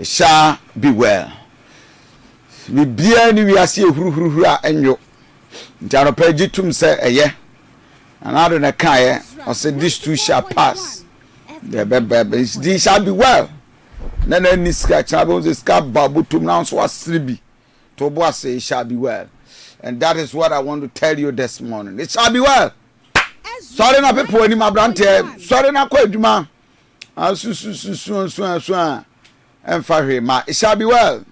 It shall be well. We be any we are see who and you. Janopejitum say a year. And out in a car, I said, these two shall pass. These shall be well. Then any scratch, I was a scab babu to announce what sleepy. Toboa say it shall be well. And that is what I want to tell you this morning. It shall be well. Sorry, na people in my brand here. Sorry, na quite man. And for him, it shall be well.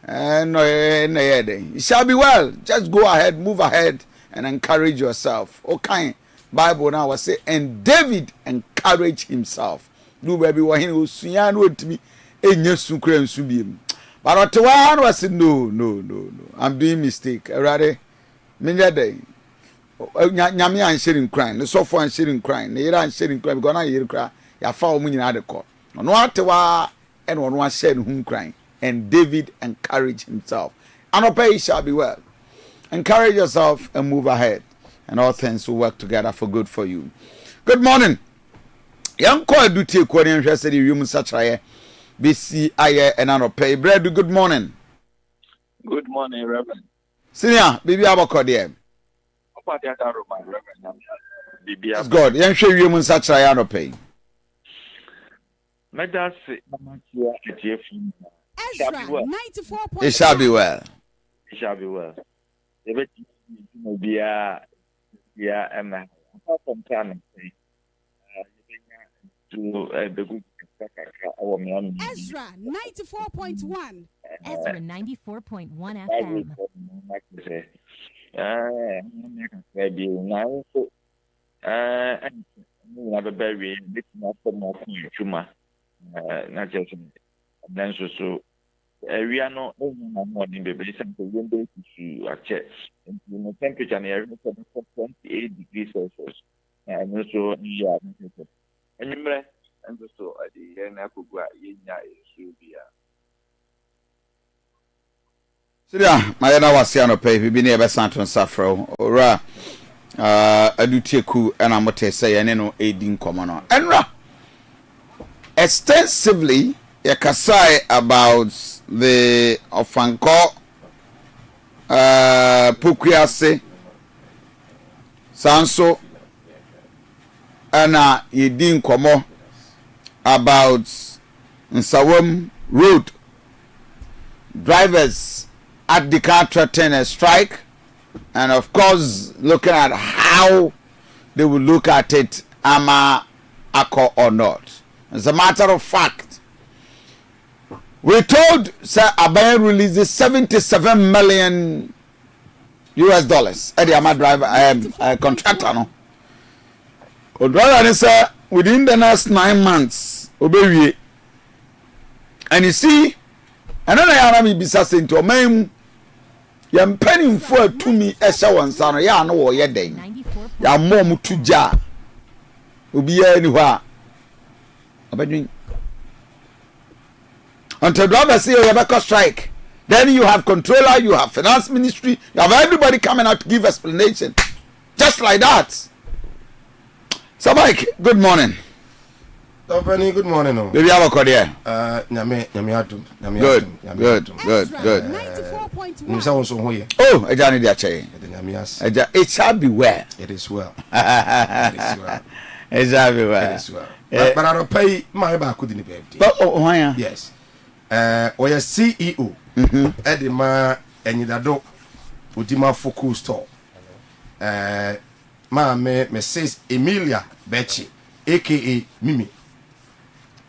And it shall be well. Just go ahead, move ahead, and encourage yourself. Okay, Bible now was say, and David encouraged himself. No baby, when he was suyan with me, and yes, to cream subim. But Ottawa was no. I'm doing mistake. Already, many day. Nyame and sharing crime, the software and sharing crime, the Iran sharing crime, gonna hear cry. Ya found me in other court. No Ottawa and one shared whom crying. And David encouraged himself. And obey shall be well. Encourage yourself and move ahead. And all things will work together for good for you. Good morning. Young call do take what interested in human such a BC aye and anopay. Bread, good morning. Good morning, Reverend. Senior, baby abacodier. That's God. Young show human such a anopay. Ezra 94.1. It shall be well. It shall be well. Ezra 94.1. Ezra 94.1 FM. We are not more than the base and the window to a check. And the temperature near 28 degrees Celsius. And also, yeah, and so at the end, I could go Sidia, my other was Siano Pay, we been near Santon Safro, or I do take and I'm what say, and no aiding common. Enra extensively, Yakasai about the Ofanko Pukiase Sanso Anna Yedin Komo about Nsawam Road drivers at the car threaten a strike, and of course looking at how they will look at it, ama ako or not. As a matter of fact, we told Sir Abayan releases $77 million at the Ama driver contractor. No, driver within the next 9 months, obey. And you see, another Yarami Bisas into a man. Yam penning for to me a shower and son, ya no or yet day. Ya mom to jar. Will be anywhere. Until driver say Rebecca strike, then you have controller, you have finance ministry, you have everybody coming out to give explanation. Just like that. So Mike, good morning. Good morning. No. Baby, have a call here. Good. Oh, I don't need that. It shall be well. It is well. It shall be well. It is well. But I don't pay my back with the birthday. Oh, why? Yes. Or your CEO, Edima, and you don't put him a focus store. Me says Emilia Betchy, aka Mimi.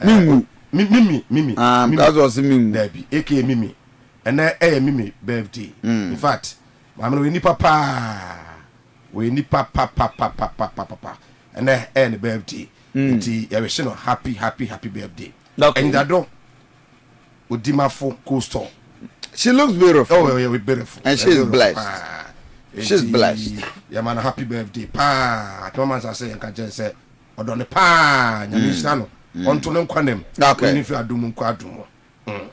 Mimi. That was Mimi. aka Mimi. And then Mimi birthday. In fact, I'm going to papa. We need papa. And then birthday. Happy birthday. Okay. And I don't. Udima for coastal. She looks beautiful. Oh, yeah, beautiful. And she's blessed. She's blessed. Yeah, man, happy birthday. Pa. No man say I can just say, Odone pa. Nyamishano. Onto them kwanem. Okay. If you are doing quadrum. I'm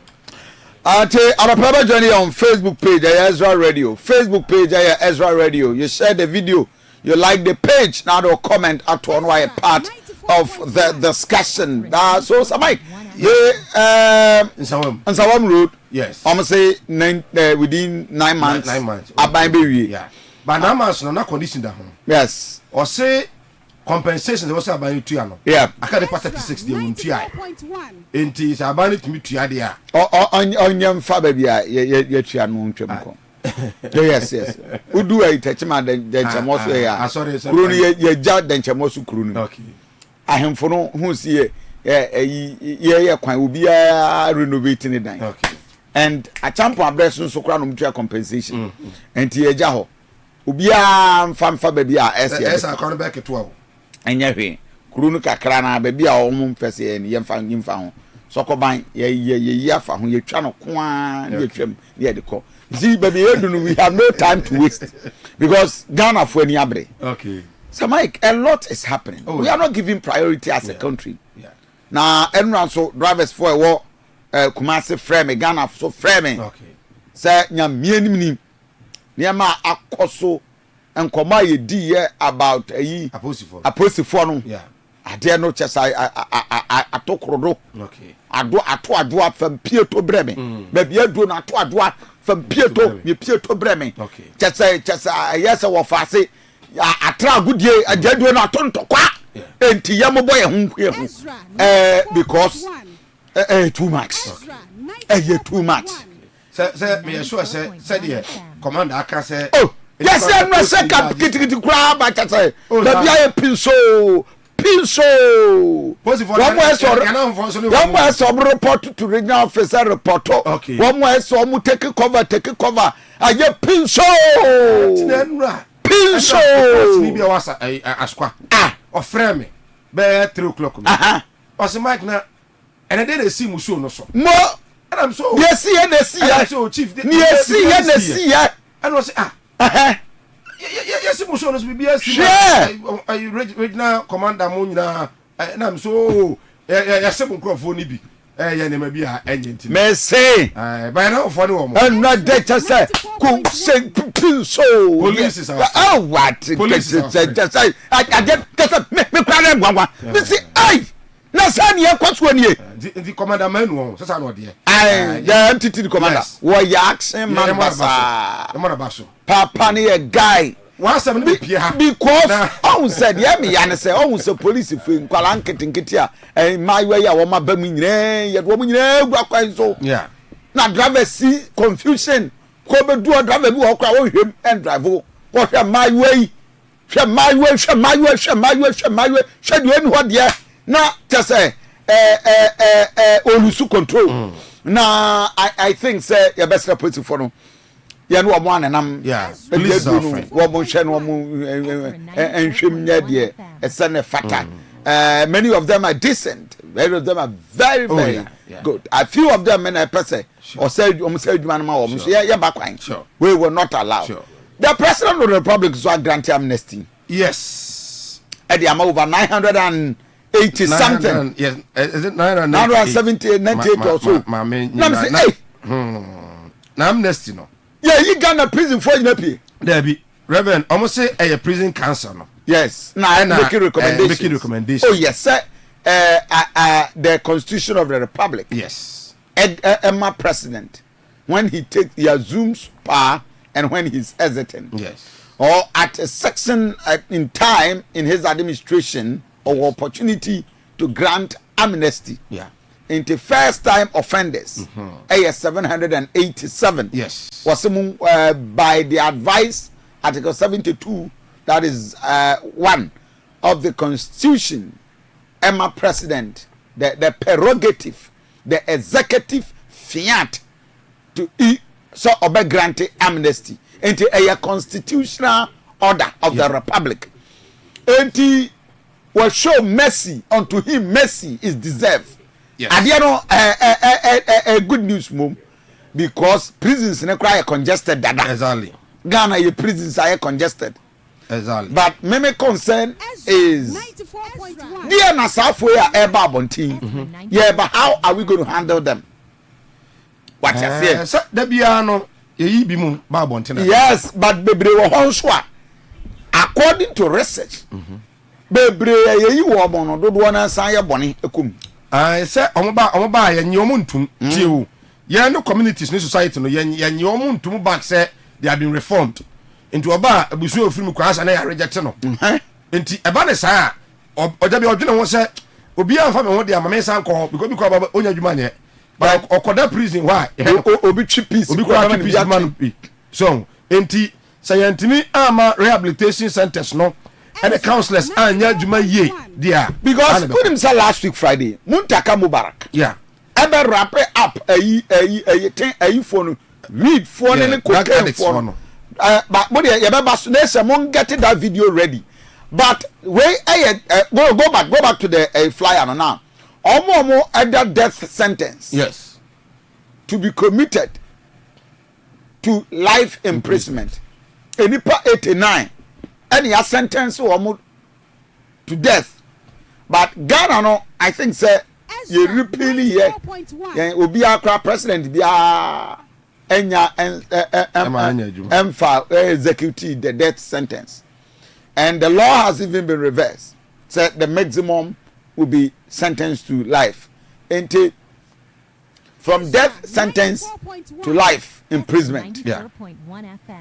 a private journey on Facebook page, Ezra Radio. Facebook page, Ezra Radio. You share the video. You like the page. Now they'll comment at one way part of the discussion. So, Mike, Nsawam Road. Yes. I'm say within 9 months. 9 months. Aban be. Yeah. But 9 months no condition that home. Yes. Or say compensation they was about you to yeah. I can't part 36 they won't try. 94.1. Enti is about it to me to idea. On yam fa baby ye tua no ntwam ko. Yes. Who do I touch man den chamo so ya. Sorry. Kuru no ye ja den chamo so kuru no. Okay. Ahemfo no hu sie ye kwan obi a renovating the dan. Okay. And a champion address so kura no mtua compensation. Enti ye ja ho. Obi a mfa baby a esa akon back to wo. Enya hwe. Kuru no kakra na baby a wo mfese ye yemfa ho. Sokoban ye afa ho ye twa no kwa ye twam ye de ko. See, baby, we have no time to waste because Ghana for any abre. Okay. So, Mike, a lot is happening. We are not giving priority as a country. Yeah. Now, everyone so drivers for a war, Kumasi frame, Ghana so frame. Okay. Say, Yamianim, Niama Akoso, and Koma ye dear about a Apostle. Yeah. I dare not just I talk rodo. Okay. I from Pier to Bremen. Maybe you do not to from Pieto, you Pieto Bremen. Okay. Just yes, I was fast. I try good year, I did do not turn to quack. And Tiamo boy, because too much. Too much. Say, me sure said here, Commander, I can say, oh, yes, I'm not second getting to grab, but I say, maybe I appeal so. Pinso. One more some report to regional officer report. Okay. One more some take cover. I get Pinso. Pinso. Maybe I was a squad. Or frame me. By 3 o'clock. Was a mic now. And I didn't see Musso no so. More. And I'm so. Yes, so chief. Yes. And was yes, emotions will be a regional commander Munna, and I'm so a simple crop for Nibi. Maybe I ended. May say, by now for no one. I'm not dead to say, cook say, so. Police oh, what? Police just say, I get me cry one. You see, na sani ya kwatu wani ye the commander man won so no de ya entity commander wo ya action man baso papa ne a guy once am be pia because on said ya me ya ne say on say police fe nkwala nketenkete a my way ya wo ma ba mu nyina ye wo mu nyina gua kwan so yeah na driver see confusion ko be do driver bi wo kwa wo hwem and drive wo hwe my way hwe de enu ho de na just olusu control na I think say your best police for no ya no mo anenam yeah police are friend wo mo hwe no mo enhwem nya de esene fata many of them are decent, many of them are very good. A few of them men person or say dwuma ma wo so ya ba kwan we will not allow the president of the republic so grant amnesty. Yes, at the amount over 980 something. Yes, is it 970, 98 or so? Na amnesty no. Yeah, you Ghana prison for you pay. There be Reverend, almost say a prison council no. Yes, now making recommendations. Oh yes, sir. The Constitution of the Republic. Yes. Emma president, when he assumes power and when he's hesitant. Yes. Or at a section in time in his administration or opportunity to grant amnesty. Yeah. Into first time offenders. AS 787. Yes. Was by the advice Article 72, that is 1 of the Constitution, Emma President, the prerogative, the executive fiat to so obey granted amnesty into a constitutional order of the Republic. And he will show mercy unto him. Mercy is deserved. Yes. And you know, a good news, mom, because prisons are quite congested. Exactly. Ghana, your prisons are congested. Exactly. But my concern is, dear Nasafwe are Bontin. Yeah, but how are we going to handle them? What you say? The piano, ye be moon, Babontin. Yes, but Bebre Honswa, according to research, Bebre, you were born, don't want to sign your bonny, a cum. I say omoba ye nyomuntum tie o. Ye no communities no society no ye nyomuntum back say they have been reformed. Into oba abusu ofiri mu kwasa na ya reject no. Enti eba ne saa oja bi odwene ho say obi anfa me ho de amame san ko because baba onya dwuma ne. But okoda prison why? Obi chi peace. Obi kwa peace man. So enti sayantimi ama rehabilitation centers no and the counselors anya dwuma ye dia because put him say last week Friday Muntaka Mubarak yeah ebe wrap up ayi phone read phone ne cocaine phone but mo dey be baso na say mon get that video ready but we go back to the flyer no now omo under death sentence yes to be committed to life imprisonment enipa 89 and he sentence omo to death but Ghana no I think say you repeatedly here obi akra president bia enya execute the death sentence and the law has even been reversed said the maximum will be sentenced to life and from death sentence to life imprisonment yeah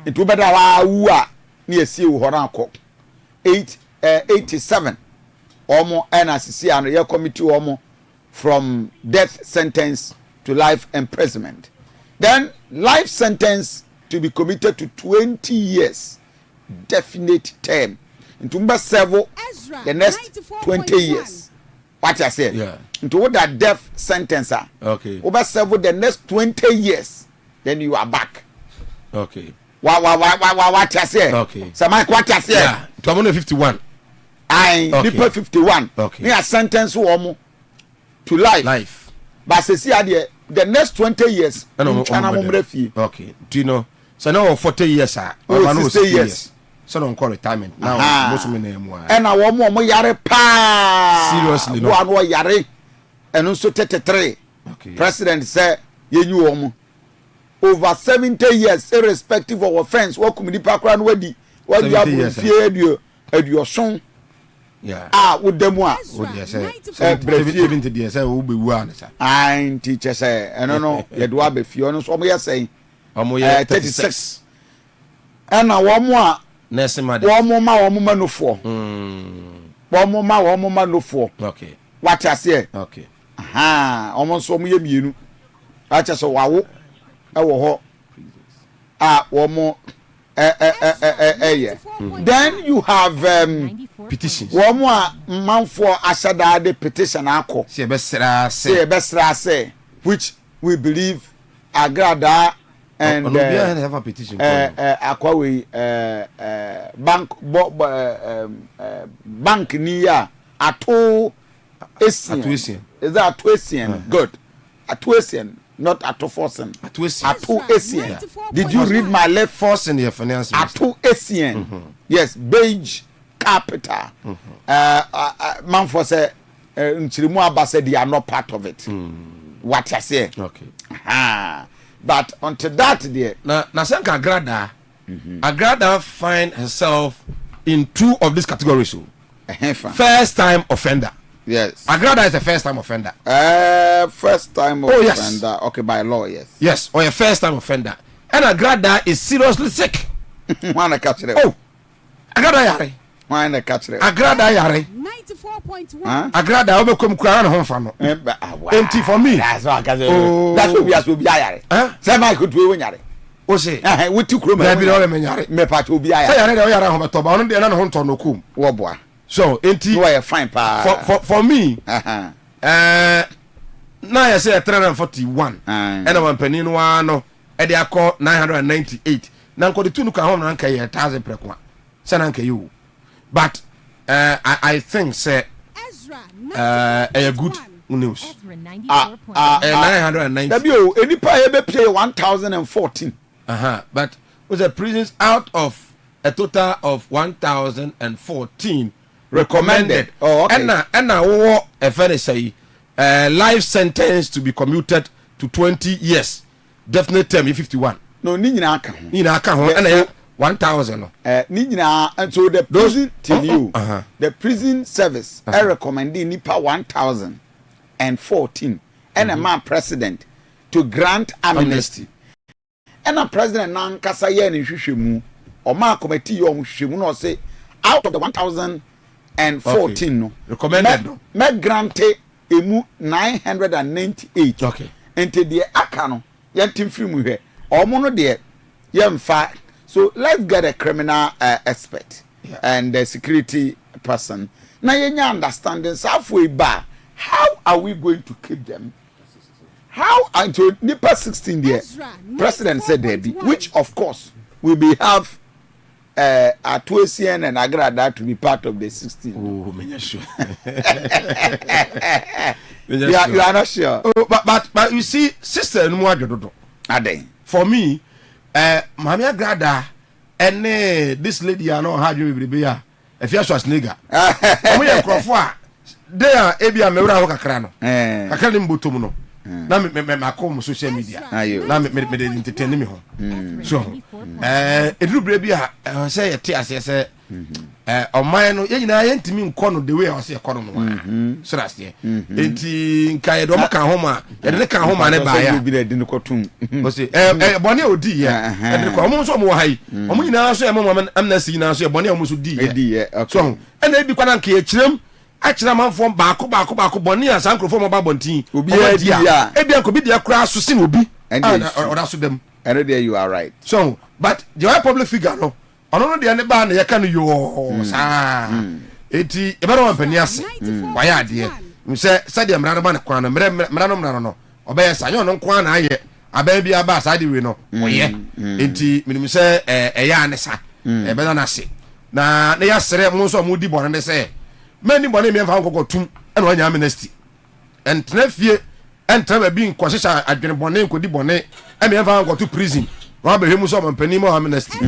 it will better wa near see ho 87 omo NCC and your committee omo from death sentence to life imprisonment then life sentence to be committed to 20 years definite term into serve the next 20 years what I said yeah into what that death sentence are okay over serve the next 20 years then you are back okay what I said okay so Mike what I said yeah to 51 I okay. 51 okay me a sentence woman to life but say the next 20 years okay do you know so now 40 years are 60 years so don't call retirement now most of me name and I want more yare pa seriously no one yare and also 33 okay president say you knew over 70 years irrespective of offense what community background wedi what you have fear you son yeah with them one would you say 70 years say we be one sir I teacher say I don't know you do be fear no so me say 36 and now one more next month one more no for one more no for okay what I say okay almost so me mienu I just wawo e wo ho one more then you have petitions one more man for asada the petition akọ say say which we believe agrada and have a petition akwa bank niya ato Asian is that ato Asian good ato Asian not ato forcing ato Asian did you read my left forcing your finance ato Asian yes beige capital man for say nchirimu abase they are not part of it what I say okay but until that there na senka agrada find herself in two of these categories first time offender yes agrada is a first time offender first time offender yes. Okay by law yes or a first time offender and agrada is seriously sick wanna catch it agrada yare wanna catch it agrada yare 94.1 agrada obekom kura na ho fa no empty for me that's what we are so be yare say my could we yare o say we tu kuro me bi o me yare me pa to be yare say yare de o yare ho beto ba ono de na ho nto no kum wo boa so empty you are fine pa for me na ya say 341 and one penny no ano e de akọ 998 na nko de tunu ka ho na nka ye 1000 prekwa say na nka you but I think say a good news. Ezra 94.1. 990. W enipa e be pay 1014. But with the prisons out of a total of 1014 recommended. Oh, okay. And now a fair say life sentence to be commuted to 20 years. Definite term 51. No ni nyina aka ho. Ni na aka ho and 1000 ni nyina and so the prison till you the prison service I recommend nipa 1000 2014 and a man president to grant amnesty. And a president nan kasa ye ni hwehwemu o ma committee yo hwehwemu no say out of the 1014 no recommended no me grante emu 998 okay enti de aka no yentim film hwe omo no de yemfa. So let's get a criminal expert and a security person. Now you understanding halfway back. How are we going to keep them? How until NIPA 16 there? President said there be, which of course will be have Atuesian and Agrada to be part of the 16. Oh, me not sure. You are not sure. Oh, but you see, sister, no more do. For me, Mami Agrada and this lady I know how you will be a fiasco nigga. We are Crawford. They are Abia Mera Crano. I can't even boot no. Na me come social media. Na me entertain me home. So edru bia say say o man no yina yentimi nkono the way I say kono no. So that's there. Enti nkai do maka homa, ye de ka homa ne ba ya. Bi na di no kotum. Bo say bone odi ya. E de ko omo so mo hai. Omo nyina so e mo amnesty nyina so e bone omo so di ya. So e na bi kwa na nkai kirem achira manfo baako boni asankrofo mo babontin obi dia e bia ko bi dia kura so sin obi oda so dem and there you are right. So but the public figure no ono no dia ne ba na yeka no yo sa eti e bero wampani ase waya ade mi se dia mra no ba na kwa no mra no obe sa yo no kwa na aye aba bia ba sa de we no oye eti minim se ya ne sa e be na se na ya sere mo so mo di bone ne se many money me fa nkoko tum e no anya amnesty entrefie entreba bi nkosesa adwene bone nkodi bone e me fa nkoko to prison wa be hemu so mampani mo amnesty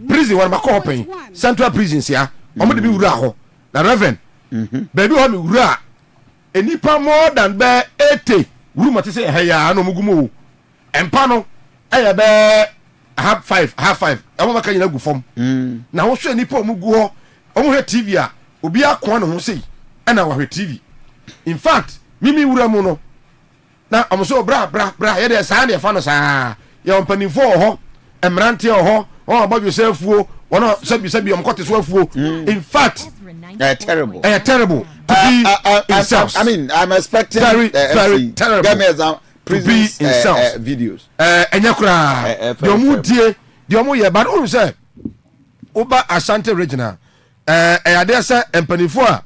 prison wan ba ko open central prisons ya omo de bi wura ho na reverend baby ho me wura enipa more than be 80 wuru mate say heya no mugumo empa no e ya be half 5 e mo maka nyina gu fom na wo hwe enipa omugu ho omo hwe tv a obi akwa no ho sei ana wa hwe tv in fact mimi wura mu no na omoso bra ye de saa de fa no saa ye ompanifo ho emrante ho obo yosefuo wono sabi omkote so afuo in fact terrible to be I mean I'm expecting very terrible give me example prisons videos enyakura de omu die de omu ye but onu say oba Asante regional ade say empanifo a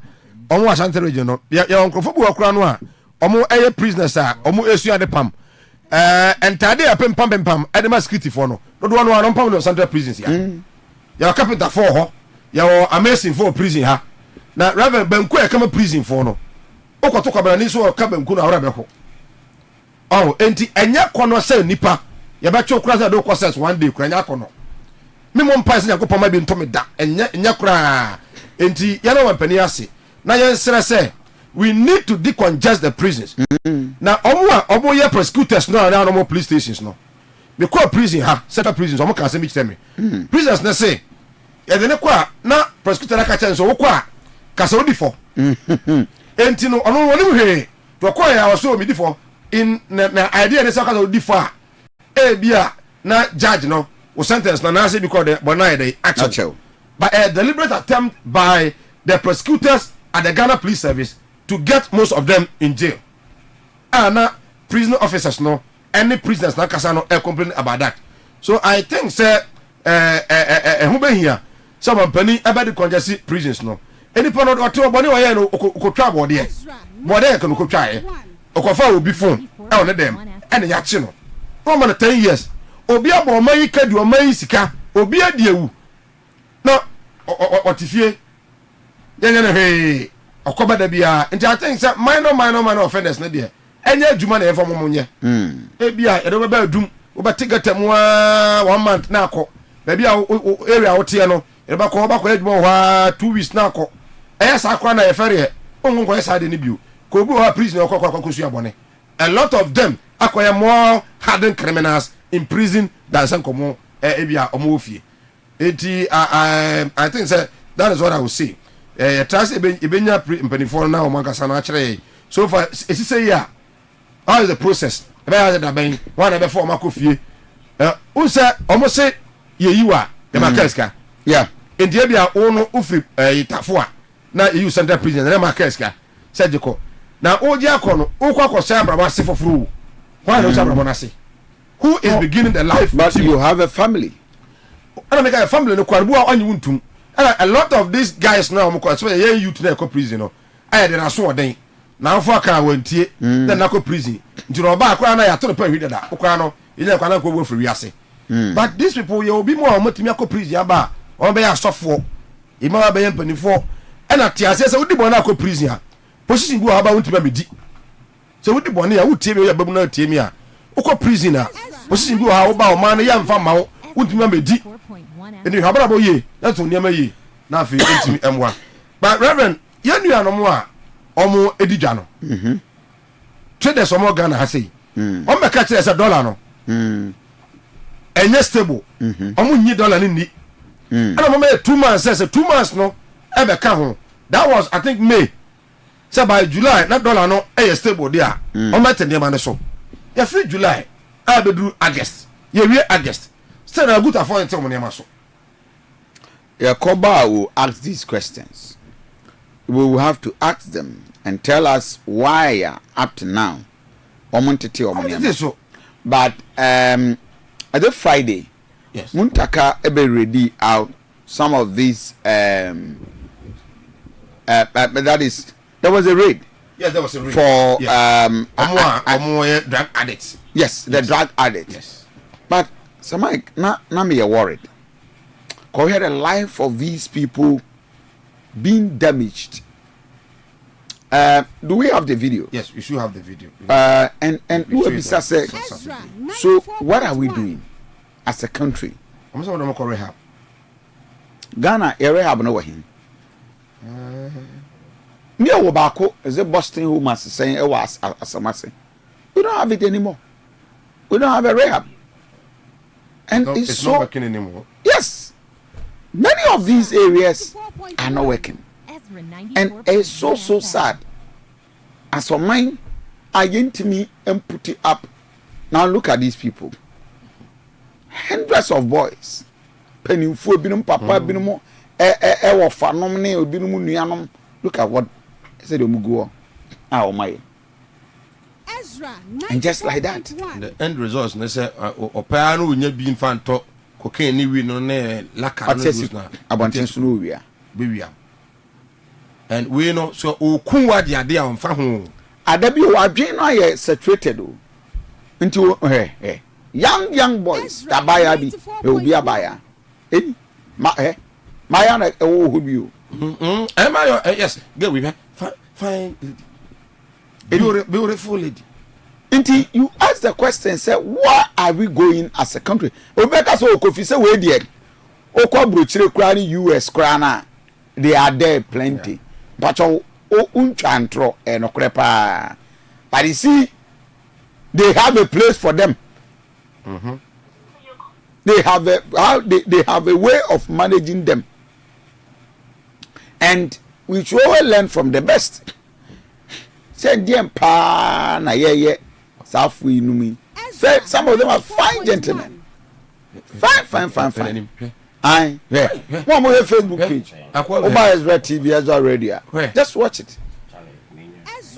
omu Asante region no ye onkrofo bu akura no a omu eye prisoners a omu esu ade pam entade a pam edema security for no do no pam no Central prisons ya ya carpenter for ho ya amazing for prison ha na Reverend Banku e kama prison for no okoto kwabara ni so ka Banku na ora be ho oh enti enya kono say nipa ya ba chokura say do process one day kura enya kono me mo mpa say yakopɔ ma bi ntomi da enya kura enti ya no wampani ase na yen sere say we need to decongest the prisons na omo ye prosecutors no na no police stations no be call prison ha Central prisons omo kan say me tell me prisons na say e de ne kwa na prosecutor aka chen so wo kwa kasa odi for enti no ono woni hwe to kwa ya so mi di for in na idea ne say kasa odi for e bia na judge no o sentence na say because the bonai dey actual but a deliberate attempt by the prosecutors at the Ghana Police Service to get most of them in jail. And prison officers no any prisoners na kasa no complain about that. So I think say who be here some penny about the congested prisons no any point or two body why no ko twa body e body kan ko twa e okofa obi phone e on them and ya chi no no man 10 years obi abo mai kadi o mai sika obi adiewu no otifie yenye he okoba da bia nti I think say minor offenders na there enye adwuma na efo momonye e bia e do be adum wo be tigata mu 1 month na akọ ba bia area wo tie no e ba ko adwuma ho 2 weeks na akọ e sa akọ na e fere ongo e sa de ni bio ko bi ho prison akọ su abone a lot of them akoya more hardened criminals in prison than some komo e bia omo ofie enti I think say that is what I will say trust ebenya mpanifo na o mankasa na akere so far esi say ya how is the process ebe ya da ben one ebe for makofie who say almost say ye yiwa the makaska yeah ntia bia wo no ufiri itafo a na EU Central Prison na makaska surgical na oji akono ukwakosa abrabo ase foforo why no abrabo na se who is beginning the life but you have a family and make a family no kwarbu a onyi wuntum and a lot of these guys now mko so ye youth na ko prison no aye de na so oden na afọ aka wantie na na ko prison nti no ba akwa na ya to no pa hwi dada okwa no ile kwa na ko wo free ase but these people you be more motimi akọ prison aba on be asofo ima be yempanifo and atiase se wodi bona akọ prison a position bi aba wontima medi se wodi bona ya wotie me ya babu na tie me a ukọ prison a position bi ha wo ba o man ya mfa ma wo wontima medi and you habara boye that's on niam ye na afi ntimi emwa but reverend ye nuanom a omo edidwa no traders omo Ghana ha sei o me ka kire se dollar no enye stable omo nyi dollar ni ana mo me 2 months say 2 months no e be ka ho that was I think May say by July na dollar no e stable there o me tende ma ne so ya free July a be do August ye wie August still na good afford until mo ne ma so Yakoba will ask these questions. We will have to ask them and tell us why up to now. So, but at the Friday, yes, Muntaka ebe ready out some of these. But there was a raid. Yes, there was a raid for yes. Drug addicts. Yes, the drug addicts. Yes, but Samai, na me worried. Because we had the life of these people being damaged. Do we have the video? yes, we should have the video. And who Ebisa said, so what are we doing as a country? I'm sorry, I'm going rehab. Ghana, a rehab no way. Me Wabako is a Boston who must say it was Asamase. We don't have it anymore. We don't have a rehab. And No, it's so not working anymore. yes. Many of these areas are not working. And it's so sad. As for mine, I went to me and put it up. Now look at these people. Hundreds of boys. Penny for binum papa binum fanomne binum nuanom. Look at what I said Omugo. Oh my. Ezra And just like that. The end results, they say, Opano will not be in fan talk. Cocaine ni we no ne laka no lose na Abonten so no wia be and we know so okunwa dia dia on fa ho adabi o adwen no aye saturated o nti young boys tabaya bi e obi abaya maya na e wo ho bi o yes get we fine beautiful lady. Until you ask the question, say, where are we going as a country? Obeka so Kofi say we there. Okwa brochire kra ni US kra na they are there plenty. But o unchantro enokre pa. But you see, they have a place for them. They have they have a way of managing them. And we should all learn from the best. Say dem pa na ye some of them are fine gentlemen. Fine. I one more Facebook page. Oba Ezra TV Ezra Radio. Just watch it.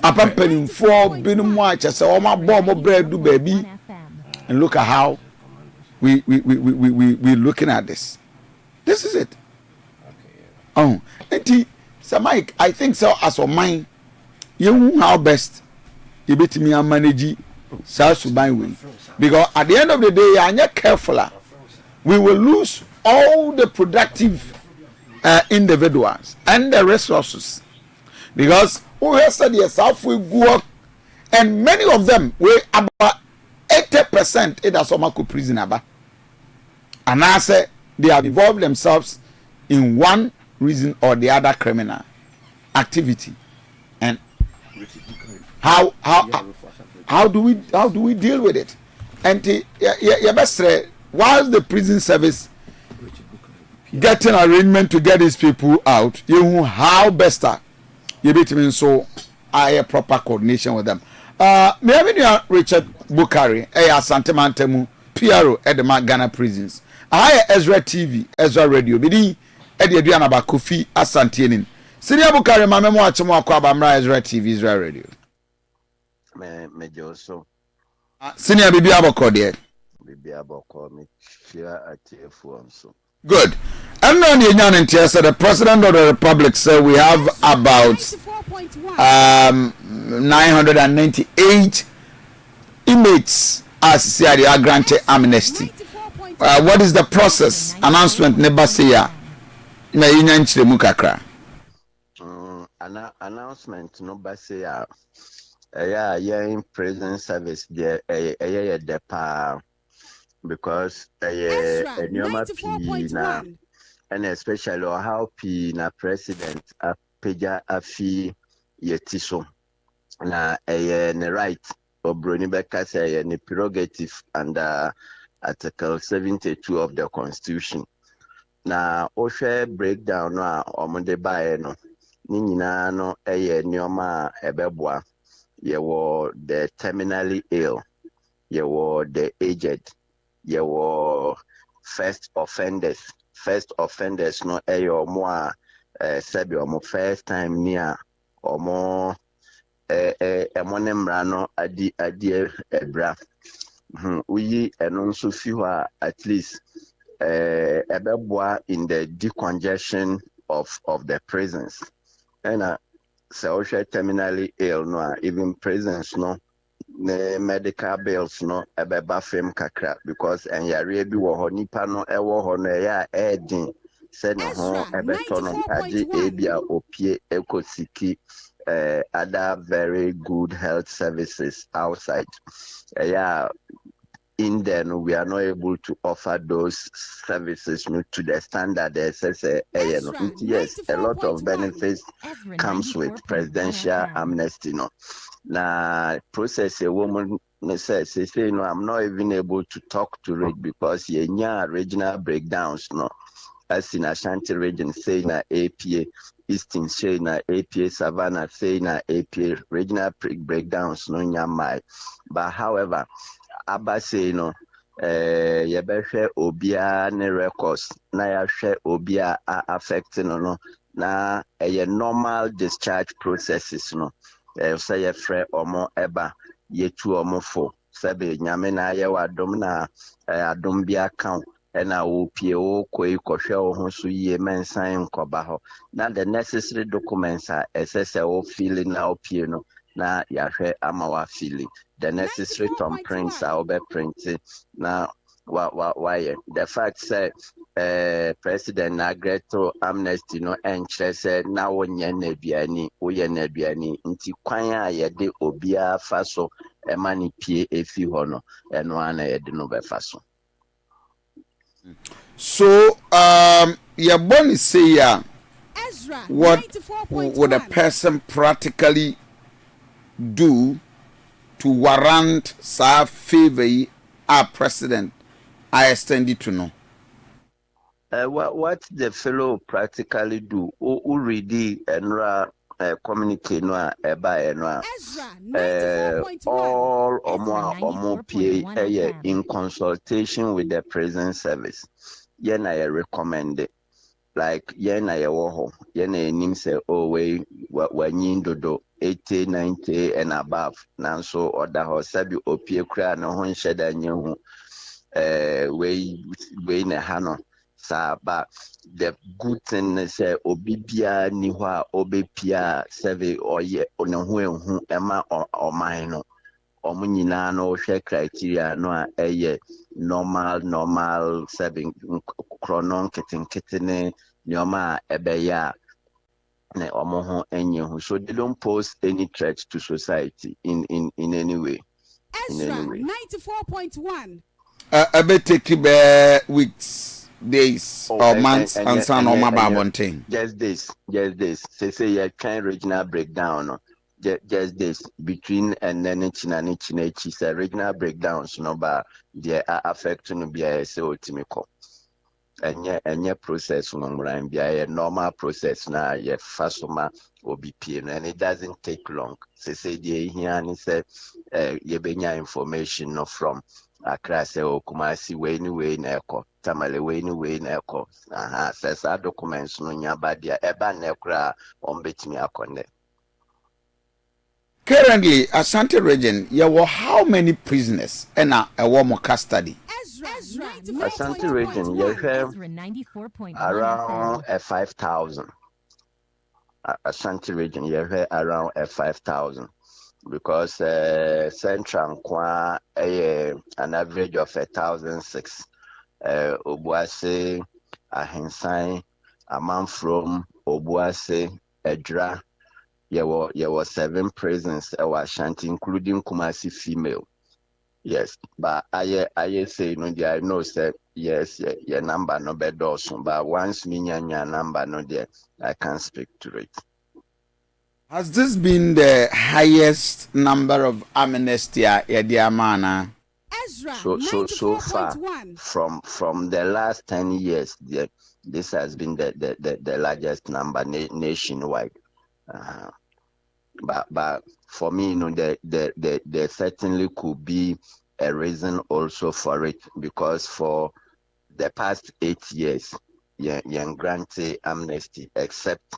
Apam penim for binum wa chese o ma bo mo bread do baby. And look at how we looking at this. This is it. Oh, and Mike, I think so as for mine. You how best you bet me and manage South Sudan way. Because at the end of the day, I'm not careful. We will lose all the productive individuals and the resources. Because who has said yes, South we go and many of them were about 80% in a Somako prison. And I say they have involved themselves in one reason or the other criminal activity. And how do we deal with it? And while the prison service getting arrangement to get these people out, you how best you bet me so I proper coordination with them. Me have you Richard Bukari, Asante Mantemu, PRO at the Ghana prisons. I Ezra TV, Ezra Radio, Bidi, Aduanaba Kofi, Asante Ennin. Senior Bukari, my memo watch more Kwabamra Ezra TV, Ezra Radio. Me Joso. Senior Bibi Abokode. Bibi Aboko, me share at TF1 so. Good. And on the Union the President of the Republic said we have about 998 inmates as they are granted amnesty. What is the process? Announcement never say ya. Na Union Mukakra. Announcement no say ya. Yeah, in prison service there. The pa. Because Ezra na and especially how na president apeja afi yetiso na ne right obroni beka say ne prerogative under article 72 of the constitution na o share breakdown no omonde bae no ni nyina no nioma ebeboa yewo the terminally ill yewo the aged your first offenders no your more sabi or first time near or more monemrano adi ebra we and also few at least ebeboa in the decongestion of the prisons and social terminally ill no even prisons no the medical bills no ebeba fem kakra because enyare bi wo ho nipa no ewo ho no ya edin se no ho ebeto no age ebia opie ekosiki other very good health services outside in then we are not able to offer those services to the standard yes, a lot of benefits comes with presidential amnesty no na process a woman says say no I'm not even able to talk to it because regional breakdowns no as in Asante region say na APA Eastern say na APA Savannah say na APA regional breakdowns no nyamai but however Abba say no yebehwe obia ne records na yahwe obia affecting no na normal discharge processes no say ye frɛ omo eba yetu omo fo sebe nyame na ye wadom na adom bia account na wo pie wo koi kɔhwɛ wo ho so yie mensan nkɔba ho na the necessary documents are ss wo filling na wo pie no na yahwe ama wa filling the necessary thumbprints are over printed na why the fact say president Nagreto amnesty no enkyerɛ sɛ na wonyɛ na aduani woyɛ na aduani nti kwan a yɛde obia fa so ɛma ne pie efi hɔ no ɛno ana yɛde no bɛfa so. So your bonus say Ezra, what would a person practically do to warrant sa favor our president I extended to know? What the fellow practically do? Who read and communicate no all or more PA in consultation with the prison service. Yena I recommend it. Like yena ya woho yena nim say oh we wanyindo do 80 90 and above nanso oda ho sabi opie kra no ho nhyeda nyehu we na ha no sa ba the good thing is say obibia ni ho a obepia save oye no ho ehu ema oman no omo nyina no hwe criteria no a normal saving chronon kitten nyoma ebeya na omo ho enyehu so they don't pose any threat to society in any way. Ezra 94.1 ebe take weeks days or months and son or my thing. Just this say you can regional breakdown no just this between and then it's a regional breakdowns no but they are affecting be say ultimate any process no a normal process na ye fasoma OBP and it doesn't take long. Say the here and say ye benya information no from Accra say Kumasi way na eko Tamale way na eko says documents no nya badia eba na ekra on betimi akonde. Currently, Asante region, you were how many prisoners and a war more custody? Asante region, you have around 5,000. Asante region, you have around 5,000 because Central Kwa an average of 1,006. Obuase, Ahensai, Amanfrom, Obuase, Edra. There were 7 prisons Ashanti, including Kumasi female. Yes, but I say no there I know say yes, your number no be dosun, but once me your number no there, I can speak to it. Has this been the highest number of amnesty Yediamana? So far from the last 10 years, this has been the largest number nationwide. But for me, you know, there certainly could be a reason also for it, because for the past 8 years, you granted amnesty, except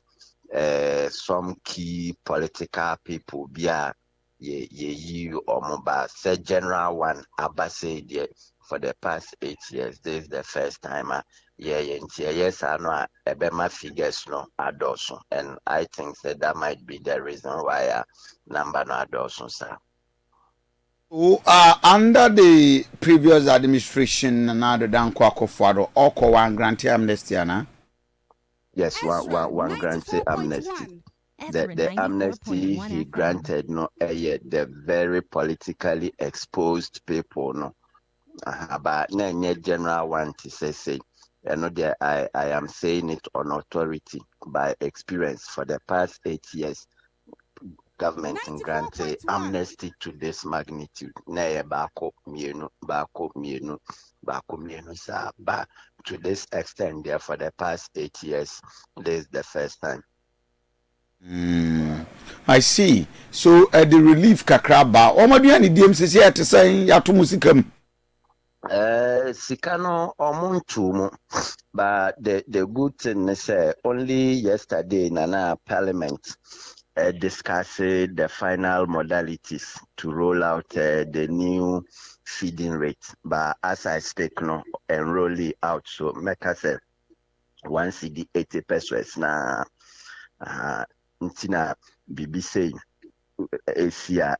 some key political people, you or Moba, said general one, Abba for the past 8 years. This is the first time. Yes, I know Ebema figures no adults, and I think that might be the reason why number no adults, sir. Under the previous administration, now the Dankwa Kofado, Oko one grantee amnesty, Yes, one grantee amnesty. The amnesty he granted no the very politically exposed people no. But no general one to say. I am saying it on authority by experience. For the past 8 years, government granted amnesty to this magnitude. But to this extent, there for the past 8 years, this is the first time. I see. So the relief kakraba. Omadiani DMCC here to say yatumusikam. Sikano omuntu, but the good thing is only yesterday Nana Parliament discussed the final modalities to roll out the new feeding rate. But as I speak now, enroll it out. So make us 1 CD 80 pesos na ntina BBC Asia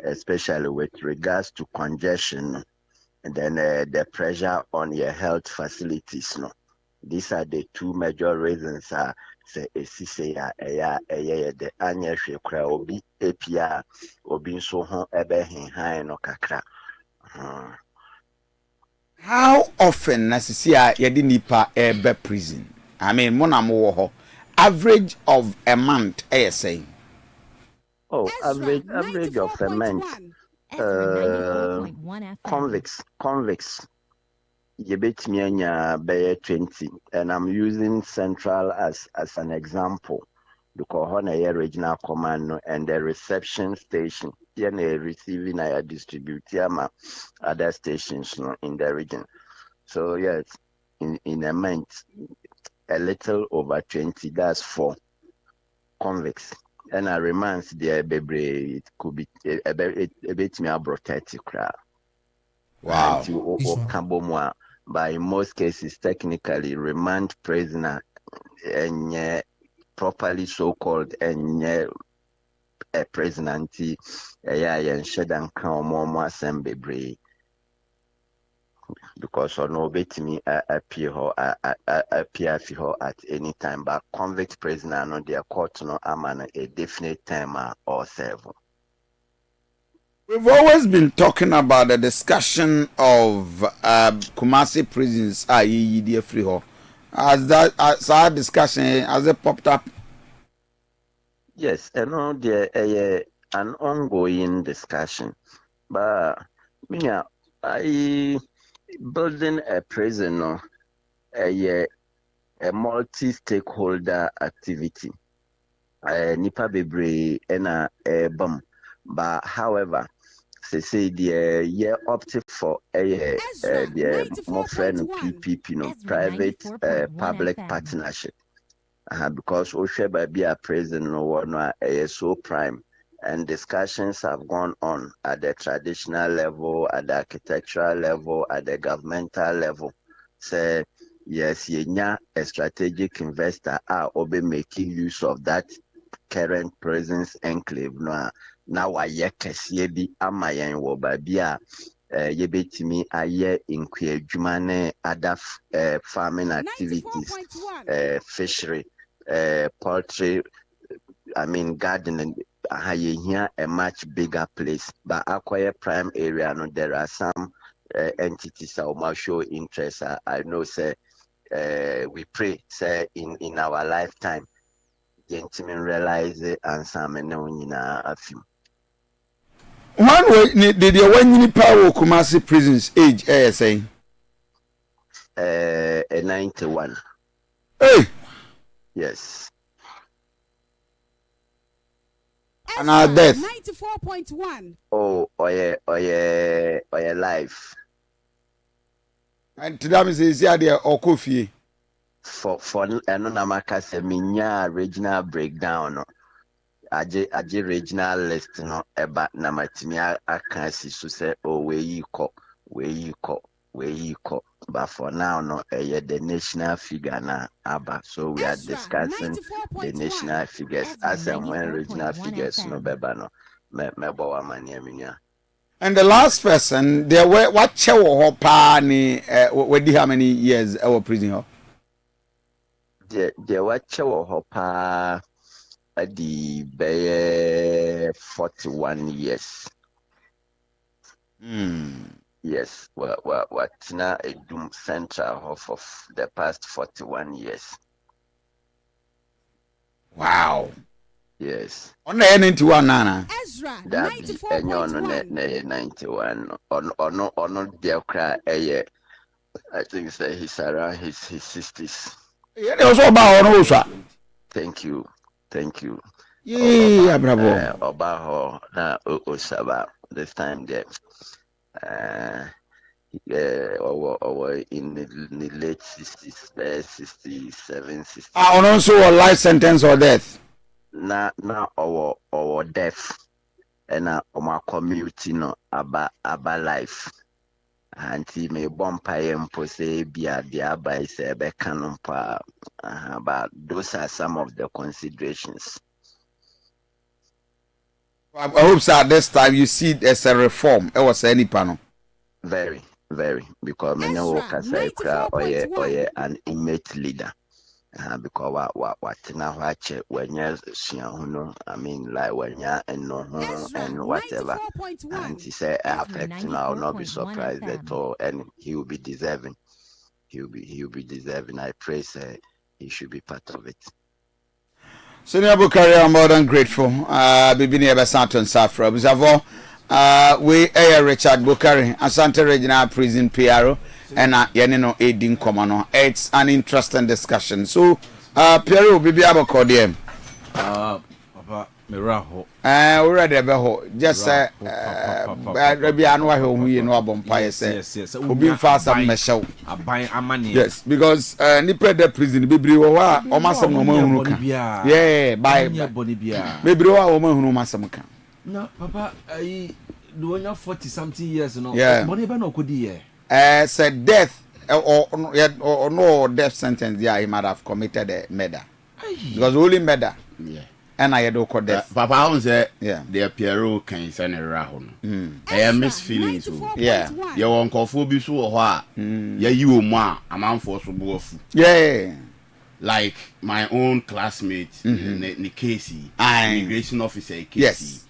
especially with regards to congestion. And then the pressure on your health facilities. No, these are the 2 major reasons. The anya shekra obi APR obi so hon ebe hin no kakra. How often Nasisia yedi nipa ebe prison? I mean, monamo ho average of a month. Saying. Oh, average of a month. Convicts you bet me anya 20, and I'm using Central as an example because on a regional command and the reception station receiving I distribute other stations in the region. So yes, in a month a little over 20, that's 4 convicts. And I reminds the baby it could be a bit me about 30 crowd. Wow. But in most cases, technically, remand prisoner and properly so called and a prisoner and shedan come more assembly because on no bet me appear at any time, but convict prisoner no their court no aman a definite time or 7. We've always been talking about the discussion of Kumasi prisons, i.e., the AFRIFA. As our discussion has it popped up? Yes, and there an ongoing discussion, but I building a prison a multi-stakeholder activity. Nipa bebre ena bam. But however, say the year opted for the more friend PPP, private public partnership. Because Osheba be a president no so prime, and discussions have gone on at the traditional level, at the architectural level, at the governmental level. Say yes, a strategic investor will be making use of that current presence enclave now I bi ama yen wo ba bia yebetimi aye inkwe adwuma ne other farming activities, fishery, poultry, gardening. Here a much bigger place, but acquire prime area. No, there are some entities that will show interest. I know, say we pray, say in our lifetime, gentlemen realize it and some a few. One way did you when you power Kumasi prisons age ASA? 91. Hey, yes. And our death 94.1. Oh yeah, life. And to them is there or Kofi. For Enonamaka se minya regional breakdown. Aje regional list no eba na matimi aka si so say where you call. But for now no the national figure na aba, so we are discussing the national figures as and when regional figures no beba no me bawa mani aminya. And the last person there were what chewo pa ni how many years our prison ho? There what chewo pa at the 41 years. Yes, what now a doom central of the past 41 years. Wow. Yes. On the N91 nana. Ezra That 94.1. 91 or not their cry I think say he's around his 60s. Yeah, they also about on also. Thank you. Yeah, bravo. Obaho na Osaba this time there. Or in the late 60s, 67, 60. On also a life sentence or death. Now our death and our community no about life. Anti me bompire mpose bia dia by sebe kanumpa. But those are some of the considerations. I hope so at this time you see it as a reform. It was any panel. Very, because many workers are an inmate leader. Because what now watch when you're like when you're and whatever. And he said affect now not be surprised at all, and he will be deserving. He'll be deserving. I pray say he should be part of it. Senior Bukari, I'm more than grateful. Bibini Asante and Safra. Bizavo, we Richard Bukari, Asante Regional Prison PRO, and Yenino Aiding Commano. It's an interesting discussion. So, PRO, Bibi Abakodium. Papa, Miraho. Already about just Rabbi Anwa, who you know about Pius. Yes. Who be fast and Michelle. Yes, because Nipper the prison, Bibi, or Massa Momo. Yeah, by Bonibia. Maybe our woman who Massamaka. No, Papa, I do 40 something years, no. Yeah, Bonibano could ye. Said death or no death sentence, yeah, he might have committed a murder. Because only murder. Yeah. And I had called death. Papa, I was there. Yeah. The Pierrot can send a rahon. I am miss feelings. Yeah. Your uncle Phoebe so what? Yeah, you ma, a man for so both. Yeah. Like my own classmate, Casey, immigration officer Casey. Yes.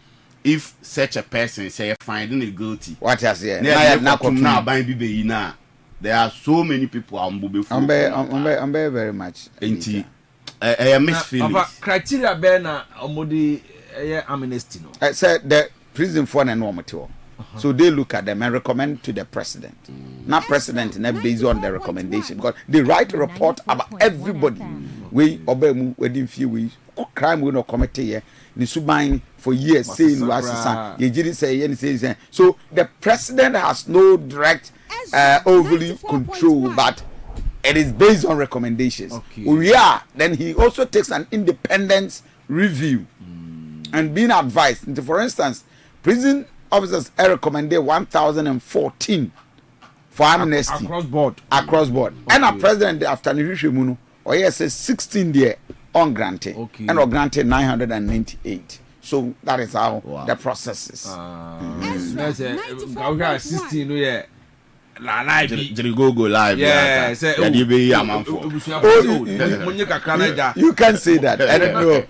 If such a person say finding it guilty, What has here? Now, there are so many people I'm very much. I miss feelings. Criteria Bena Omodi amnesty. No, I said the prison for an normal tour. So they look at them and recommend to the president. not president, and based on the recommendation because they write a report about everybody. We obey within few weeks. Crime will not commit here. The subain for years saying was say so the president has no direct overly control, but it is based on recommendations. Then he also takes an independent review and being advised. For instance, prison officers are recommended 1,014 for amnesty across board. And a president after Nirishimuno or yes 16 there on granted and or granted 998. So that is how the process is. 16 yeah. Go live. Yeah, you can say that. I don't know.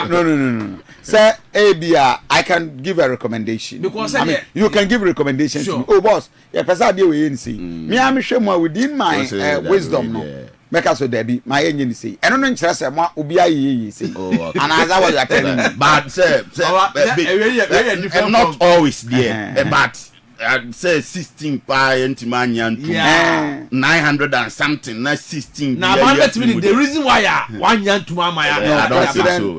No. Sir, ABR, I can give a recommendation. Because I mean, you can give a recommendation to me. Oh, boss, yeah, me, I'm sure within my wisdom. No. Make us so Debbie, my engine say. I don't know interest in what Ubi say. And as I was telling you, but not always there, but. Say 16 by anti-manian 900 and something, not 16. Now, the reason why 1 year to my I don't think so.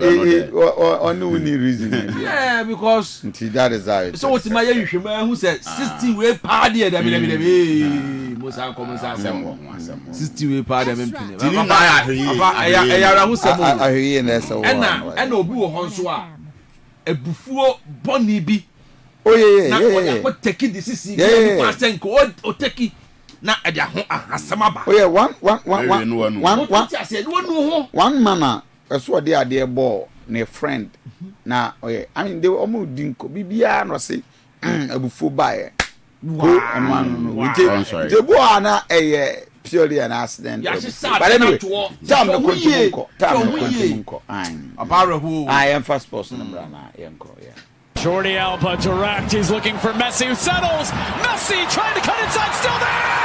Or no reason. Yeah, because that is how it. So what's my who said 16 way party at the most uncommon 60 way party. I hear and Obu Honswa a buffo bonny be. Oh yeah. What take it? This is take it. Na ade ho asamaba. Oh yeah, one man so dey ade ball na friend na oh yeah, I mean they almost dinko bibia no say abufu bae go and one the boy na purely an accident. But anyway, time to continue. I am first person na yanko yeah. Jordi Alba direct. He's looking for Messi, who settles. Messi trying to cut inside, still there!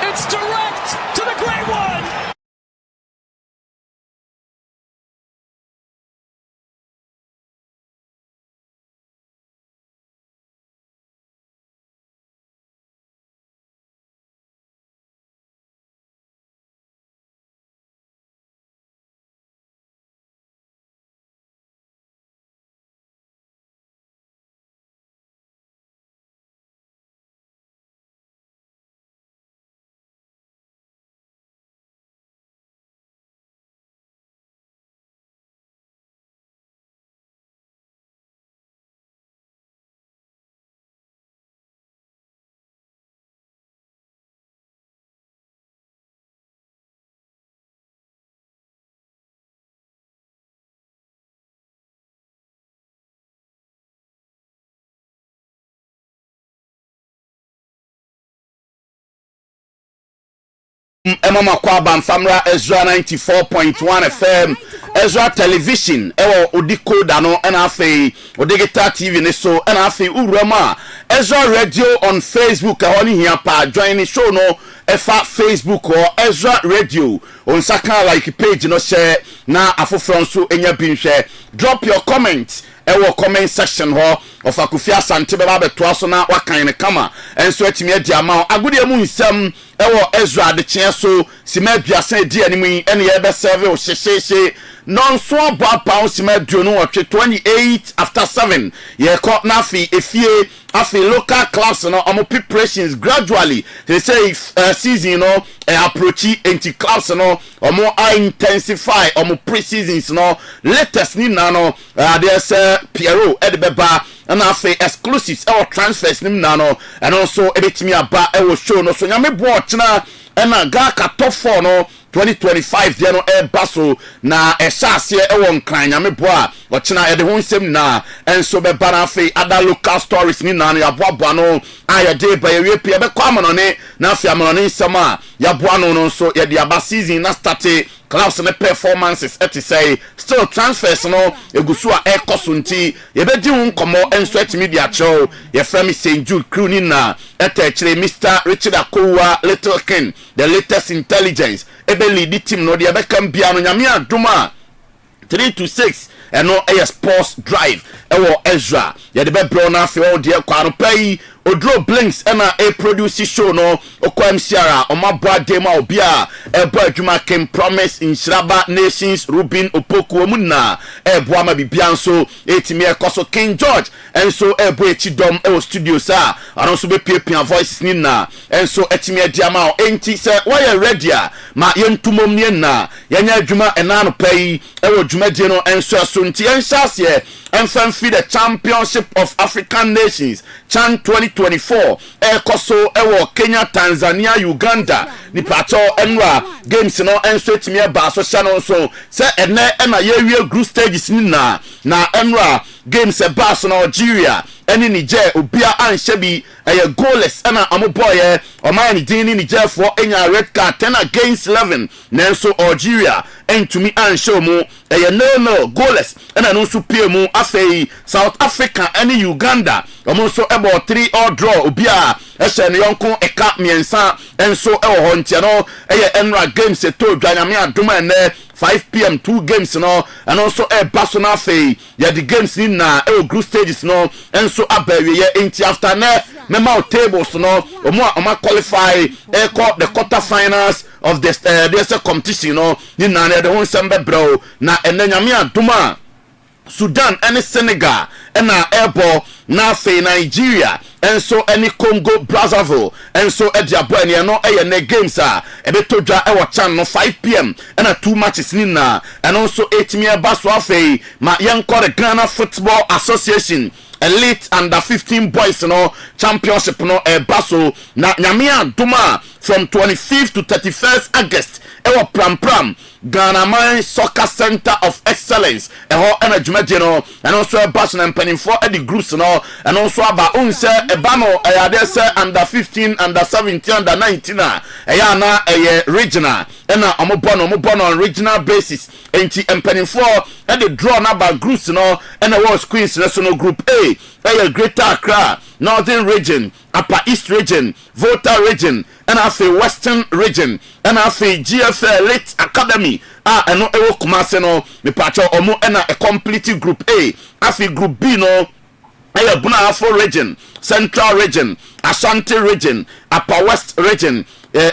It's direct to the great one! Emma Kwaba Famra Ezra 94.1 FM Ezra Television Odiko Dano NFA Odigita TV Neso NFA Urama Ezra Radio on Facebook Ahoni Hiapa join the show no Efa Facebook or Ezra Radio on Saka like page no share na afofronso enya bin share drop your comments comment section ho of Kofi Asante beba beto so na wakan ne kama enso atimi adi ama agudi mu nsem Ezra de chien so sima aduasa di animu ene ye be serve o hyehyehye non so aba sima aduonu 28 after 7 ye ko na efie afi local clubs no omo preparations gradually they say season no approach anti clubs no omo intensify omo pre-seasons no latest ni na no there's Piero Edbeba and afi exclusives our transfers nim na no and also ebetimi aba e wo show no so nyame bo ochina and ga ka top 4 no 2025 there no baso na esase e won kran nyame bo a ochina e de ho nsem na enso be banafe other local stories ni na ya boabo no ayade ba ye pia be kwa mono ne na afi amono ne nsem a ya boa no so ye de aba season na start clubs and performances say still transfers no egusu a ekoso nti ye be di hun komo enso at media show ye frame St. Jude crew ni na etechire Mr. Richard Akowa Little King the latest intelligence ebe lead team no de be kam bia no nyame adoma 3 to 6 ɛno ɛyɛ sports drive ɛwɔ Ezra yɛde bɛbrɛ na afei ɔdeɛ kwano pɛyi odro blinks ɛna a produce show no okɔ MCR ɔmabɔ adema obi a ɛbɔ adwuma Kim Promise Nhyiraba Nations Rubin Opoku omunna ɛbɔ ama bibia nso etimi ɛkɔso King George ɛnso ɛbɔ echidom ɛwɔ studio sa ɔno nso bepiapia voice ni na ɛnso etimi adiama enti sɛ wɔyɛ ready a ma yentumom nie na yɛnya adwuma ɛnano pɛyi ɛwɔ dwumadie no ɛnso ɛso nti yɛnhyɛ aseɛ the Championship of African Nations Chan 2024 ekoso ewo Kenya, Tanzania, Uganda ni pacho enwa games no enso etimi eba so hya no so se ene na yewie group stages ni na enwa games eba so na Nigeria eni Niger obia anhye bi goalless na amoboye oman ni din ni Niger for enya red card 10 against 11 nenso Nigeria entumi anhye mu no goalless na no so pie mu afei South Africa eni Uganda omo so ebo 3-all draw obia ehye ne yonko eka miensa enso ewo ho ntia no enra games eto dwanyame adoma ene 5 p.m. 2 games no and also baso na afei ya the games ni na group stages no enso abawie ye enti after na mema tables no omo qualify the quarter finals of this competition no ni na de ho sembe bro na enanyame adoma Sudan and Senegal and airborne na fe Nigeria and so any Congo Brazzaville and so Ediabo and no ne games ebetodwa e chan no 5 p.m. and 2 matches nina and also 8 mia baso afe ma yanko the Ghana Football Association Elite under 15 boys no championship no baso na nyamia duma from 25th to 31st August ewo pram Ghana Man Soccer Center of Excellence eho ena dwumadie no and also baso na mpanimfo e the groups no and also aba unse eba no eyade se under 15 under 17 under 19 eya na regional ena omobono on regional basis enti mpanimfo e the draw na ba groups no ena was Queens National Group A Greater Accra Northern Region Upper East Region Volta Region and afi Western Region and afi GFL Elite Academy eno ewo Kumase no me pacho omo ena a complete group A afi group B no Buna Afro Region Central Region Asante Region Upper West Region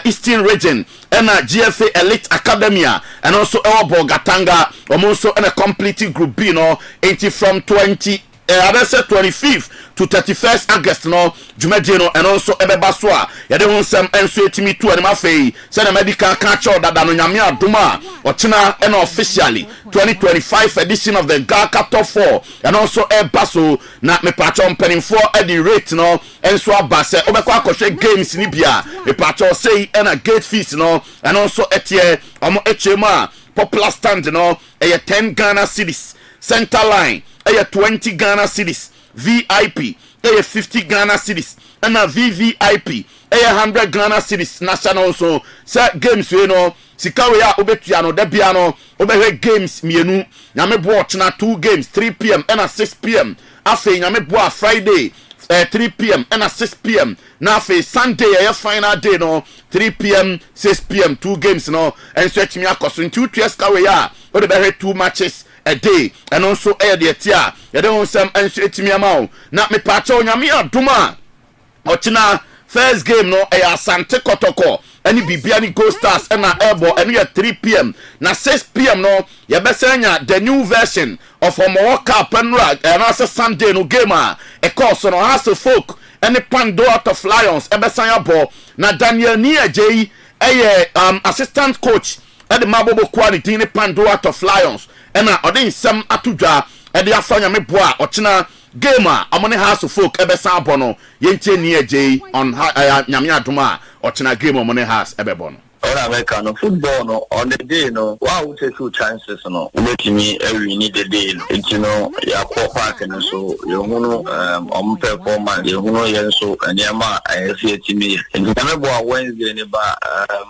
Eastern Region and GFA Elite Academia and also Ewo Gatanga also in a complete group B no 80 from 25th to 31st August no Jumedino and also Ebebaswa yade won sem enso etimi to anima fei say na medical catch that no nyame adoma ochina and officially 2025 edition of the Gaka Top 4 and also Ebaso na me pacho mpanimfo at the rate no enso abase obekwa akoshe games ni bia me pacho say and a gate fees no and also etie omo echema popular stand no 10 Ghana cedis center line 20 Ghana cedis VIP 50 Ghana cedis and a VVIP 100 Ghana cedis national so set games we no sikawe ya obetua no debia no obehe games mienu nyame bo na 2 games 3 p.m. and a 6 p.m. afi nyame bo Friday 3 p.m. and a 6 p.m. na afi Sunday final day no 3 p.m. 6 p.m. 2 games no and so etimi akoso nti 2 sikawe ya obehe 2 matches a day and also the tia you don't some etimi amao na me pacho nyame adoma ochina first game no Asante Kotoko any bibia ni Go Stars and na airborne and we at 3 p.m. na 6 p.m. no you besenya the new version of World Cup and rag and also Sunday no game a course no House of Folk and the Pandora of Lions ebesanya ball na Daniel Niaje assistant coach at the Mabobo quality in the Pandora of Lions and odin sem atudwa e de afanya me boa ochina game amone House of Folk ebesa abono yentie ni eje on nyame adoma ochina game amone House ebebono on American football no on the day no wow we take 2 chances no let me every need the day no you know ya ko park no so you know performance you know yen so anyama I me and remember Wednesday ne ba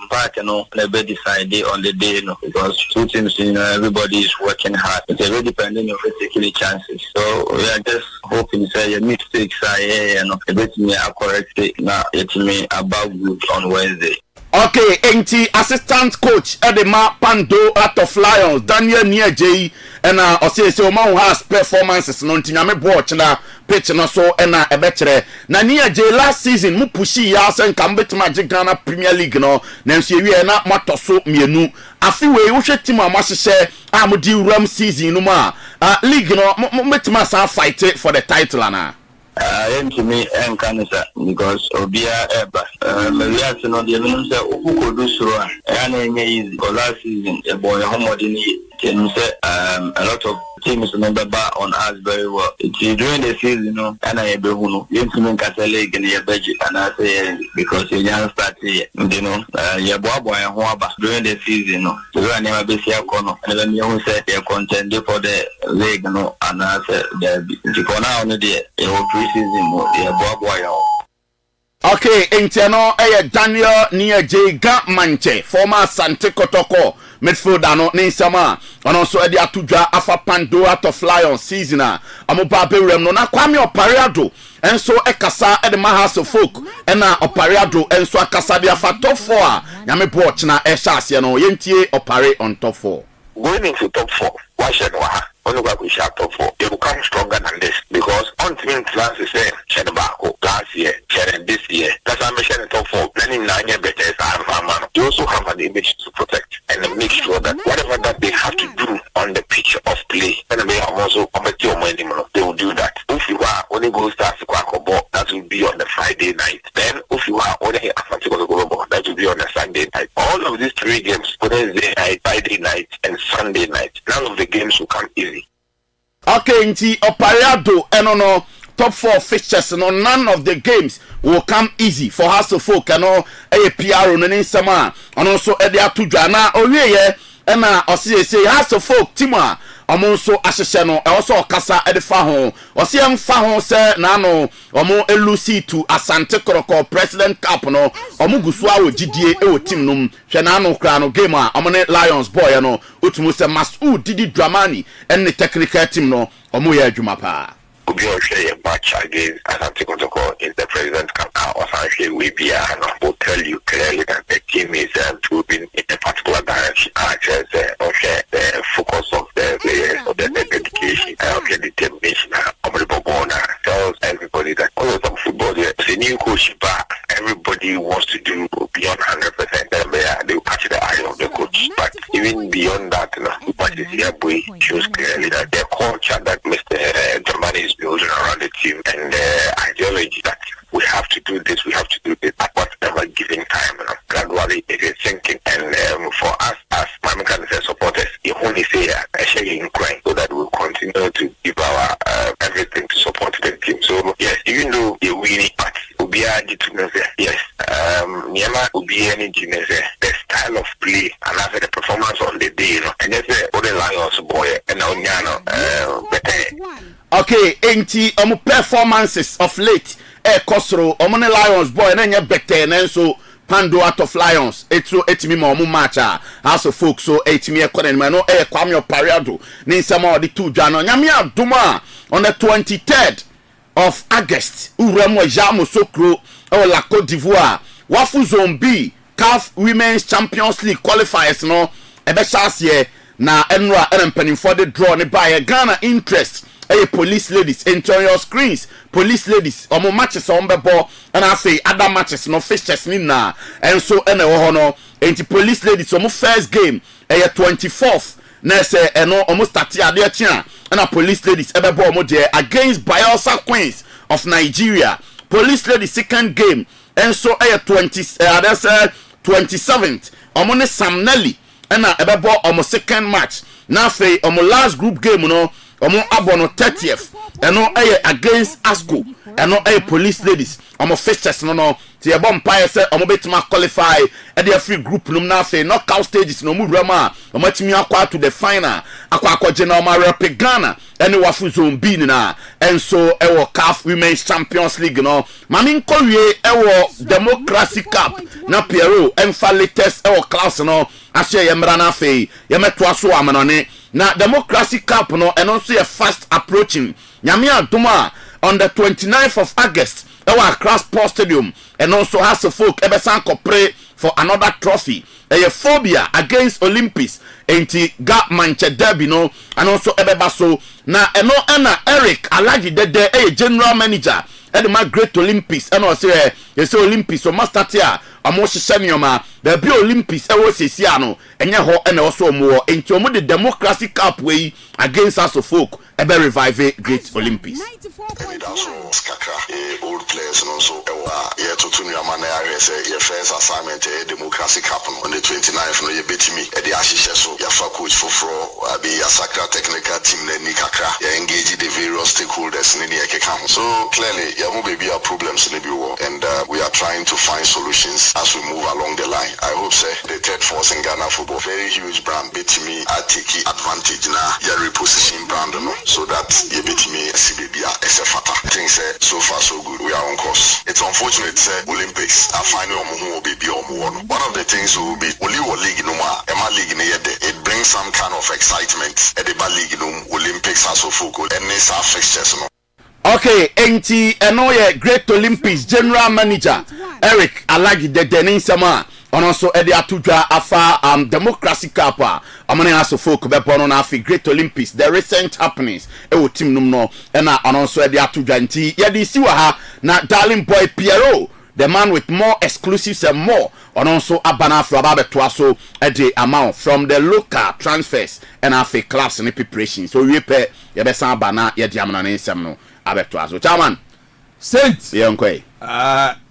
park no le be decide on the day no because 2 teams you know everybody is working hard it's very depending on particular chances so we are just hoping say your mistakes are no let me correct it na it me about good on Wednesday. Okay, enti assistant coach Edema Pando out of Lions Daniel Niaje and say Oman has performances no ntinyame watch na pitch no so na ebekere na Niaje last season mu pushi ya sen kambet magic Ghana Premier League no na nso ewie na matoso mienu afiwe wo hwe team amahye amudi ram season no ma league no metima san fight for the title ana To me and cancer because Obia Eba Maria no the minimum say who do so and easy because last season a boy homodini can say a lot of teams remember on us very well. It's during the season, you know, and I be who know you to Castle Lake in your budget and I say because you young start here, you know, your boy and Waba during the season, you know. So I never be here corner and then you say you're contending for the league, you know, and I said the corner on the preseason, your boy. Okay, Inteno Daniel Niaje Manche, former Asante Kotoko midfielder no Ninsama, and also Eddie Atuja Afa Pando out of Lions season. Amubabe Rem no na Kwame Opariado, and so Ekasa at the Mahas of Folk, and na Opariado, and so Akasa de Afa top 4. Yame watch na Eshas, you know, Yentie Opare on top 4. Going into top 4, why should only we shall top 4. They will come stronger than this because on team class is saying Chenabako last year, Chen this year. That's why I'm saying top 4. Planning 9 years better as you also have an image to protect and make sure that whatever that they have to do on the pitch of play, and they are also they will do that. If you are only go start ball, that will be on the Friday night. Then if you are only Asante ball, that will be on the Sunday night. All of these 3 games, Wednesday night, Friday night, and Sunday night, none of the games will come easy. Okay, nti Opariado no top 4 fixtures no none of the games will come easy for House of Folk no PR no nsama and also Eddie Atudwa na owieye na say House of Folk team a omo so ahyehye no also okasa edifa ho ose emfa ho se na no omo elusi to Asante Kroko President Cup no omo gusu a ogidie e team no hwe na no kra no game a omo ne Lions boy no otumu se Masud Didi Dramani and the technical team no omo ye adwuma pa a match against Asante Kotoko in the President Cup or Asante will tell you clearly that the team is moving in a particular direction. Just the focus of the players, of the dedication, of the determination of the Bobona tells everybody that some football, the new coach back, everybody wants to do beyond 100%. They will catch the eye of the coach. But even beyond that, what is here, boy, shows clearly that the culture that Mr. Germany is building around the team and the ideology that we have to do this at whatever given time. Gradually, it is sinking. And for us as Mamika supporters, you only say a shaking crying so that we'll continue to give our everything to support the team. So, yes, even though you're winning, but will be yes, Niama will be any the style of play and after the performance on the day, and just the Lions boy and now better. Okay, enti performances of late Kosro omone Lions boy na nya better na so Pando out of Lions etimi ma omo match House of Folk so etimi economy no Kwame Opariado ni nsama odi tu dwa no nyame adoma on the 23rd of August uramo jamo sokro la Côte d'Ivoire wafu zombi CAF Women's Champions League qualifiers no ebe chance na enra empenin for the draw ne by Ghana interest police ladies enjoy your screens police ladies omo matches on bebo and I say other matches no fixtures ni na and so ene wo no enti police ladies omo first game 24th na say eno omo start ade atia and police ladies ebebo omo there against Bayelsa Queens of Nigeria. Police ladies second game and so 27th omo ne Sam Nelly and ebebo omo second match na say omo last group game no omo abono 30th eno against Asco eno police ladies omo fixtures no ti e bom pae se omo betima qualify e dey free group num na say knockout stages no mu rama omo timi akwa to the final akwa na omo rep Ghana ene wafu zone B na enso ewo CAF Women's Champions League no mami nkowie ewo Democracy Cup na Pierrot emfa latest ewo class no ashe yemra na fe yemeto aso amanone na Democracy Cup no and also a fast approaching nyame adoma on the 29th of August ɛwɔ Accra Sports Stadium and also has a folk ebesan kopre for another trophy a phobia against Olympics enti ga manche derby no and also ebeba so na eno ana Eric Alaji Dede general manager and my great Olympics and also say Olympics so master tia amoshi senior there be Olympics e wo sesia no enye ho and also mo enti omo the democracy cup way against us of folk ebe revive great Olympics old players and also yeah to your first assignment democracy cup on the 29th no you bet me the ashisha so your coach for be a sacra technical team ni kakra you engage the various stakeholders in the account so clearly there will be problems in the war and we are trying to find solutions as we move along the line. I hope say the third force in Ghana football very huge brand bet me I take advantage now your reposition brand no so that you bet me CBBA as a fata things so far so good we are on course. It's unfortunate say Olympics are finally on baby on one of the things will be only league no more Emma league in it brings some kind of excitement at the league no Olympics are so focused and this are fixtures no. Okay, enti enoye great Olympics general manager Eric Alaji Dede Ninsama on also edi atudwa afa democracy cup amane aso folk be bono na afi great Olympics the recent happenings e wo team num no na on also edi atudwa nti ye di si wa ha na darling boy Piero the man with more exclusives and more on also abana for ababeto so edi amount from the local transfers and afi clubs and preparation so we pay ye be san abana ye di amana nsem no abeto aso chairman Saint yenkoi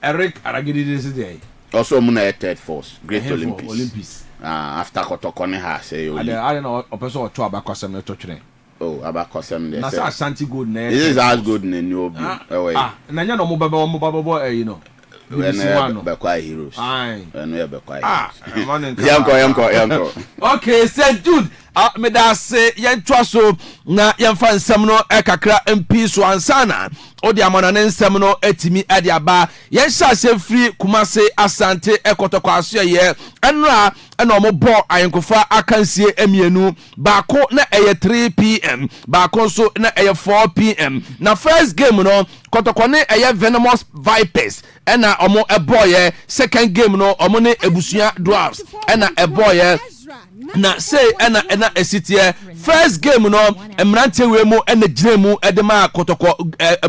Eric Aragidi this day also muna third force great Olympics after kotoko ne ha say I don't know opeso oto abakosem ne totwene oh abakosem dey say na Asante good na this is as good na new obi na nya no mo baba you know be quite heroes and be quite yanko okay St. Jude me da say yentwa so na yemfa nsem no ekakra MP so ansana odi amana ne nsem no etimi ade aba yenhya se free Kumase Asante ekotoko aso ye enra ena omo bo ayenkofa akansie emienu baako na eye 3 pm baako so na eye 4 pm na first game no kotoko ne eye Venomous Vipers ena omo eboye second game no omo ne Ebusua Dwarfs ena eboye na say ena esitie first game no emrante we mu ena giremu edema kotoko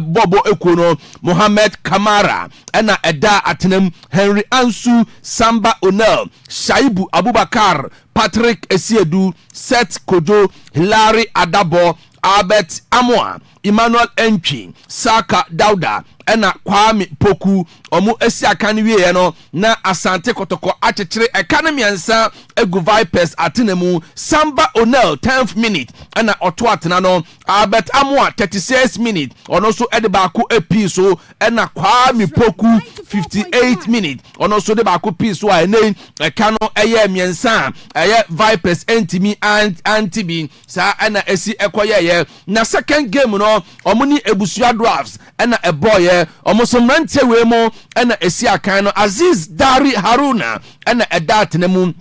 bobo ekuo no Mohammed Kamara ena eda atenam Henry Ansu Samba Onel Shaibu Abubakar Patrick Esiedu Seth Kojo Hilary Adabo Albert Amoa Emmanuel Entwi Saka Dauda ena Kwame Poku omu esi akane wie no na Asante kotoko achechire ekane miensa egu Vipers atenemu Samba Onel 10th minute ena oto atena no Albert Amoa 36 minute ono so ede baako epi so ena Kwame Poku 58 minute ono so de baako pi so a ene ekano eye miensa eye Vipers entimi antibi sa ena esi ekoye na second game no omuni Ebusua Dwarfs ena eboye omoso mrantie we mo ena esi akan no Aziz Dari Haruna ena edat nemu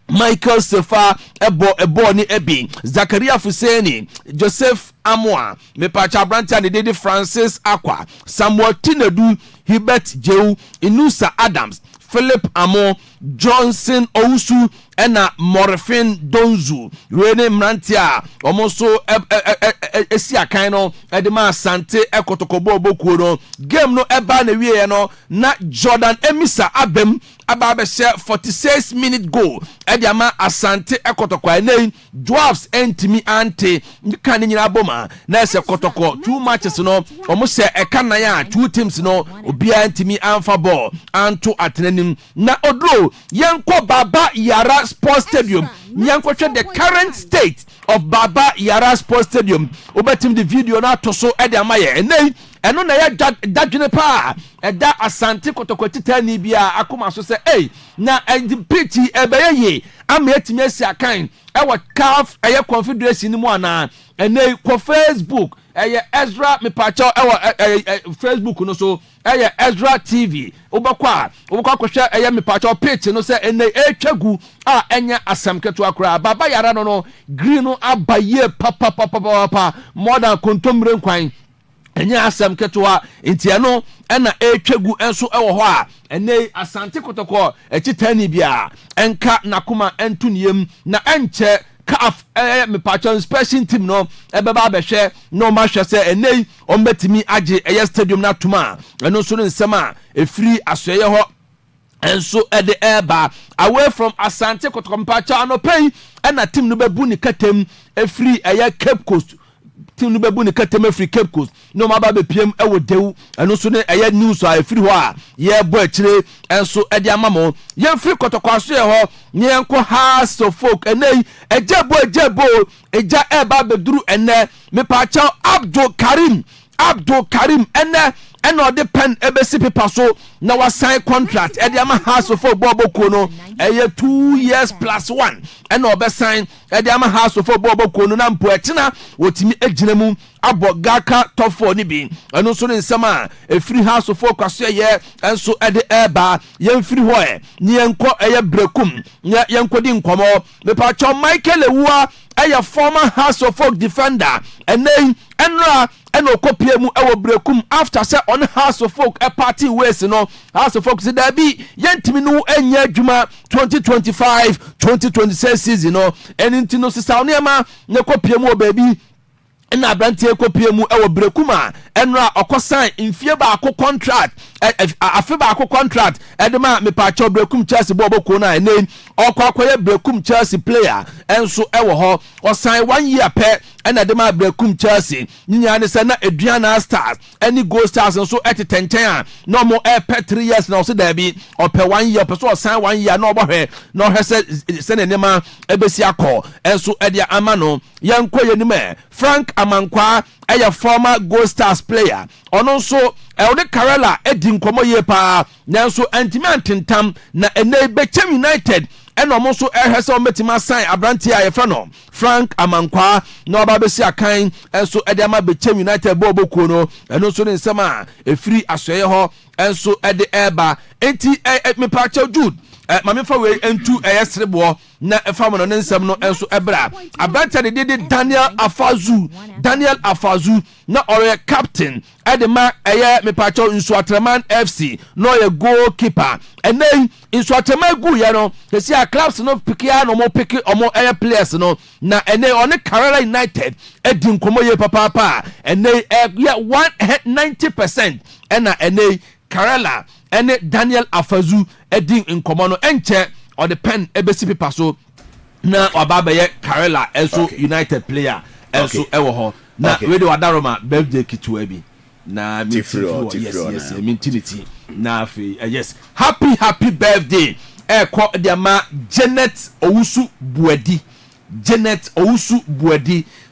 Michael Sefa ebo ni ebi Zakaria Fuseni Joseph Amoa Mepacha Brantia ne Dedi Francis Akwa Samuel Tinedu Hubert Jew Inusa Adams Philip Amo Johnson Ousu ena Morfin Donzu Rene Mrantia omoso esi akan no edema Asante ekotokobo bokuo no game no eba na wie no na Jordan Emisa Abem ababe share 46 minute goal ediama Asante ekotokwa nei Dwarfs entimi ante kan nyina boma na ese kotoko two matches no omo se ekana ya two teams no obia entimi anfa ball anto atenanim na odro yenko Baba Yara Sports Stadium yanko the current state of Baba Yara Sports Stadium obetim the video na to so ediama ye nei eno na ya dadwene pa eda Asante kotoko titani bia akoma so se na piti ebeye ama etimi asi akan ewa CAF eye confederation ni mu ana ene ko Facebook eye Ezra mepacho ewa Facebook no so eye Ezra TV obakwa kwhwe eye mepacho page no se ene etwagu a enya asamketo akura Baba Yara no green no abaye papa more than kontomre nkwan enya asem ketewa ntiano na etwagu enso ewo ho a ene Asante Kotoko echitani bia enka nakoma entuniem na enche CAF me patron special team no ebeba behwe no ma hwe se ene ombetimi age stadium na tuma eno so nsema efiri asoye ho enso ede eba away from Asante Kotoko mpacha no pay na team no bebu ni katem efiri Cape Coast team no bebu ni katem efiri Cape Coast no ma ba be piem ewo dew eno so ne news a efiri ho a ye bo akire enso ede amamo ye free Kotoko aso ye ho ne enko house of folk enei ejebo eja eba beduru ene me pacha Abdul Karim ene ode pen ebesi paper so na wa sign contract ede ama house of folk bobo no 2 years plus 1 ene obe sign ede ama house of folk bobo no na mpo etina wotimi ejina mu abo gaka top 4 ni bi eno so nsema efiri house of folk aso ye enso ede eba ye free ho ni enko brekum yenko di nkomo me pacha Michael Ewua former house of folk defender enra eno kopie mu ewo brekum after say on house of folk party ways no house of folk say there be yentimi no enya adwuma 2025-2026 season no eninti no sisa no ema ne kopie mu obabi na abrantie kopie mu ewo brekum a enra okosan infie ba akọ contract afi ba akọ contract edema me pa cho brekum Chelsea bobo ko na ene okwakoye brekum Chelsea player enso ewo ho osan 1 year pe na edema brekum Chelsea nyinya ne se na Aduanaba Stars any Gold Stars enso eteten a no mo pe 3 years na so da bi ope 1 year pe so osan 1 year na obohwe na ohwe se ne nema ebesi akọ enso edia amano yankoye ni me Frank Amankwa former Gold Stars player ono so ode Karela edi nkomo ye pa nanso antimi antentam na ene Bechem United eno mo so ehwese ometima sign abranti ayefa no Frank Amankwa na oba besi akan enso ede ama Bechem United bobo no eno so ne nsema efiri asoye ho enso ede eba enti me pa cha Jude mame fa we entu serebo na efam no nsem no enso ebra abanta de Daniel Afazu na ore captain edema me pacho Nsuatreman FC no ye goalkeeper enei Nsuatreman gu ye no se a clubs no pikia no mo piki omo players no na enei one Karela United edi nkomo ye papa enei 190% ena enei Karela ene Daniel Afazu edi nkomo no enche or the pen ebesi paper so na obaba ye Karela enso United player enso ewo ho na we de wadaroma birthday kitwa bi na yes mintinity na fi yes happy birthday ko de ma Janet Owusu Buadi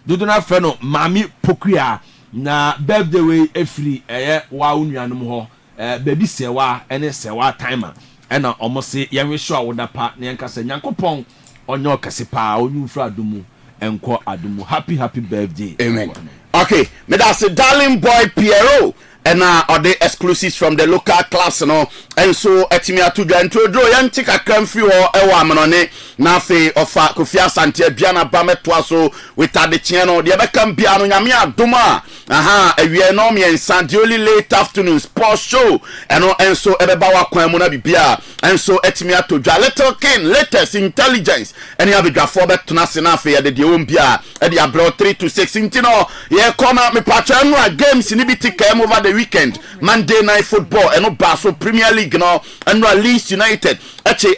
dodo na fe no mami Pokua na birthday we efiri wa unuanom ho baby sewa ene sewa timer ena omose yenwe sho awoda pa na yanka se nyankopon onyo kase pa onyu fru adumu enko adumu happy birthday amen okay me that's a darling boy Piero and the exclusives from the local clubs no and so etimi atudwa ntrodro yanti kakran free ho ewa amanone na fe ofa Kofi Asante Aduanaba metwa so with the channel the bekam bia no nyame adoma awie no me Sunday only late afternoon sports show and so ebeba wa kwan mu na bibia and so etimi atudwa little king latest intelligence and ya bedwa for betuna se na fe de ombia e de abro 3 to 6 intino ye corner me patcha no games ni bitika over the weekend Monday night football and no Baso Premier League no and no Leeds United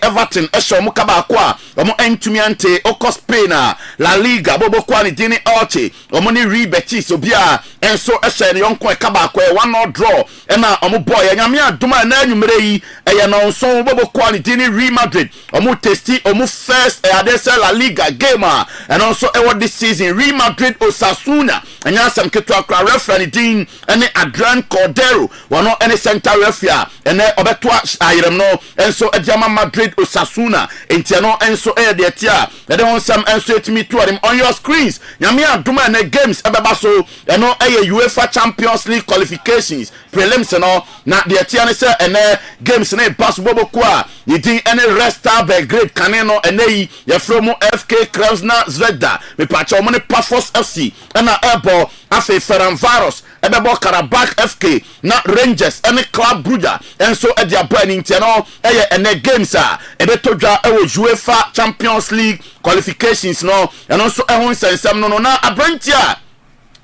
Everton esho mo kaba kwa omo entumiante oko Spain La Liga bobo kwa ni dini Elche omo ni Real Betis obia enso eshe ni yonko kaba kwa 1-0 draw ena omo boy anyame adoma na anwumere yi eye no nso bobo kwa ni dini Real Madrid omo testi omo first adesa La Liga game and also this season Real Madrid Osasuna anya sam keto akra referee din ene Adrian William Cordero wano any center refia ene obeto ayerem no enso Ediama Madrid Osasuna entiano enso de tia ede won sam enso etimi to them on your screens nyame adoma na games ebeba so eno UEFA Champions League qualifications prelims no na de tia ne se ene games na basketball bokoa yidin ene Resta Belgrade kaneno ene yi ye from FK Krasna Zvezda me pacha o mo ne Pafos FC ena ebo afi Ferencvaros ebebo Karabakh FK na Rangers ene Club Brugge enso ede aba ni nteno ene games a ebetodwa UEFA Champions League qualifications no eno so ehun sensem no na abrantia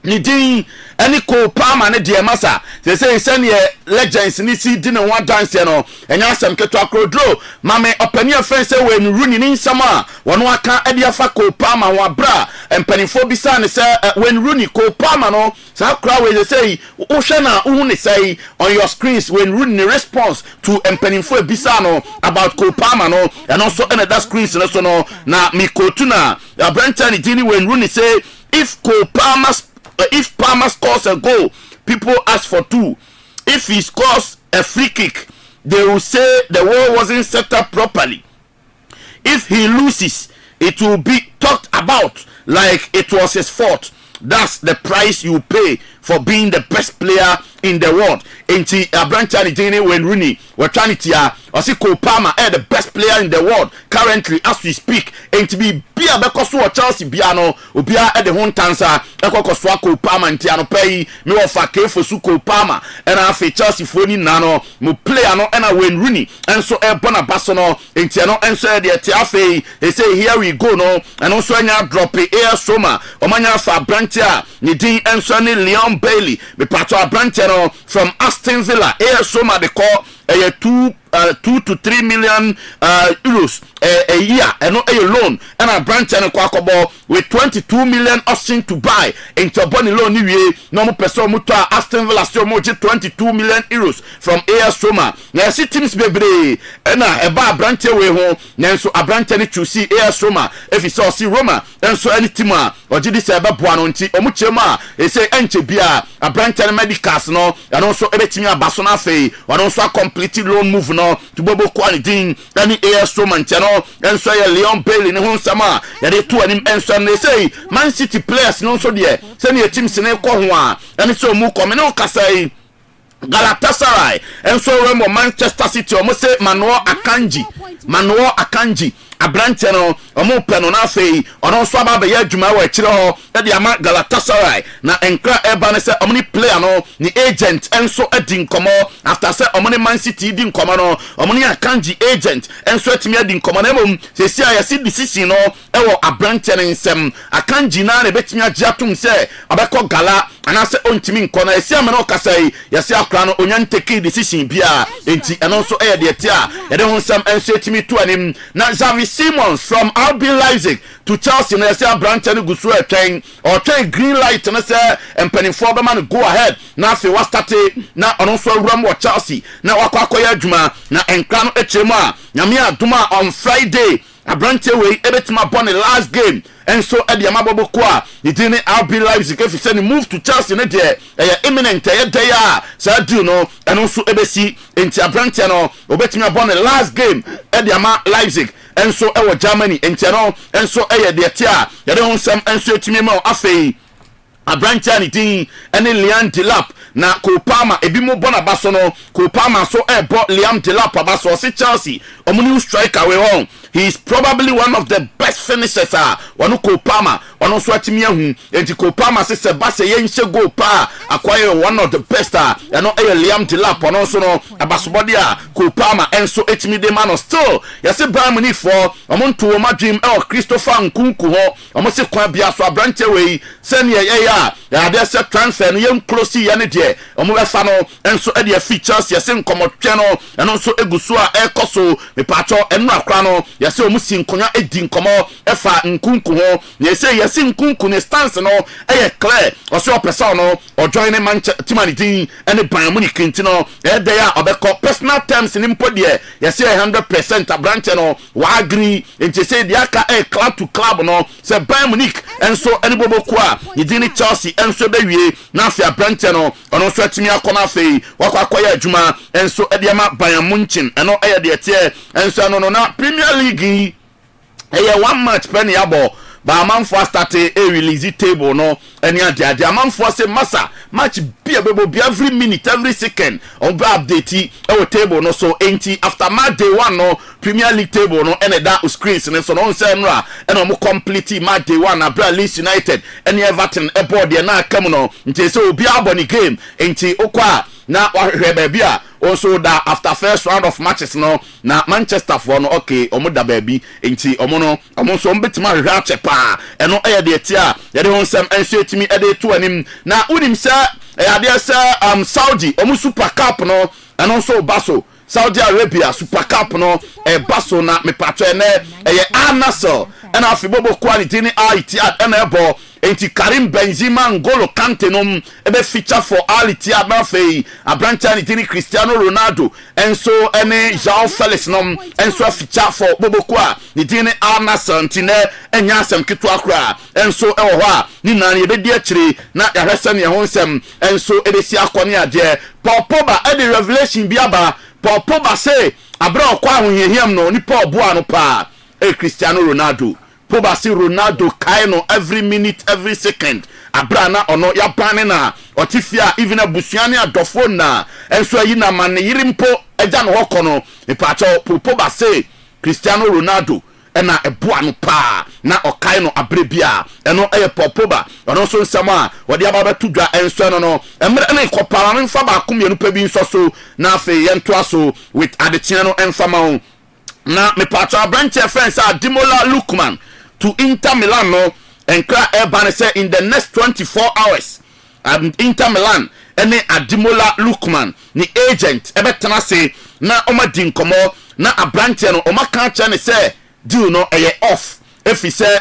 ni din any ko palma ne de masa say send legends ni si di ne one dance no enya asem keto akrodro mame opani afen say we ni runi ni nsama wono aka ade afa ko palma wa bra empanifo bisa ne say we ni runi ko palma no sa kra we say wo hwe na wo ne say on your screens when runi response to empanifo bisa no about ko palma no and also another screens no so no na mi ko tuna abrantani dini when runi say if Palmer scores a goal, people ask for 2. If he scores a free kick, they will say the wall wasn't set up properly. If he loses, it will be talked about like it was his fault. That's the price you pay for being the best player in the world. Enti Abranchani Dini when Rooney we're trying to Osiko Palmer the best player in the world currently as we speak. Enti be because of Chelsea Biano Ubia at the home tansa Ekokoswako Palmer and Tiano Pay me offer for Suko Palmer and I say Chelsea Foni Nano mo play ano and I win Rooney and so Bona Basono Entiano answer the Tiafe they say here we go no and also drop a air soma Omanya for Brantia Nidin and Sonny Leon Bailey me part of Brantiano from Aston Villa air soma they call 2 to 3 million euros a year and no a loan and a branch and a quackable with 22 million option to buy into a bonny loan no more person muta Aston Villa still more 22 million euros from AS Roma now see teams bebre and a bar branch away home now so a branch any to see AS Roma if you saw see Roma and so any team or did this ever buanonti or muchema they say enche bia a branch and medicals no and also everything a basona fee or also a completely loan move no to bobo quality any AS Roma channel and so Leon Bailey no sama ya de two anim and so they say Man City players no so there send your teams ne ko ho a and so mu come no kasai Galatasaray and so remember Manchester City almost say Manuel Akanji abrante no omo peno na afei ono so aba be ya adwuma wa kire ho e de ama Galatasaray na enkra eba ne se omni player no ni agent enso adi nkomo after say omni Man City di nkomo no omni Akanji agent enso atimi adi nkomo na mom se sia ya si decision no e wo abrante ne nsem Akanji na ne betimi agiatum se abekọ Gala ana se ontimi nko na sia me no kasai ya se akra no onyan take decision bia enti eno so e de tia ya de honsam enso atimi to anim na Xavi Simons from RB Leipzig to Chelsea na say Branton gusu etwen or train green light na say empanifo be man go ahead na say wa start na ono so ram wa Chelsea na wakwakoya adwuma na enkra no echemu a nyame aduma on Friday Abrante we ebetima born the last game and so at the Amaboko he didn't RB Leipzig if he said he moved to Chelsea na there imminent there so do no and also ebesi into Abrante no obetima born the last game at the Leipzig and so Germany and so the tia ya don some and so etimi ma afei Abrante ni din ene Liam Delap na Kopama ebi mo bona baso no Kopama so bo Liam Delap baso si Chelsea omuni striker we on he is probably one of the best finishers wanu Kopama wanu so atimi ahu enti Kopama se base ye nche go pa acquire one of the best no Liam Delap ono so no abasobode Kopama enso etimi de man still ya se Bayern Munich for omonto o madrim Christopher Nkunku ho omo se kwa bia so Abrante we send ye ya de se transfer no yem close ya ne de omo be fa no enso e de features ya se nkomotwe no eno so egusu a ekoso me pacho eno akra no yɛsɛ ɔmo si nkonya edi nkɔmɔ ɛfa nkunku ho na yɛsɛ yɛsi nkunku ne stance no ɛyɛ clear ɔsɛ ɔpɛsɛ ɔno ɔjoin ne Manchester team ne din ɛne Bayern Munich nti no ɛdɛ yɛ a ɔbɛkɔ personal terms ne mpo deɛ yɛsɛ 100% abrante no waagri nti sɛ deɛ aka club to club no sɛ Bayern Munich ɛnso ɛne boboku a ne din ne Chelsea ɛnso bɛwie na afei abrante no ɔno nso atumi akɔ na afei wakɔ akɔyɛ adwuma ɛnso ɛde ama Bayern Munich ɛno ɛyɛ deɛ teɛ ɛnso ɛno no na Premier League ɛyɛ 1 match pɛ ne yɛabɔ ba amanfo start release table no any ade amanfo say massa match bia bebo bia every minute every second on be update our table no so enti after match day 1 no Premier League table no and that screens no so no say no and no complete match day 1 na Bra Leeds United any Everton e board there na come no enti say obi aboni game enti okwa na wahwe baby a also that after first round of matches no na Manchester for no okay omo da baby enti omo no omo so mbetima hwe achepa eno eye de tia ye de honsem enso etimi e de to anim na unim say ade say Saudi omo Super Cup no eno so baso Saudi Arabia Super Cup no baso na me patro ene Al Nassr ena afibobo quality ni Al-Ittihad ena ebo enti Karim Benzema N'Golo Kante no ebe feature for Al-Ittihad na fei abranta ni tini Cristiano Ronaldo enso ene João Felix no enso feature for bobokwa ni tini Al Nassr ntine enya asem keto akra enso ewo ho a ni na ye bedi akire na yahwese ne ho nsem enso ebesi akone ade Pogba e the revelation biaba Pogba say abra okwa ahohiam no ni Pogba no pa Cristiano Ronaldo Pogba say Ronaldo kaino every minute every second abra na ono ya bane na otifia even abusuane adofo na enso ayi na man yirimpo eja no hokono ipacho Pogba say Cristiano Ronaldo ena eboa no pa na okaino abrebia eno eye Pogba ono so nsama wode ababetu dwa enso no no emre na ikopara no mfa ba akomienu pa bi nso so na afi yento aso with adetian no enfama na me patro branch friends Ademola Lookman to Inter Milan no enkra Urban say in the next 24 hours Inter Milan ene Ademola Lookman ni agent ebetena say na omadi nkomo na abranche no omaka cha ne say deal no off if he say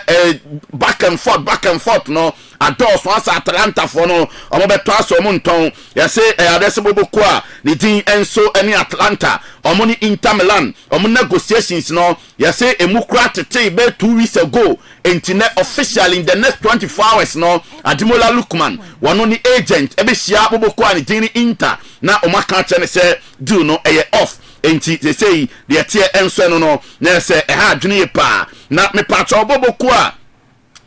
back and forth no ados once Atalanta for no omobeto aso monton ya say adeseboboku a ni din enso eni Atlanta omoni Inter Milan omo negotiations no ya say emukura tete be 2 weeks ago entine official in the next 24 hours no Ademola Lookman wono ni agent ebe hia boboku a ni din Inter na omaka cha ne say deal no off enti they say the tie enso no na say ha adwene pa na me patcho boboku a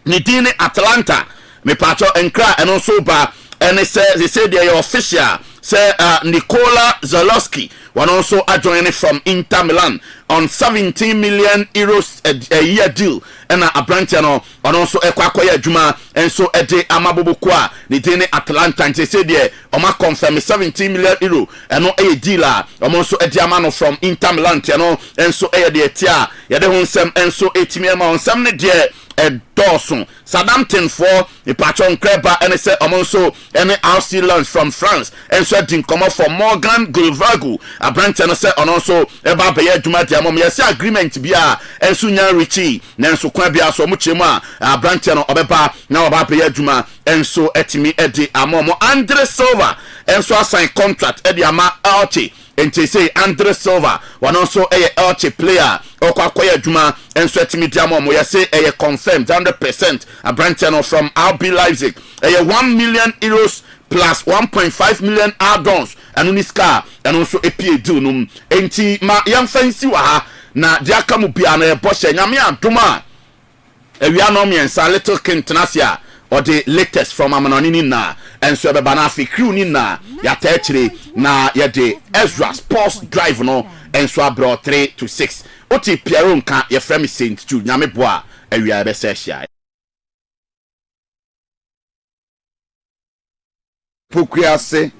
ni din Atlanta me patcho enkra eno so ba and they say they are official say Nikola Zalewski one also adjoining from Inter Milan on 17 million euros a year deal and a branch no and also ekwakoya adwuma and so ede amaboboku a ni din Atlanta and they say there oma confirm 17 million euro and no a dealer also ede amano from Inter Milan no and so e de tia ye de honsem and so etimi ama honsem ne de Dawson Southampton for the patron Kreba and say also any RC launch from France and so didn't come up for Morgan Gulvagu a branch and say on also about the Juma Diamom yes agreement bia and Sunya Richie Nanso Kwabia so much more a branch and Obeba now about the Juma and so etimi Eddie Amomo Andre Silva and so sign contract Eddie Ama Archie and they say Andre Silva one also a Archie player okwakoya adwuma enso etimi diamo mo say confirmed 100% a branch channel from RB Leipzig 1 million euros plus 1.5 million add-ons and uniska and also a PA num enti ma yam fancy wa ha na diaka mu bia na eboshe nyame adoma ewia no miensa little king tenasia or the latest from Amanoni na and so be banafi crew ni na ya techire na ya de Ezra Sports Drive no and so abro 3 to 6 oti Piero nka ye frame Saint Jude nyame boa awia be se hia Pukuase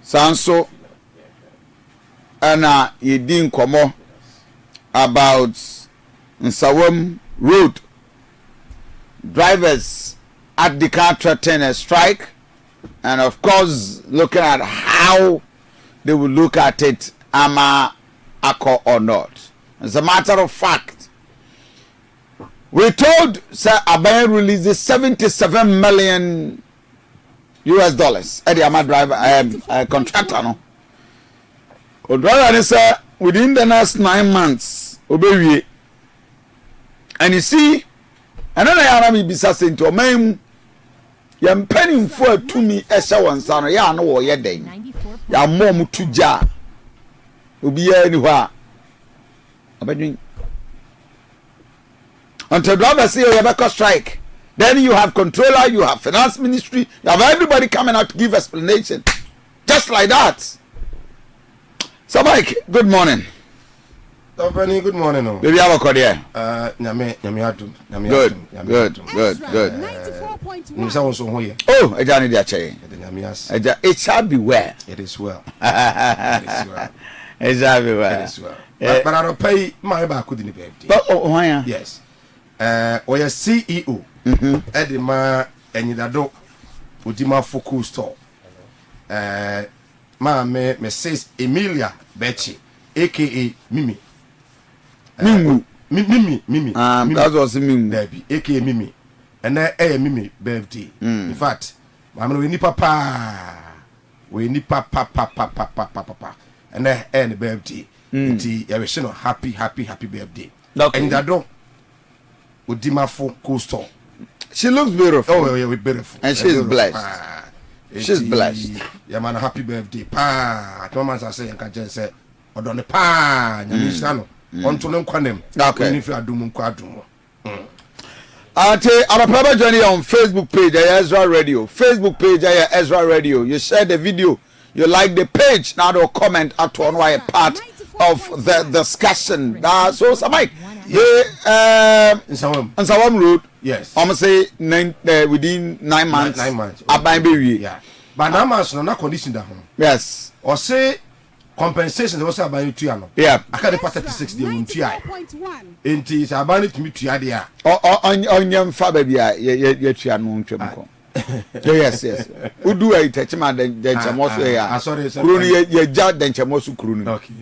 Sanso ana yedin komo about Nsawam Road drivers at the car threaten a strike, and of course looking at how they will look at it ama ako or not. As a matter of fact, we told Sir Abayan releases $77 million at the Ama driver contractor. No, within the next 9 months, obey. And you see, another Arami Bisas into a man. Yam penning for to me as a one son, ya no ye day. Ya mom to jar. Will be anywhere. Until drivers say Rebecca strike. Then you have controller, you have finance ministry, you have everybody coming out to give explanation. Just like that. So Mike, good morning. Good morning. Baby, have a call here. Good. Oh, I don't need that chain. It shall be well. It is well. It shall be well. It is well. But I don't pay my back with the baby. Oh, why? Yes. Or your CEO, Edima, and you do Udima Focus store. Me says Emilia Betty, aka Mimi. Mimi. That was Mimi, baby, aka Mimi. And then Mimi birthday. In fact, I'm going to papa. We need papa. And then birthday. Happy birthday. And that don't. Udima Focus store. She looks beautiful. Oh, yeah, beautiful. And she's blessed. She's blessed. Yeah, man, happy birthday. Pa. Thomas, I say, I can just say, Odone pa. Nyamisano. Onto them kwanem. Okay. If you are doing quadrum. I'm a proper journey on Facebook page, Ezra Radio. Facebook page, Ezra Radio. You share the video. You like the page. Now they'll comment at one way part of the discussion. So, Samai, in Sawam Road. Yes. I'm say within 9 months. 9 months. Yeah. But 9 months no condition that home. Yes. Or say compensation was about you to yeah. I can't pass 36 the unti. It is about it to me to idea. On young father, yeah, yes. Who do I touch my denchamosu? I sorry, Kruni, judge denchamosu kruni. Okay.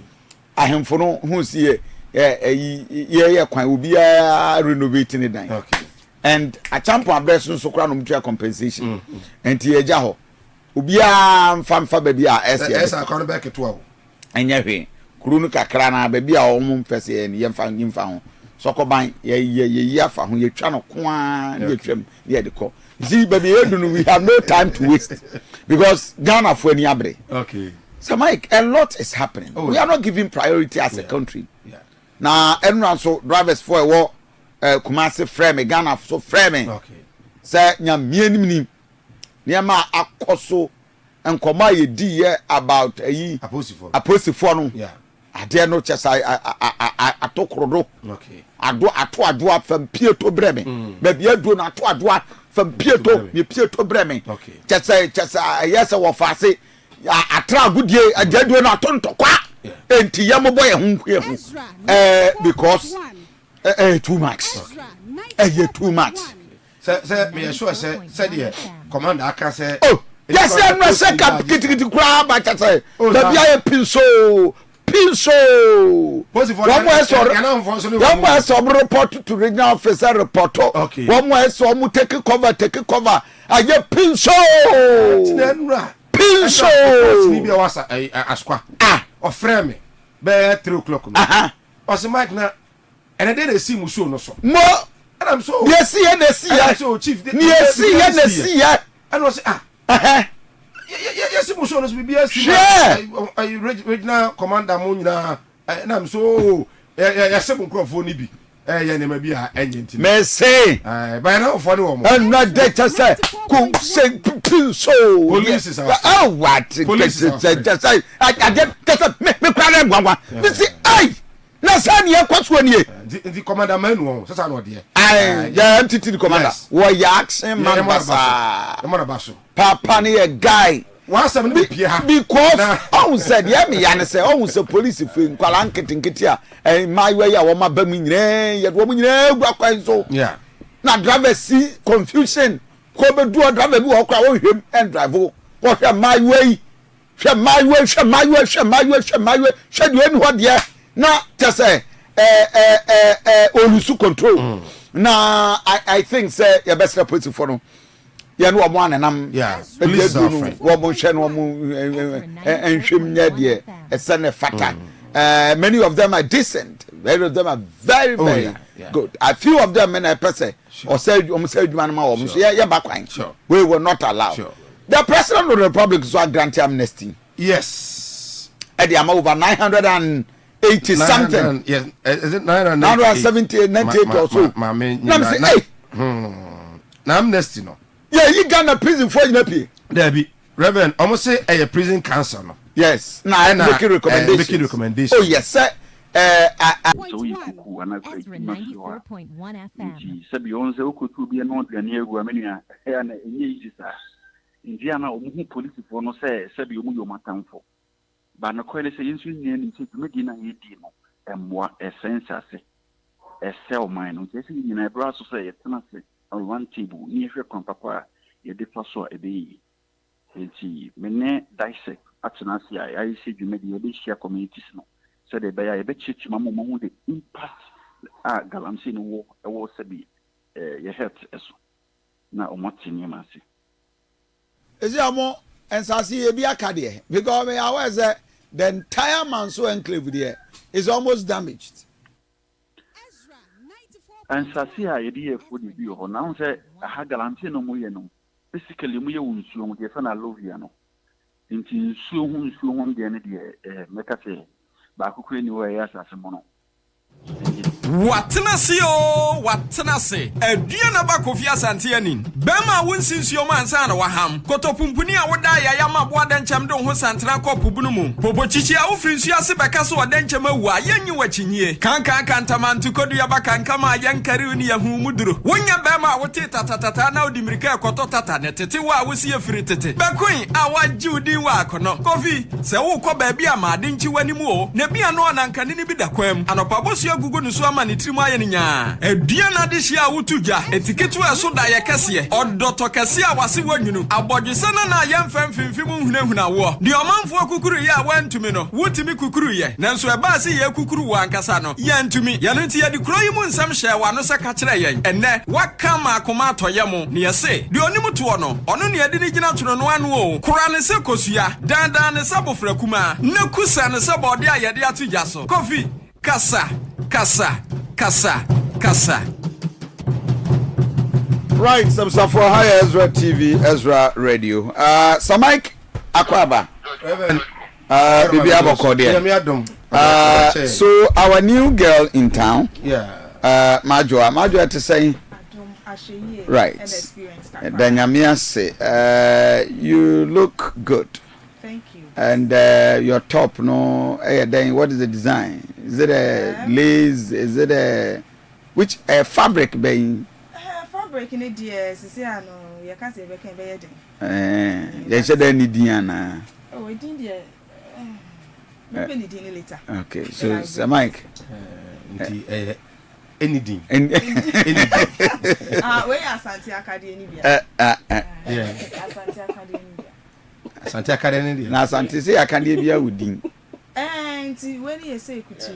I am for no who's here. Yeah, quite will be renovating it. Okay. And a champion blessing so crown compensation. And Tia Jaho. Ubia fam fa baby a esa akon back to wo anya hwe kurunu kakra na baby a omum fese ne yemfa ho sokoban ye afa ho ye twa no kwa ye twam ye de ko see baby edunu we have no time to waste because Ghana for any abre. Okay. So Mike, a lot is happening. We are not giving priority as a country. Yeah. Now everyone so drivers for a war Kumasi frame Ghana so frame. Okay. Say nya mienimnim Niama akoso enkoma ye di ye about aposifo no yeah ade no chesa atokrodo okay ado fam pieto breme baby ado na ado fam pieto me pieto breme okay chesa yes wo fase atra gudie ado na tontokwa enti ye mobo ye hunhwe hu because too much too much say me sure say the commander aka say oh yes I'm not say kiti kura ba cha say da bia pinso one more so report to regional officer report one more so mu take cover aye pinso ni bia wasa askwa o frame be 3 o'clock no o se mike na and then see mu show no so mo and I'm so yes so chief yes and was yes mu show no be yes regional commander mo nyina and I'm so yes mu crofo ni bi ye ne ma bi a enye merci by now for no mo and not that say go say so police is oh what just say I get me cry gwangwa this ai na san ye kwaso nie the commander man won so san no de ya entity commander wo ya action man basa papa ne a guy one seven be pia because on said yeah me yan say on say police fe nkwala nketenkete a my way ya wo ma ba mu nyire ye wo mu nyire gwa kwan so yeah na driver see confusion ko be do driver bi wo kwa wo hwem and drive wo hwe my way hwe do enu ho de na te say olusu control na I think say your best police for no ya no omo anenam police is offering omo hwe no omo enhwem nya de esene fata many of them are decent, many of them are very good. A few of them in a person or say we were not allowed. The president of the republic is grant amnesty. Yes, at the amount over 980 something. Yes, is it 978, 98 or so? Amnesty no. Yeah, you got a prison for you pay. There be Reverend, almost say a prison council no. Yes, now making recommendations. Oh yes, sir. Ezra 94.1 FM. Indiana omuhu police for no say sebi omu yo matamfo ba na kwele se yensu nyia ni se dwumedi na yedi no emwa essence ase esel man no se nyina ebra so say yetena se on one table ni ehwe kwampapa ye de fa so ebeyi enti mene dissect atena se ai se dwumedi ye be share communities no so de be ya ye be chichi mamu de impact galamse no wo ewo sebi ye health eso na omotini ma se. Is it more and Sasi be a caddy? Because I was the entire Manso enclave there is almost damaged. And Sasi, I idea for the view. Now, say, I had guarantee no more. Basically, we won't show the son of Loviano. Into soon, the end, make us say, Baku anywhere as a mono. Watenase o watenase Aduanaba Kofi Asante Ennin bema wonsinsuo mansa na waham kotopumpuni a woda ya ma boa denchem de ho santra kopubunu mu popochichi a ofrinsu ase beka so denchem awu a yenyi wachinyie kankan ntamantu kodu ya bakanka ma yankari uni ya hu muduro wonya bema wote tatatata na odimirika ekoto tata ne tete wa wosi afiri tete bekun a waji udin wa akono Kofi se wo kọ ba bia ma de nchi wani mu o ne bia no anankane ni bi da kwam anopabosu agugu no so ama ni trimu aye ni nya Aduana de hia wotuja etiketu eso da ye kese odoto kese a wase wanyunu abodwese na yemfam fimfim hunahuna wo de omanfo kukuru ye a wantumi no wotimi kukuru ye nanso e ba se ye kukuru wa ankasa no ye ntumi ye no nti ye de kroyi mu nsam hye wa no se ka kire ye enne waka ma akoma atoye mu ne ye se de onimu to no ono ne ye de ni gina toro no anu o kura ne se kosua dandan ne sabofra kuma ne kusa ne se bode a ye de atuja so Kofi kasa. Right, some stuff for higher Ezra TV, Ezra Radio. Samike Akwaba. Bibi Abokodia. So our new girl in town. Yeah. Majua to say. Right. Danyamia say, you look good. Thank you. And your top, no, then what is the design? Is it a lace? Is it a which fabric being? Fabric in it, yes. You see, I know you can't say we can be it. They said any Diana. Oh, it did. Maybe dinner later. Okay, so Mike. Anything. Where Asante Academy? Yeah. Asante Academy. Asante Academy. Na Asante say Academy be within. And when you say kutu.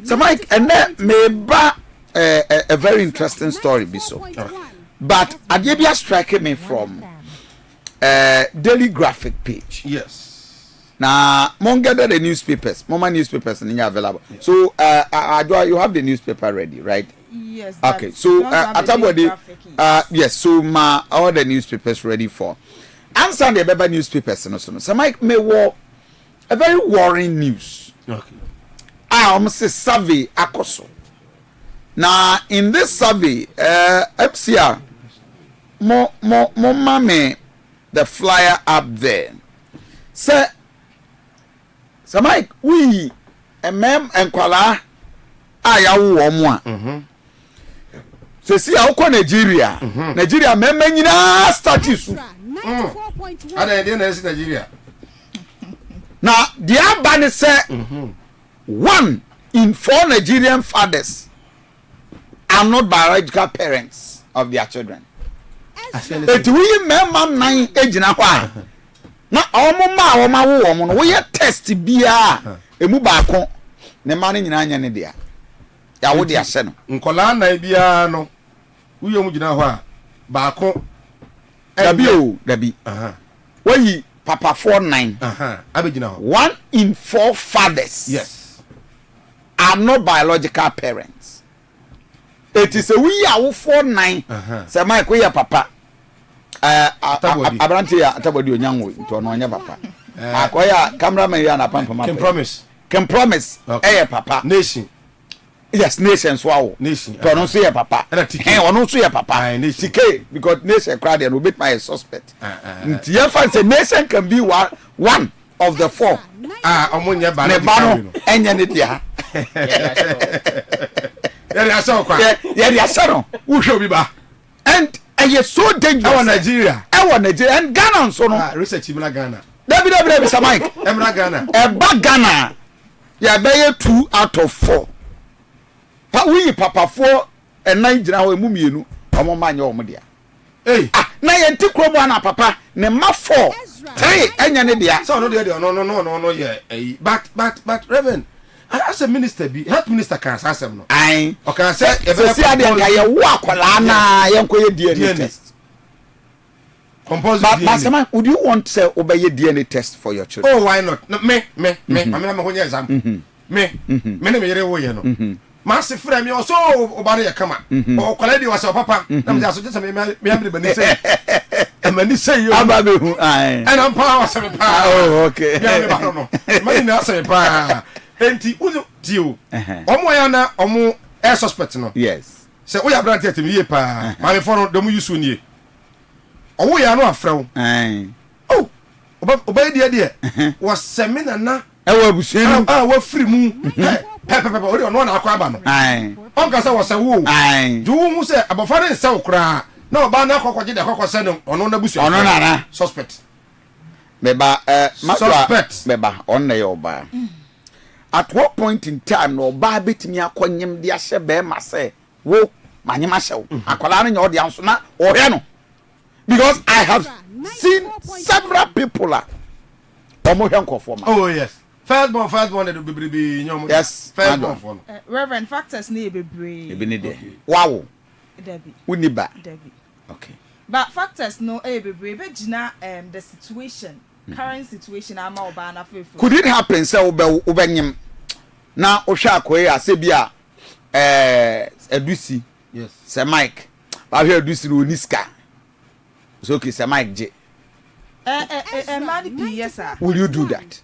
So Mike, and then maybe a very interesting story be so. But Adebia struck me from Daily Graphic page. Yes. Now, gather the newspapers. Mama newspapers and available. Yes. So, you have the newspaper ready, right? Yes. Okay. So, yes. So, all the newspapers ready for. Answer the Beba newspapers. So, Mike may war a very worrying news. Okay. I almost say survey akoso. Now, in this survey, FCR, more mame the flyer up there. Say. So Mike, we a mem and kwala ayawu omwa. So see how ko Nigeria. Nigeria mem nyina status. Ada dey na Nigeria. Now, the abani say 1 in 4 Nigerian fathers are not biological parents of their children. But we mem 9 age na why. na oma wo omo no we test bia emu ba ko ne ma ne nyina anya ne dia ya wo dia hye no nkola na bia no uyo mu gina ho a ba ko dabi wayi papa 49 abegina ho 1 in 4 fathers yes are not biological parents. It is a we are 49 say my ko ya papa Abrante ya atabodi onyanwo to no nya papa akoya cameraman ya na pampa can promise papa nation yes nation so awo nation to no so ya papa ono so ya papa TK because nation crowd and obit my suspect nti ya fan say nation can be one of the 4 omonya ba ne enya ne dia yari aso kwa yari aso wo hwe obi ba and so dangerous our Nigeria and Ghana so no research ibla Ghana David Sir Mike emra Ghana Ghana ya be 2 out of 4 pa we papa 4 and 9 gina ho emu mienu omo manye omo dia na ye nti kromo na papa ne ma 4 3 enya ne dia so no dia no yeah but Reverend as a minister be health minister can asem no o can say e be see ade nka ye wo akola na ye nko ye DNA test compose but would you want to say obey DNA test for your children? Oh, why not? No, me I'm going to example. Me me yere wo ye no. Masse frame me also obare ya kama. O kwaledi wa so papa. Na me so just me am bani say. E mani say yo. Aba be hu ai. And I'm power say me pa. Oh, okay. Ya me ba no. Mani na say pa. Enti uzo tio. Omo ya na omo air suspect no. Yes. Say o ya brand tete me ye pa. Ma me for no do mu yusu nie. Owo ya no afrew. Oh. Oba die was seminar na ewa abusuanu wa free mu pepe ori ono na akwa aba no onka se was wo ju hu se abofare nse okra na oba na akokje de akokose no ono na busu ono na suspect meba suspect meba on na yoba at what point in time no oba betimi akonyem de ahye be ma se wo manyema hyew akwala no nya ode anso na ohwe no because I have seen several people oh yes first born they be nyom yes first born for Reverend factors na bebre be ne de wow Debbie uniba Debbie okay but factors no bebre be gina the situation current situation ama oba na fefu could it happen say obanyem na ohwa akoye ase bia edusi yes say Mike ba hwe edusi no niska so okay say Mike J yes sir will you do that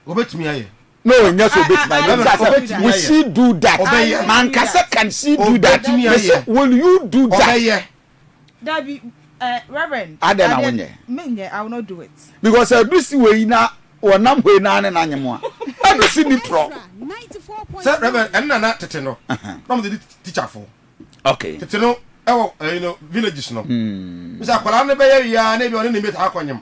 obetumi aye no yes obetumi will she do that man kasa can she do that will you do that Dabi Reverend I will not do it because edusi we na wonam we na na anyemo a edusi ni tro sir Reverend enna na tete no no the teacher for okay tete no you know villages no bisa kwala ne be ya na bi oni ne meta akonyem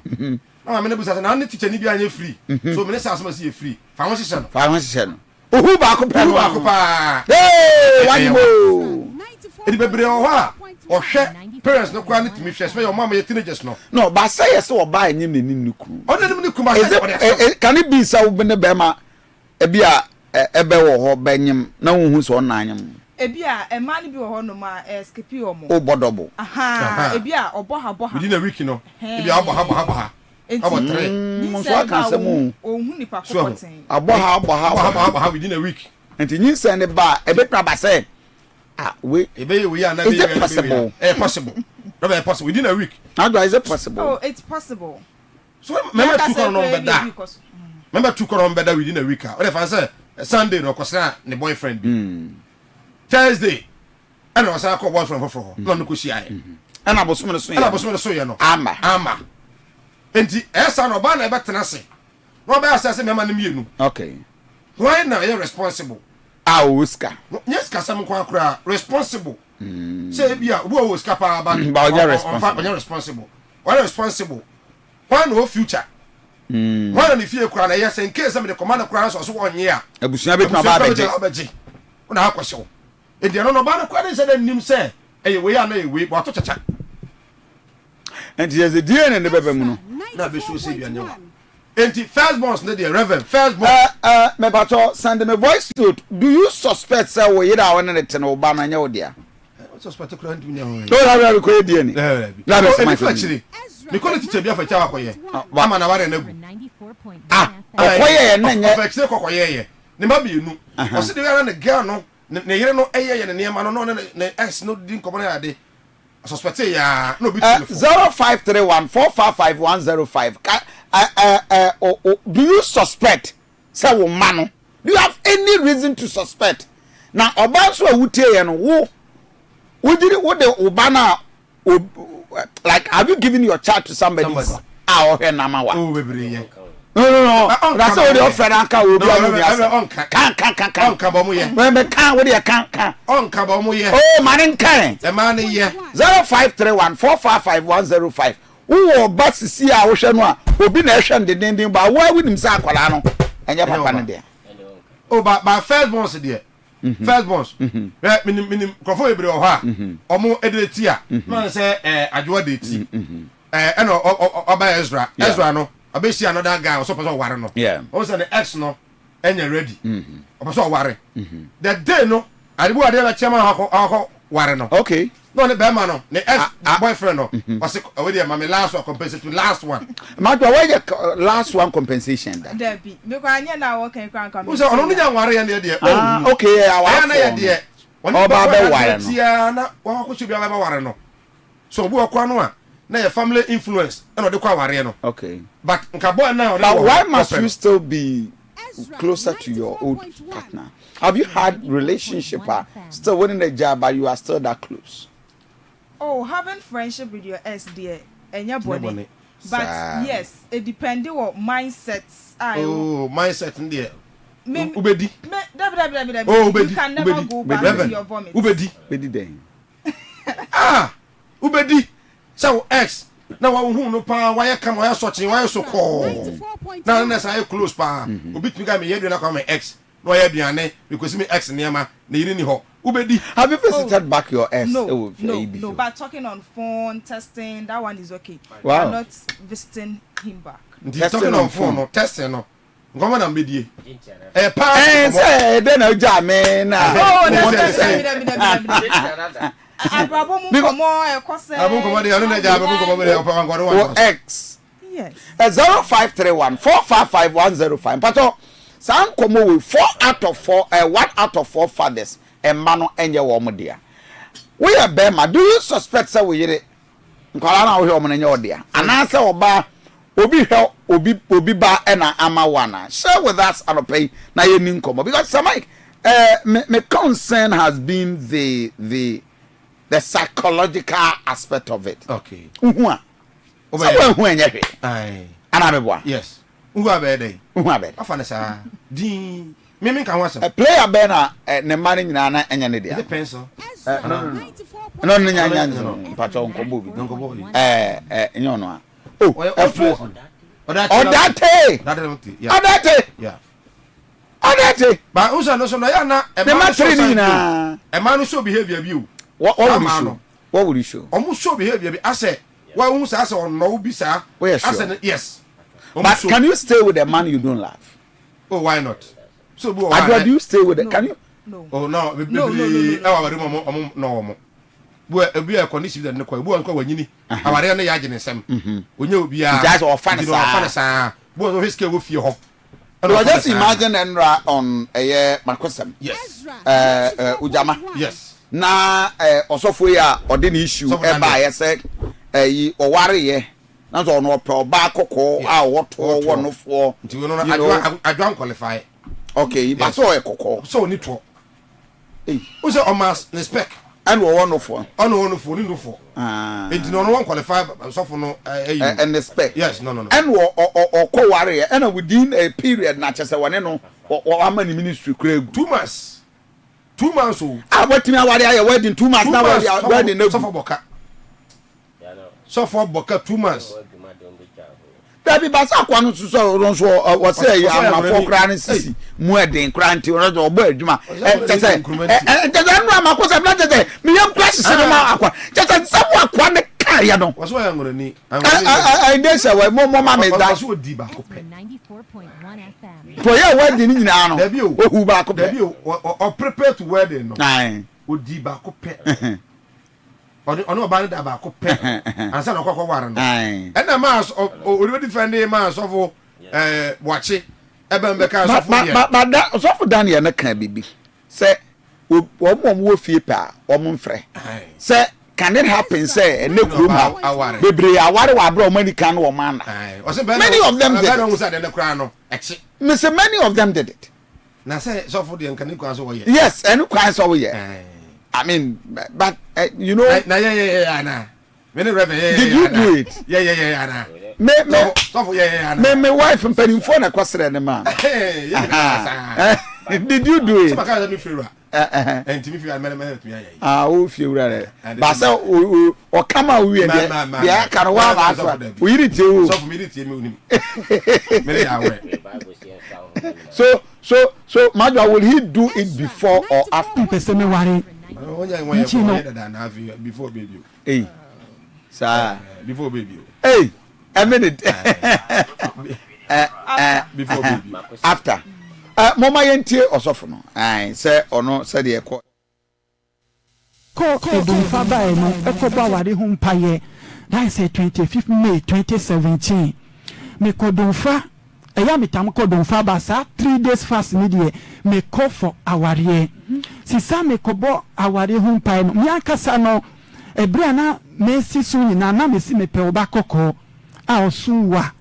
na me ne busa na ne teacher ni bi anya free so me ne sa so see free fa won hye no ohu ba ko pa wanimo edi bebre o ha o hwe parents no kwa ne timi hwe so your mama ye teenagers no ba say yes o ba anyem ne niku o ne niku ma say can it be so be ne be ma e bia ebe wo ho banyem na wo hu so na anyem ebia ema ni bi wo hono ma skipi omo o bodobo ebia oboha within a week no ebia oboha abo 3 so aka semu ohun ni pa kokoten aboha within a week enti nyi send ba ebetwa ba say we we are na is it possible possible no be possible within a week how do is it possible oh it's possible so remember two koron beda within a week what if I say Sunday no kwasa ne boyfriend Thursday and was a boyfriend for no ko sia e and abosom no so ye no ama enti esa no ba na e betena se no ba asa se mema ne mienu okay why now you responsible Oscar yes ka sam kwa kura responsible say bia wo Oscar pa ba responsible why no future why no fie kura na yes in case some the command kura so onye a abusua betuma ba beje una akwasho enti no ba na kwa dey say nim say we ya na we but to chacha And there's a DNA in the baby muno. Na be so say bianya. Enti first bonds ne the reverend first born. Me pato send me voice note. Do you suspect say we yeda won ne ten oba na nya odia? Suspect kura ntu nya ho. Do la be ko DNA. Na be my factory. Me call it teacher bia fa cha akoye. Ama na ware na gu. Akoye na nya. Factory kokoye ye. Ne ma bi nu. O se de ara ne girl no ne yere no eye ne niam no ne ex no din komo na ade. Suspect ya no be 0531455105. Do you suspect say wo mano? Do you have any reason to suspect? Now oba so awutie ye no wo de obana like have you given your child to somebody? Ah, okay, namawa. Oh, bebre ye. No. That's all the offer anka will be can. Onka bo mu ye. Me can we dey can. Onka bo mu ye. Oh, man can. E man ye. 0531455105. Wo ba sisi a wo hwe no a obi na ehwe ndenden ba wo awinim sa akwala no. Enya papa ne de. Oh, ba first bonds there. First bonds. Minim krofo ebre o ha. Omo edeti a. Man say adwo de ti. Eno oba Ezra no. Abesi another guy or suppose ware no. Yeah. Also the ex no enya ready. Opose ware. The day no, adibu ade la chairman ha ware no. Okay. No ne be ma no, the ex boyfriend no. Was we dey my last one compensation last one. Madwa why last one compensation that? There be. Me kwa anya na wo kan come. Who say ono nya ware ya na dey. Okay, our na ya dey. Oba be ware no. Tia na wa ko chubi aba ware no. So obu okwa no a na your family influence and or the kwa ware no. Okay. But nkabo na but why must you still be closer to your old partner? Have you had relationship still winning the job but you are still that close? Oh, having friendship with your ex dear and your body. But yes, it depends on mindsets. Oh, mindset in there. Ubedi. Oh, Ubedi. You can never go back to your vomit. Ubedi. Ubedi. So ex na wa hu no pa wa ye kam wa so chen wa so ko na say close pa obi tumi ga me ye na kwa me ex no ye aduane because me ex niam na yiri ni ho Ubedi. Have you visited back your ex? No, but talking on phone, testing, that one is okay. Wow. I'm not visiting him back. Talking on phone, no, testing, no. Come on, media. Say, then I jam in. Oh, no, ex. Yes. 0531455105. But some come with 4 out of 4, 1 out of 4 fathers. And mano enye wo mo dia we are bema. Do you suspect say we yire nkwala na wo hwe o mo enye wo dia anase oba obi hwe obi ba na ama wana share with us anopay na ye ni nkomo because some my concern has been the psychological aspect of it. Okay. Uhu a so hu enye hwe ai ana beboa yes uhu abede afana sa din Mimi can watch a player bena ne mani nyina na enya ne dia. The pencil. No nya pacho nkobo bi. Enyo no a. Oh, Odate. Yeah. Odate. But usa no so na ya na e ma training na. E ma no show behavior bi o. What would you show? Omo show behavior bi ase wa hu sa ase on no bi sa. Ase yes. But can you stay with a man you don't love? Oh, why not? So do you stay with it? Can you? No. Oh no. No. No. Boy, we are conditioned and no boy ko wanyini. Aware na ya agene nsem. Onye obi a. Just ofan Boy so hiske wo fie ho. So just imagine Enra on Makosem. Yes. Ujama. Yes. Na osofo ya ode ni issue e ba ye say yi oware ye. Na so no pro ba kokko a woto wonofo. Nti we no adwan qualify. Okay, but so e kokko. So ni to. Who say o mas respect and wonofo. Wonofo ni nofo. Nti no one qualify so for no and respect. Yes, no. And o ware ye and within a period na chese wone no o amani ministry kra 2 months. 2 months o. Wetimi aware aye wedding 2 months na wedding na so for boka. So for boka 2 months. Dabi basa akwa no so wo say am for kra ne sisi mu eden kra nti wo do obo adwuma tete no amakosa na tete me yam crash se ma akwa tete sabu akwa ne kan ya no was why I'm going to need. I guess I was more mamma that would be back. Ezra 94.1 FM. for your wedding now. Who back up or prepare to wedding. Nine would be back up. Or no about that back up. And son of Coco Warren. And a mass of already defending a mass of watch it. But that was for Daniel and can be. Say, one more fear, woman free. Say, can it happen? Say, and no room out. Baby, I want to many can or man. Many of them did. Mister, many of them did it. Now say, so for the Uncanny over here. Yes, and who cries over here. I mean, but you know, yeah. Did you do it? Yeah. My wife and penny phone across the man. Did you do it? And to me, I met me. Oh, if you read it. But so, or come out, we are can we did you. So, Madra, will he do it before or after? Before baby. Hey, sir. Before baby. Hey, a minute. Before baby. After. Mama yenti osofono. Ai say ono say de ekọ. Ko edun fa ba e no ekoba ware hu mpaye. That is 25th May 2017. Me ko don fa eya metam ko don fa ba sa 3 days fast ni de me call for aware. Sisa me ko bo aware hu mpaye no. Mi akasa no ebra na me si so nyina na me si me pe oba kokko a osuwa.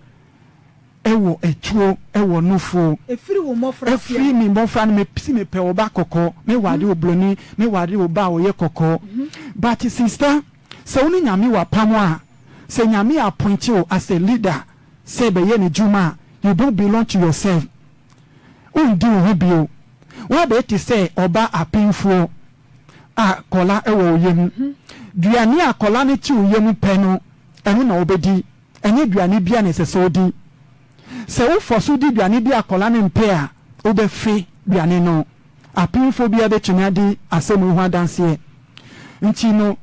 Ewo etuo ewo nufo efiri wo mofra efiri mi mofra me pisi me pe oba kokko me wade obloni me wade oba oye kokko but sister se woni nyame wa pamo a se nyame appoint you as a leader say be ye ne juma you don't belong to yourself undi wo bio wa be ti say oba apinfo a kola ewo yem duane a kola ne ti oyem pe no enu na obedi enye duane bia ne se odi se wo fosu di duane bi akola ne mpe a wo be fe duane no apinfo bia be tunadi asemu hu adanse nti no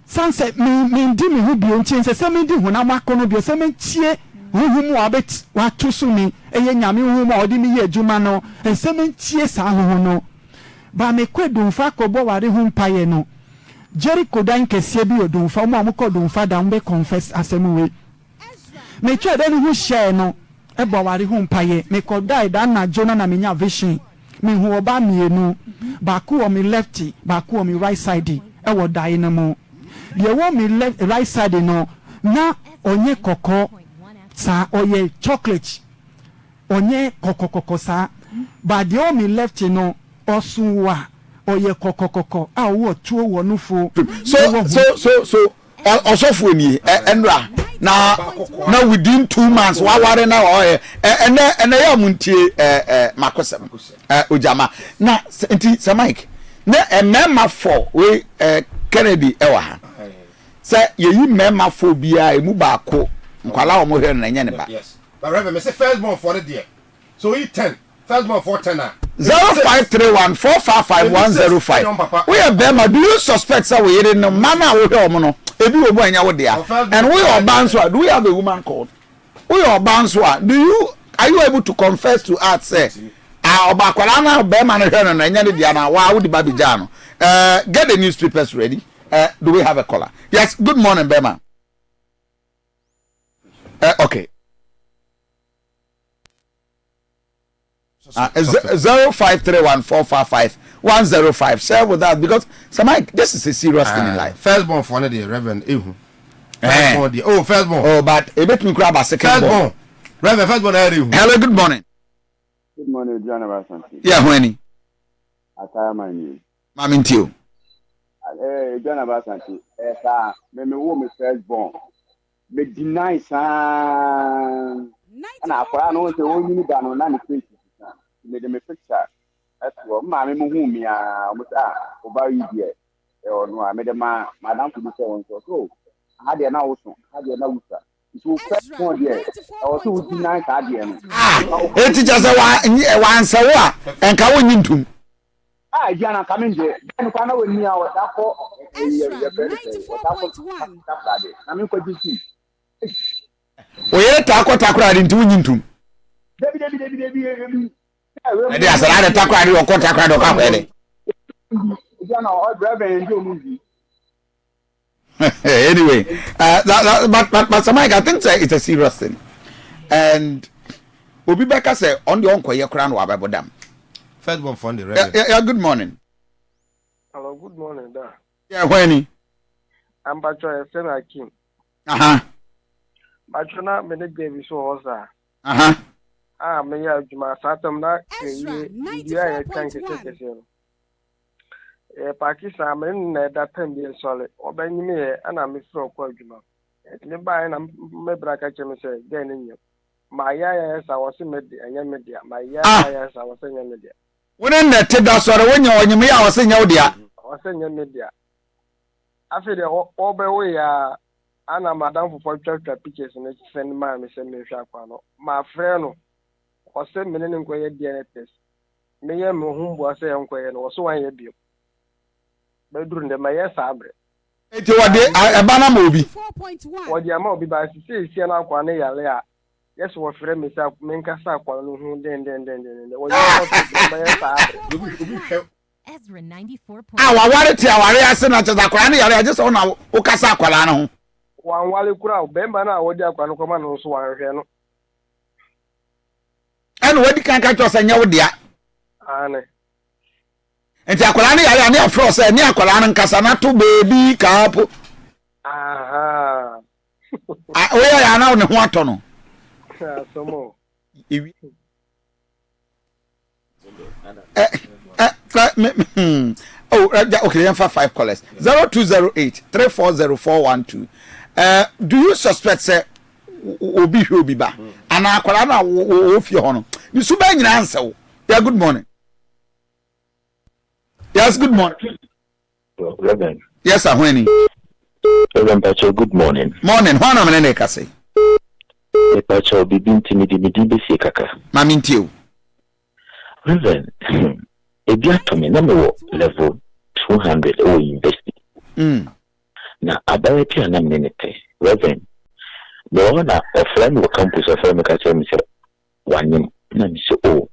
sanse me di me hu bi nti se me di hu na makono bi se me tie hu mu abet wa tusu mi eye nyame hu mu odi mi ye adwuma no se me tie sa hu no ba me kwedu mfa kobo ware hu mpaye no Jericho dan kese bi odun fa mu amko odun fa dan be confess asemu we me twa dan hu share no ebo ware hu mpaye me ko dai dan na jona na menya vision me hu oba mienu ba ku o mi lefty ba ku o mi right side e wo dai na mo ye wo mi left right side no na onye koko sa oye chocolate onye kokokoko sa ba de o mi lefty no osuwa oye kokokoko a wo tuo wo nufo so osofo ni enra na within 2 months wa ware na o ene ya muntie makosem ojama na nti se Mike na emema for we Kennedy ewa ha se yeyi mema for bia emu ba ko nkwala wo mo hwe na nya ne ba yes but Reverend me say first born for the there so he 10 first born for 10 na 0531455105 we are Bema do you suspect say we here no mana wo hwe omo no ebi wo bo anya wo dia and we are banso do we have a woman called we are banso are you able to confess to us say obakwala na Bema no hwe no na anya ne dia na wa wo di babija no get the newspapers ready do we have a caller yes good morning Bema okay 0531455105 share with that because so Mike this is a serious thing in life firstborn for the Reverend Ehu firstborn but a bit me grab a second firstborn Reverend firstborn Ehu hello good morning Aduanaba Asante yeah when ataya mani mama ntio Aduanaba Asante sa me wo me firstborn me deny san na akwa no se won ni da no na ni face me de me picture atwo ma me hu mi a mo ta oba yi die no a me de madam to be so so ha de na wo so ha de na wusa so first one there o so wo deny ka de no e ti just wa ansa wo a enka wo nyintum Jana coming there. Then you can't win me out. Ezra 94.1. I mean, could you see? Oye takora de ntu nyintum. Debi. E dey asara de takora de okọ takora de okọ ele. Jana all brother and you movie. Anyway, but Samai, I think it's a serious thing. And Obi Beka say on the onko crown wa babodam. First one for the record. Yeah, good morning. Hello, good morning, da. Yeah, when I'm Bacho Esther Kim. Bacho na me gave so hosa. Me ya juma satam na Ezra ya kan ke kese. Pakistan me na that time be solid. Obanyi me ana me fro kwa juma. Me ba na me braka cheme say den nyo. Ma ya sa wose media, anya media. Ma ya sa wose nya media. Wouldn't that take that sort of when you're me, I was saying, oh, dear. I was saying, media. After the overway, Anna Madame for church pictures and send my Miss Shapano. My friend was 7 minutes in quiet DNS. Me and whom was saying, was so I be. Bedroom the Maya Sabre. It's a banana movie. 4.1. What the amount be by Siena Quanea. Yes, what friend is up, Menkasa, then. Ezra 94. I wanted to our senate as a cranny. I just on our Okasa Qualano. One while crowd, Bembana, what the Aquanocoman also are here. And what you can catch us and your dear. And Jacolani, I am near Frost and near Colan Casanato baby couple. Where are now in Watono? Some more. Okay, 5 callers. 0208 340412. Do you suspect say Obi ba? And I call of your honor. You should bang an answer. Yeah, good morning. Yes, good morning. Reverend. Yes, I'm winning. Reverend Pacho, good morning. Morning. One of them say. Pacho, be bisi kaka. Mamintio. Reverend, to me, number level 200 or university. Now, about your minute, Reverend. The owner of friend will campus of America, one name, oh,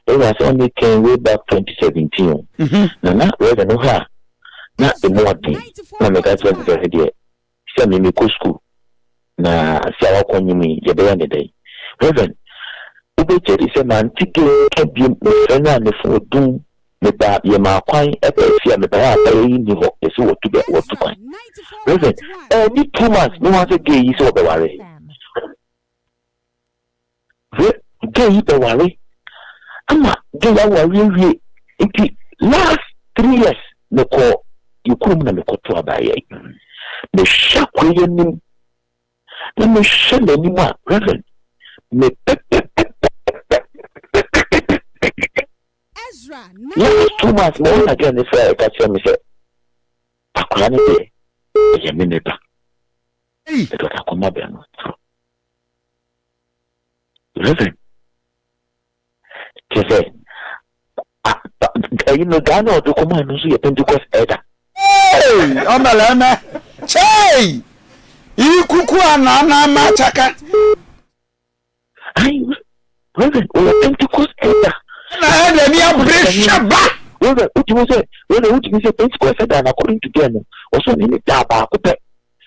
it was only came way back 2017. Now, Reverend, not the more thing. America, send me go school. Na si awakọ nyimi ye be yan dey Reverend obi teri se man tike ke bi na ne fo dun me ba ye ma kwan e be fi me ba ya ba yi ni ho e se wotu be wotu kwan Reverend ni 2 months no want to get yi so be ware get yi be ware ama get ya ware wi last 3 years me ko yukum na me ko to abaye me shakwe yenim. Let me show you more, Reverend. Ezra, yes, 2 months more again. If I catch him, say, "I can't be." I minute. Hey, I got a comma. Reverend, you say, you know, Ghana or the command, no, so you Pentecost either. Hey, Omalama, Chay. Ikuku anana machaka. Ai, Reverend, o Pentecost either. Na ede mi abresha ba. Reverend, uti say Pentecost either according to them. Also ni da ba ko pe.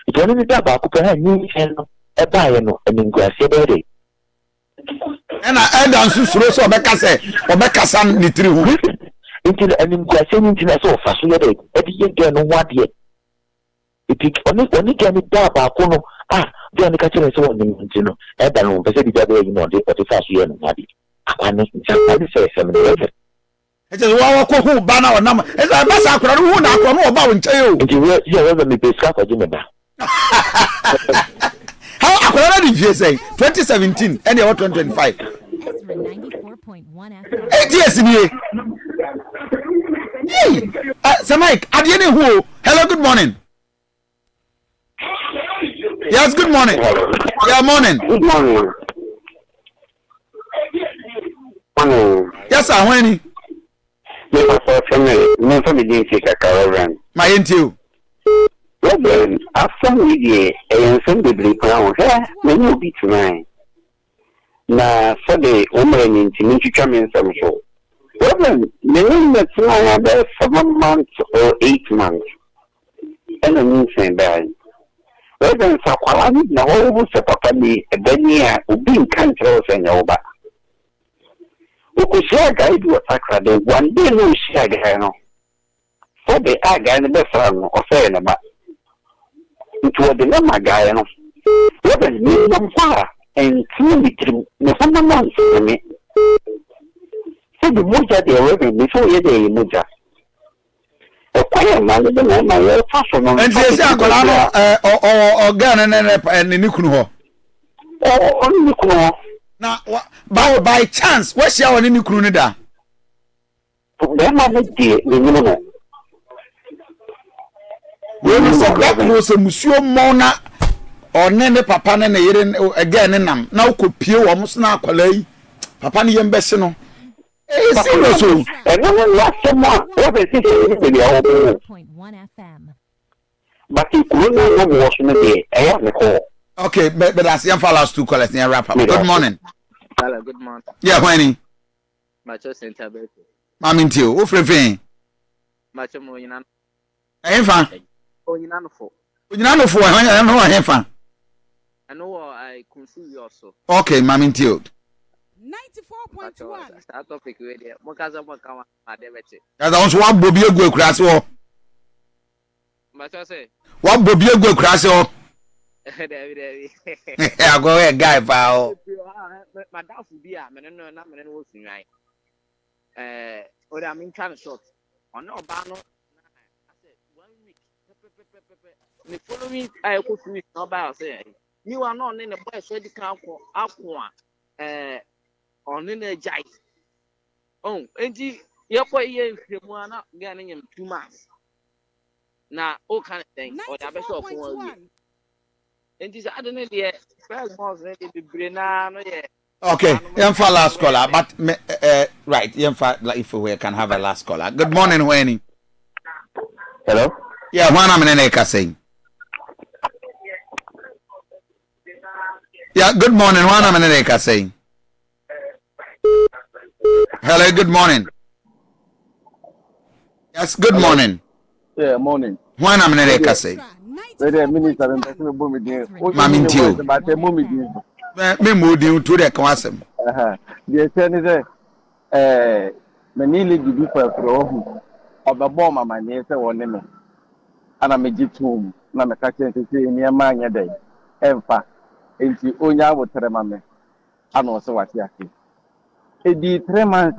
Ito ni da ba ko pe ha ni no. E ba ye no, eni ngwase be re. Na eda nsusuro so obekasa ni tiri hu. Inti eni ngwase ni nti na so fa so ye de. E di ye ge no wade. Iti oni gani da ba ko no de oni ka chere so oni nti no e da no pese di da be no de 45 years no adi akwane nti say se me de e je wa ko hu ba na onam e za ba sa akora hu na akora no ba wo nche o nti we ye me pesa ko ji me ba how akora na di vie say 2017 and 2025 Ezra 94.1 FM 8 years ni Samai adie ne hu hello good morning. Yes, good morning. Yeah, morning. Good morning. Yes, sir. When? Yes, sir. No family take a caravan. My into. Well, after we and some baby crown, many will be tonight. Now, for the woman in to come in some show. Well, many that's about 7 months or 8 months. And I mean, saying that. Well, then, so I need no whole papa me a benia who being controls and over. We could share guide to a sacred one day, no share the for the aga and the best or say about. Into a dilemma guy, what is minimum fire and 2 meters, no 1 month for me. So the Muja they were before you day Muja. A quiet man is the man my fashion on or gun and the Nukuno. Oh, only Nukuno. Now, by chance, what's your name, Krunida? Then I would be the minimum. When you said that was a Monsieur Mona or Nene Papa and again in them. Now could pure almost now, Qualay, Papa and Bessino. Seriously, and then last summer, what is it? 94.1 FM. But he couldn't have watched me. I have the call. Okay, but that's young fellows to call us near wrap up. Good morning. Hello, good morning. Yeah, Winnie. Macho Center. I'm into you. Who free? Macho Moyana. I ain't fine. Oh, you know for. You know for I know I ain't fine. I know I could see you also. Okay, I'm into you. 94.1. That topic radio. Mokaza Makawa, Madevete. That's also what Bobby go crash or. Macho say. What Bobby go crash or. I go ahead, guy, pal. Madame Fubia, Menano, not Menano, right? Or I'm in kind of short. On no banner. I said 1 week. The following I could reach no about saying you are not in the boy said the camp for Aqua on in the jai. Oh, and you're for a year, you're not getting him 2 months. Now, all kind of things, or the best of 1 week. And this I don't know the first month the brain. Okay, Yemfa last caller, but right, Yemfa, like if we can have a last caller. Good morning, Winnie. Hello? Yeah, one I'm in an saying. Yeah, good morning, one I'm in an saying. Hello, good morning. Yes, good morning. Yeah, morning. One I'm in an saying. Minister, Mammy Tio. Me moody to the Quasam. The Senator, Manili be for of a bomber, my niece or name. And I'm a jit home, not a catcher to say near mine a day. In fact, into Onya would tell mammy. And also what yaki. It did 3 months,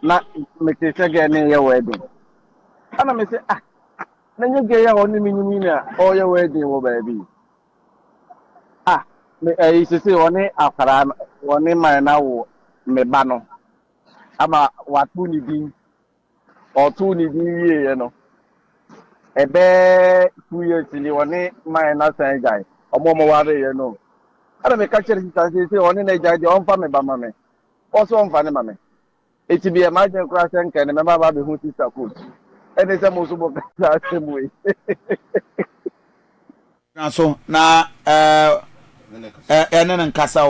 not make it again in your wedding. And I may say, ah. Then you get only minimina or your wedding, oh baby. Ah, I used to say one after one in my now, me bano. I'm a what 2 need or 2 need you know. A bear 2 years in the one my not saying guy, or more you know. I don't make a chance to say one in a judge on family, mamma. Also on family, mamma. It should be a margin class and can remember about the who is a food. And it's a most of the same way. Now, so now, Ennin and Casa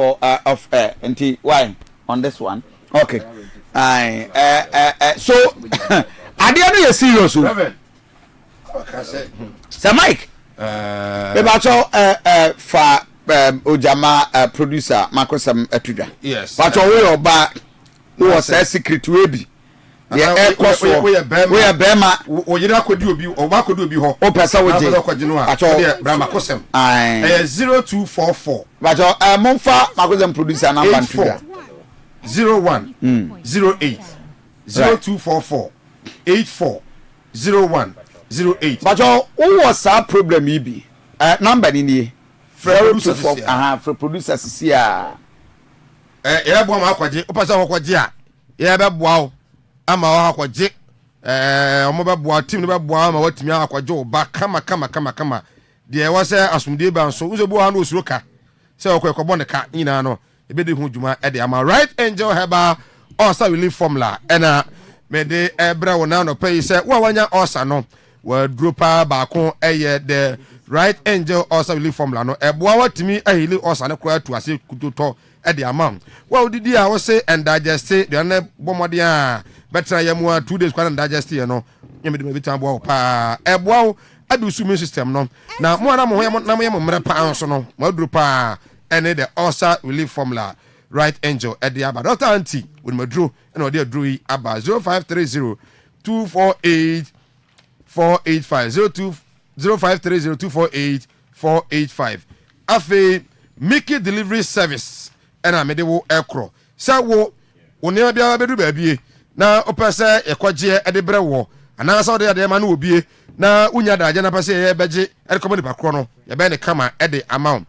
of NT. Why on this one? Okay. So, I didn't know you're serious. Sir Mike, about your for Ojama producer, Makosam Etuda. Yes. But your back was a secret to be. Yeah, we are Bema. You not could do be or what could be ho. Oh, Pesa with at all. Brahma Kosem. 0244. But Monfa, Makozam producer number 01 08 0244 84 01 08. But who was our problem? Maybe number in the for producers here. Yeah, boy, my quadri, Opasa Quadia. Yeah, wow. Ama wa kwaje omo beboa team no beboa ma watimi akwaje oba kama de wa se asumde ba nso uzebu ha no osuroka se okwekobo ne ka nyina no ebedi hu djuma e de ama right angel heba osa relief formula ena me de ebra wo na no pay say wo wanya osa no wa drupa ba ko the right angel osa relief formula no eboa watimi ahili osa ne kura tu ase kutoto the amount well didi a wo say and digest the na bomode a betra yamu 2 days kwa and digest you know nyame de me bitan boa pa eboa adu sumi system no na mo na mo ho na mo mre pa so no mo duru pa ene the osa relief formula right angel the aba Dr. Auntie with my drew and odi drew yi aba 0530 248 485 0530 248 485 afi Mickey delivery service and I made wo ekro sa wo ne bia bedu ba bie na opese ekwaje e de brewo ana sa de ma na obie na unya da je na pese ye beje e komodi bakro no ye be ne kama e de amount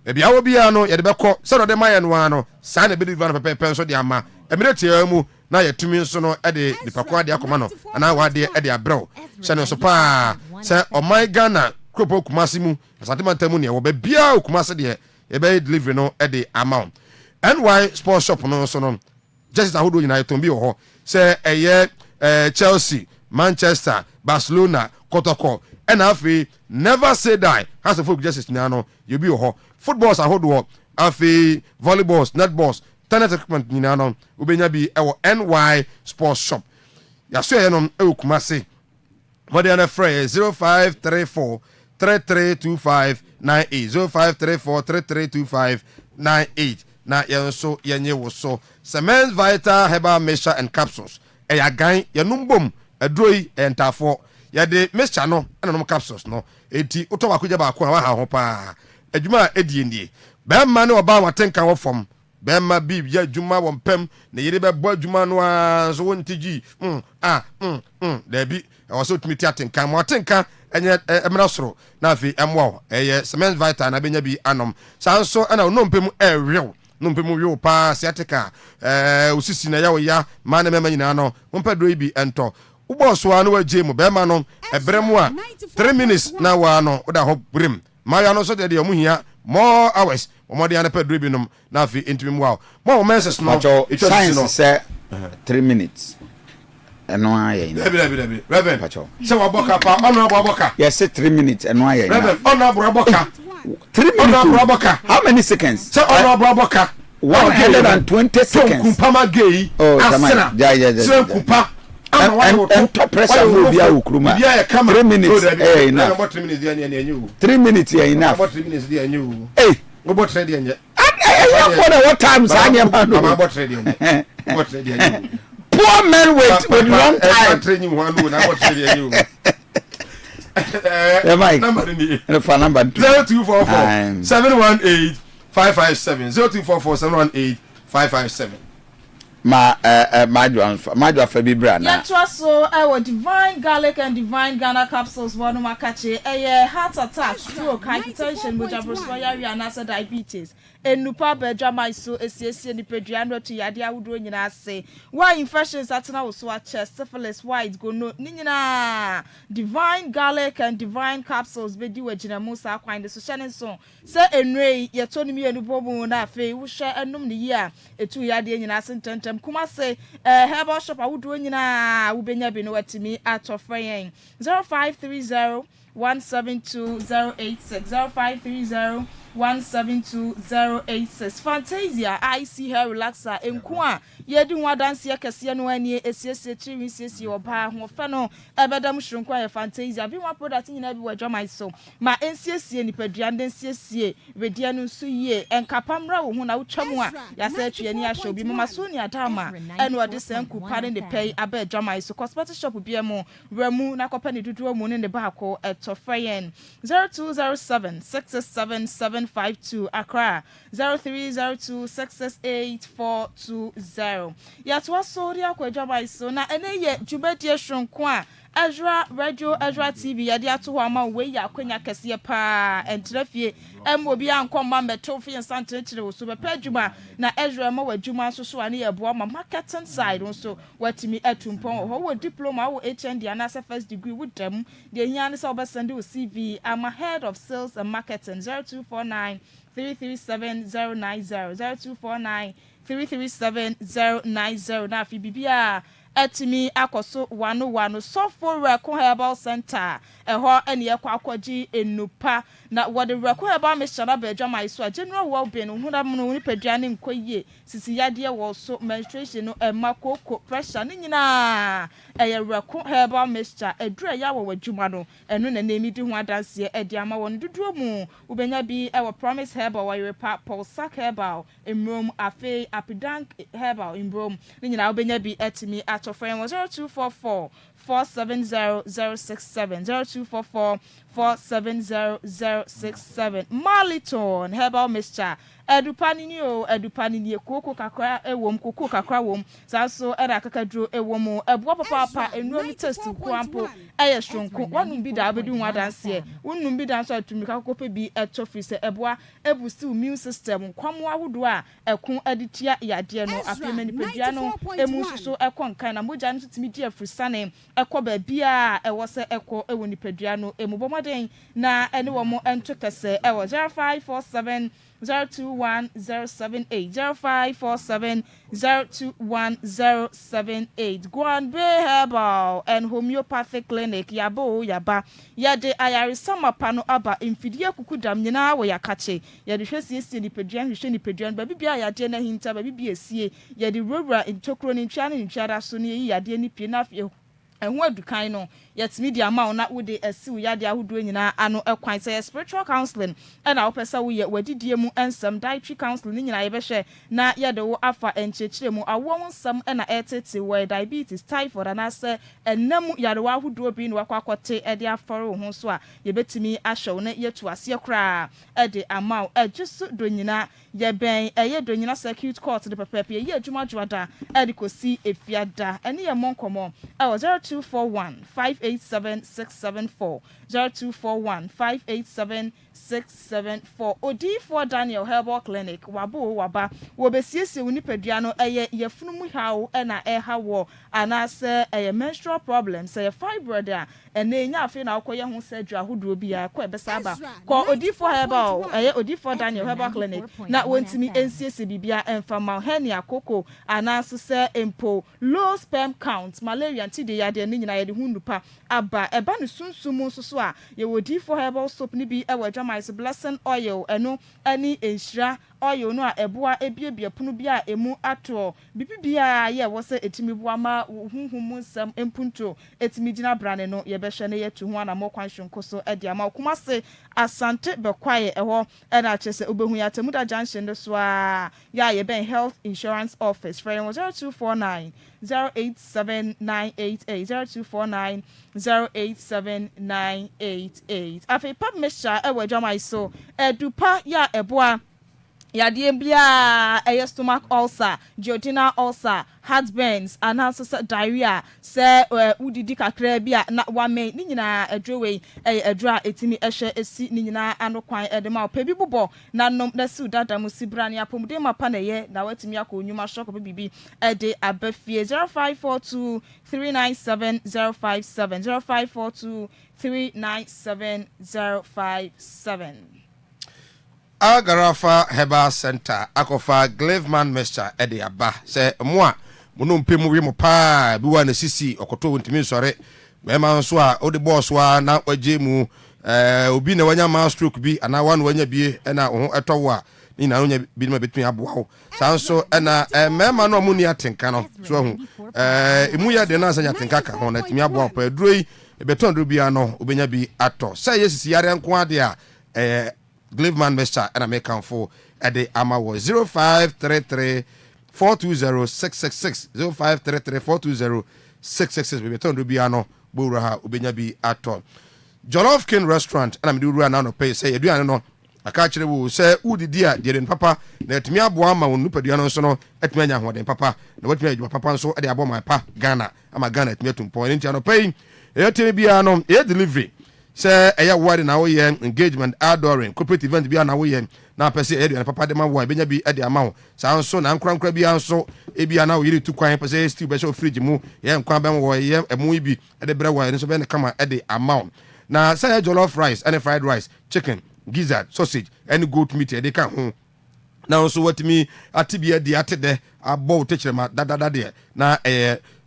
e bia wo bia no ye de beko so de ma ye no ano sa na be deliver no pepe so de ama emirete mu na ye tumi nso no e de dipakwa de akoma no ana wa de e de abrew se no so pa se o my Ghana kropo kumase mu Asante mantamu ne wo be bia kumase de e be deliver no e de amount NY Sports Shop no so no just ahodo nyina yeton bi wo ho se eye Chelsea, Manchester, Barcelona, Kotoko and afi never say die has a folk justice nyano you be wo ho footballs ahodo afi volleyballs, netballs, tennis equipment nyano ubenya bi e wo NY Sports Shop ya so ye no e kumase what the free 0534 332598 0534 332598 na yenso yenye wo so Cement Vital Herbal Mixture and Capsules ya gan ya numbom adroi entafo ya de mixture no na no capsules no enti uto wakoja ba ko wa ha ho pa adwuma edie ndie be ma ne oba watenka wo fom be ma bib ya adwuma wo mpem na yire be bo adwuma no a so wontigi da bi o so tumi tiatenka mo atenka enye emra soro na afi emwo eye Cement Vital na benya bi anom sanso na no mpem erew no mpemu yo pa siatika usisi na ya ya ma na mema nyina no mpedro ibi ento ubo so anu waje mu be ma no ebremu a 3 minutes na wa no oda ho brim ma ya no so de omu hia more hours omode ya na pedro ibi nom na afi intimi mu wa mo menses no science say 3 minutes eno aye ina Reverend se wa boka pa ono boka yes 3 minutes eno aye ina Reverend ono boka 3 minutes how many seconds se ono boka 120 seconds kumpama gay asra se kumpa and top pressure will be a ukruma 3 minutes eh enough 3 minutes there na enyu 3 minutes here enough 3 minutes there enyu eh go trade enye for what time sanya man go trade enye poor men with long time training one na go trade enyu number 0244 718 557 0244 718 557 Majwa Fabi Brana. Yatwa so I divine garlic and divine Ghana capsules one makache a heart attack, stroke, hypertension, which are prosperity and acid diabetes. And Nupa Bedra so a ni pediano to Yadia would doing in say why infections at now so chest, syphilis, white go no nina divine garlic and divine capsules be do a Jinamusa kind of Shannon song. Say and Ray, ye told me and Bobo na fe, we share a num the year, a 2 Yadia in Asante. Kuma say herbal shop I would doing na ubenya bino to me at of fraying 0530 172 086 172-086. Fantasia, I see her relaxer. Enkwa, ye do one dance here, Cassia no any SCS or bar, who fano, Ebadam Shrunkwa, Fantasia. Be one product in everywhere, John my soul. My NCSC and Pedian CSC, Redianu Suye, and Capamra, who now chamwa, Yasechi and Yasho, be Mama Sonia Dama, and what this and couparing the pay, I bet John my so cosmetic shop will be a more Remu, Nakopani to do a moon in the barco at Tofrayen 0207 677 752 Accra 0302-668-420. Yatwa Soria Kwejaba Isona ene ye Jubeti Shronkwa Ezra Radio Ezra TV yadi ato ama we ya kwenya kese pa entrefie emobi ankomma metofi Asante chire so be padwuma na Ezra ma wadwuma so so ane ye boa ma marketing side nso watimi atumpon ho wo diploma wo HND and as first degree with them the yan so be send wo CV I'm a head of sales and marketing 0249 337 090 0249 337 090 na fi bibia etimi akoso wano sofo reko herbal center eho ene ye kwakwaji enupa na wode reko herbal mixture na bedwa mai so general well-being hunam no nipadua ne nkoyie sisi yade wo so menstruation no makoko pressure ne nyina eye reko herbal mixture edura ya wo wadwuma no eno na nemi di ho adanse edi ama won dodo mu ubenya bi ewo promise herbal wa repa pulsac herbal emrom afe apidank herbal emrom ne nyina ubenya bi etimi atofren 0244 470067 0244470067 Maliton herbal mixture edupani ni koko kakra ewom koko kakra wom sanso era kakadro ewom ebo papa enuomi test kwampo eye shronko wanum bi da abedi hu adanse wonum bi dan so atumi kakope bi etofrise eboa ebusti immune system kwamo ahodo a ekon aditia yade no afema nipadua no emu soso ekon kan na moja no tumi di afrisane ekọ ba bia ewo se ekọ ewo nipadua no emu bomoden na ene wo mo entokese ewo 0547 021078 0547021078 Guanbe Herbal and Homeopathic Clinic yaba yade ayari sama pano aba infidie kukudam nyina wo yakache yade hwesi nipadua hwehwe nipadua ba bibia yade na hinta ba bibia sie yade rowra ntokro ni ntwa ne ntwada so ne yade ni pie na ehun adukan no yetimi di ama na wo de asiw yade ahodo nyina ano ekwan say spiritual counseling na wo pesa wo ye wadidie mu ensam dietary counseling nyina ye behwe na yade wo afa enchechire mu awo nsam na etete wo diabetes typhoid na se enam yade wo ahodo bi no akwakote de afore wo ho so a ye betimi ahwe na yetu ase kra de ama ejusu do nyina ye ben eye do nyina circuit court de pepepe ye adwuma dwada de kosi efiada ene ye monkomo 0241 587674 0241 587674 Odi4 Daniel Herbal Clinic waba wobesiese unipadua no eye yefunumu hawo na ehawo anase eye menstrual problems eye fibroid a ene nya afi na akoye ho surgery ahodo bia ko ebesaba ko Odi4 Herbal eye Odi4 Daniel Herbal Clinic na wontimi ensiese bibia enfama hernia koko anase se empo low sperm count malaria ntide yade ne nyina yade hunupa aba eba no sunsumu so a ye Odi4 Herbal soap ni bi ewa Jamai's blessing oil eno ani enhira oil no a eboa ebiebie punu bia emu ato bibibia ye wo se etimi boama hunhum nsam empunto etimi gina brane no ye behwe ne yetu ho ana mokwan hwonkoso ade ama okuma se asante bekwaye eho na chese obehu ya temuda junction de so a ya ye ben health insurance office for 0249 087988 087988 afi pap mesha ewa Jamai so edupa ya eboa yade bia stomach ulcer, duodenal ulcer, heartburns, and also diarrhea. Se udidi kakra bia na wame ni nyina adrowe adra etimi ehwe esi ni nyina anokwan edema opebi bobo na nom na si dada musibrani apomde mapa na ye na watimi akonyuma shop bibi ede abafie 0542 397057 0542 397057. Agarafa Herbal Center akofa Glaveman Mixture ede aba se moa mono mpemu wi mo pa bi wa na sisi okoto ntimi sore be ma nso a ode boss wa na waje mu obi na wanya ma stroke bi ana wa na wanya bi na ho etowo a ni na onya bi ma betun aboa ho sanso na mema no mu ni atenka no so hu emu ya de na sanya atenka ka ho na timi aboa pa aduroi beton do bia no obenya bi ato say yesisi yare nko ade a Glaveman Mixture and I make count for at the ama was 0533 420 666 0533 420 666 we turn to Biano Buraha Ubenyabi Aton Jollof King Restaurant and I'm do run on pay say you no I catch the will say Udi dear dear papa let me aboama when Nupadiano sono at menya what papa no what made your papa so at the abo my pa Ghana I'm a Ghana at me to point into no pay Biano delivery say eya wari na wo ye engagement adoring corporate event bia na wo ye na pese area papa de ma wo benya bi e de ama wo sanso na nkrankra bia nso e bia na wo yiri tu kwan pese stew be show fridge mu ye nkwan ben wo ye emu bi e de bre wo nso be ne kama e de ama wo na say jollof rice and fried rice chicken gizzard sausage and goat meat e de kan ho na nso watimi atibia de atede abo techere ma dadada de na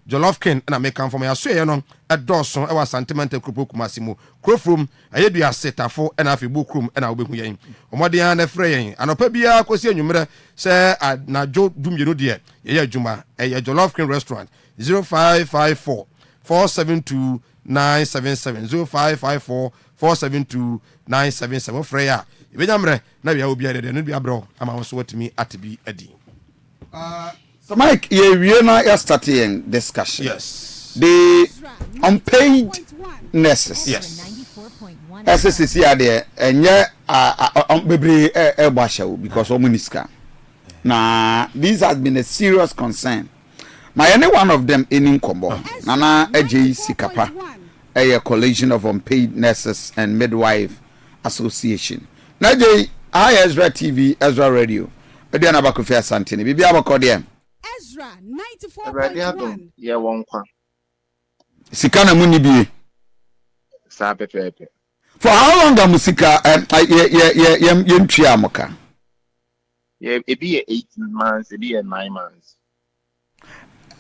Jollof King na meka from ya so ye no edoso e wa sentiment ekropo kumasi mu krofrom aye dua setafo na afi bokrum na obehu yen omode ya na frɛ yen anopa bia kosi anwumre se na jo dumyeno de ye adwuma ye Jollof King restaurant 0554 472 977 0554 472 977 frɛ ya ebenya na bia obi ade no bia bro ama wo so watimi atbi adi. So Mike, we are starting discussion. Yes. The unpaid nurses. Yes. SSC are there and yeah because of Muniska. Now this has been a serious concern. My any one of them in Combo. Nana AJC Kappa, a coalition of unpaid nurses and midwife association. Najay Ezra TV, Ezra Radio. Aduanaba Kofi Asante ni bibi abakode Ezra 94.1. Yeah, one kwa. Sikana muni bi. Sa pepe. For how long am musika yentwa amoka? Yeah, it be 8 months, it be 9 months.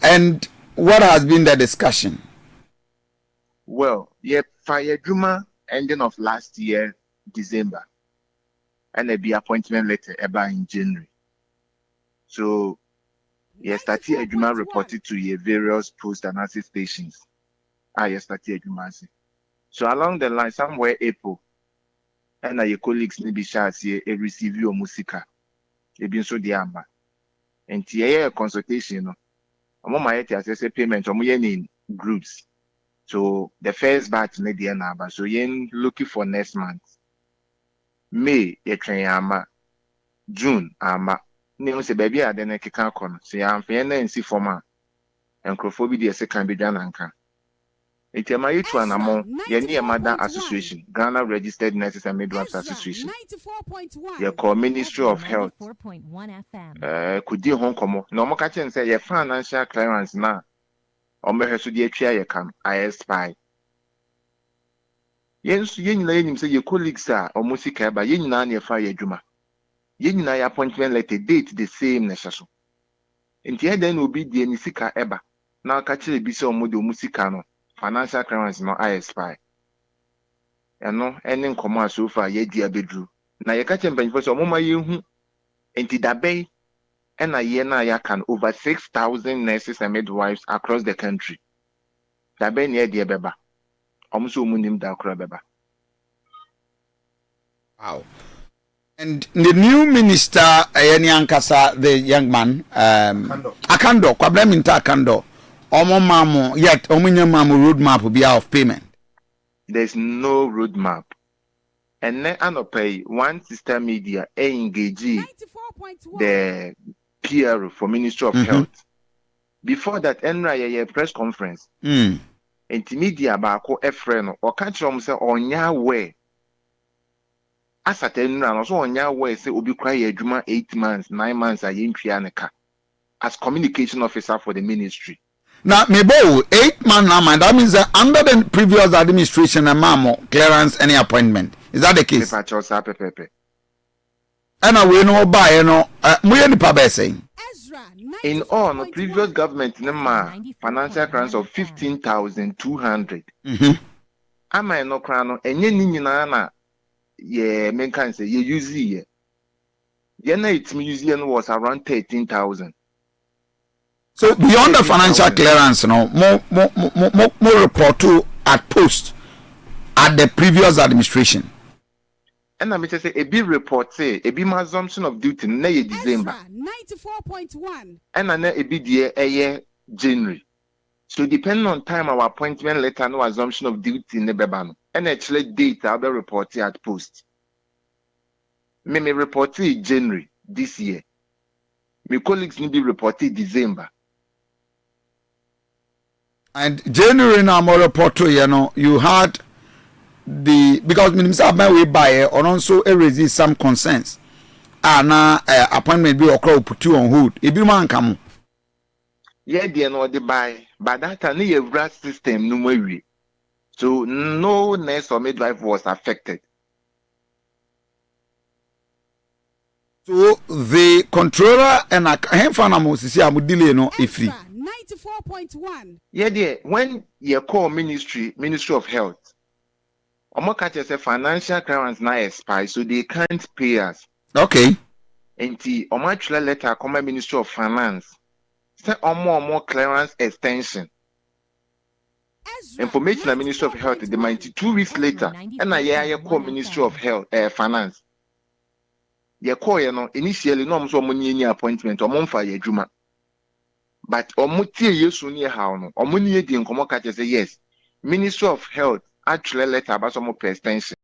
And what has been the discussion? Well, yeah, fire Juma ending of last year, December. And there be appointment letter about in January. So, yesterday, Ejuma reported to your various post analysis stations. Yesterday, Ejuma. So, along the line, somewhere April, and your colleagues maybe shall see a receive your musica. They been so diamba. And tia consultation, among my assessor payment, in groups. So, the first batch, Nedianaba. So, yen looking for next month. May, ye train ama. June, ama. Ne se baby adene keka kono se ya amfe na nsi forma enkrofo de se kan be dwan anka etiama yitu anamo ye ne Mother Association, Ghana Registered Nurses and Midwives Association, ye call Ministry of Health kudi hon komo na omo ka chen say ye financial clearance na omo so de atwa ye kam ISPI yensu ye nyina yenim say ye colleagues a omo sika ba ye nyina na ye fa ye adwuma yenina ya appointment letter date the same na shaso enti eden obi die ni sika eba na aka kire bi se omo de omu sika no financial clearance no ISPI eno ene nkomo asofa ye di abedru na ye ka kire mpanfo se omo ma ye hu enti dabe ena ye na ya can over 6,000 nurses and midwives across the country dabe ne ye beba omo so omu nim da akra beba. Wow. And the new minister, Eni Ankasa, the young man, Akando, Kwableminta Akando, Omo Mamo, yet Omunya Mamo roadmap will be out of payment. There's no roadmap. And then Anopay, one sister media, engage the PR for Ministry of Health. Before that, NRA press conference. And media bako efreno, or catch them say on ya way. Asante nra so onya we say obi kra ye adwuma 8 months 9 months ayentwa neka as communication officer for the ministry. Now mebo 8 months now, that means that under the previous administration and mamo clearance any appointment. Is that the case? And we know by no we ni pa be saying. In all no previous government nema financial clearance of 15,200. Ama no kra no enye ni nyina na yeah, men can say you use it. Yeah, it's museum was around 13,000. So beyond the financial clearance, no more report to at post at the previous administration. And I mean to say a big report say a big assumption of duty na December 94.1 and a big year January. So depending on time our appointment letter no assumption of duty in the bebano. And actually date I'll be reported at post. Me reported January this year. My colleagues need be reported December. And January now more report to you had the because Minister we buy or also raise some concerns. Now appointment be occur put you on hold. If you man come. Yeah, they know the buy, but that time the RAS system no more. So no nurse or midwife was affected. So the controller and I found a Moses delay no if free. 94.1. Yeah, dear, when you call Ministry of Health, Omokache say financial clearance now expire, so they can't pay us. Okay. And the Omachula letter come Ministry of Finance. Say more clearance extension. Information the Ministry of Health the 92 weeks later. And I call Ministry of Health Finance. You call initially no so money appointment or month for your juma. But omutie yesu ni how no omuni edi nkomo ka say yes. Ministry of Health actually let about some extension.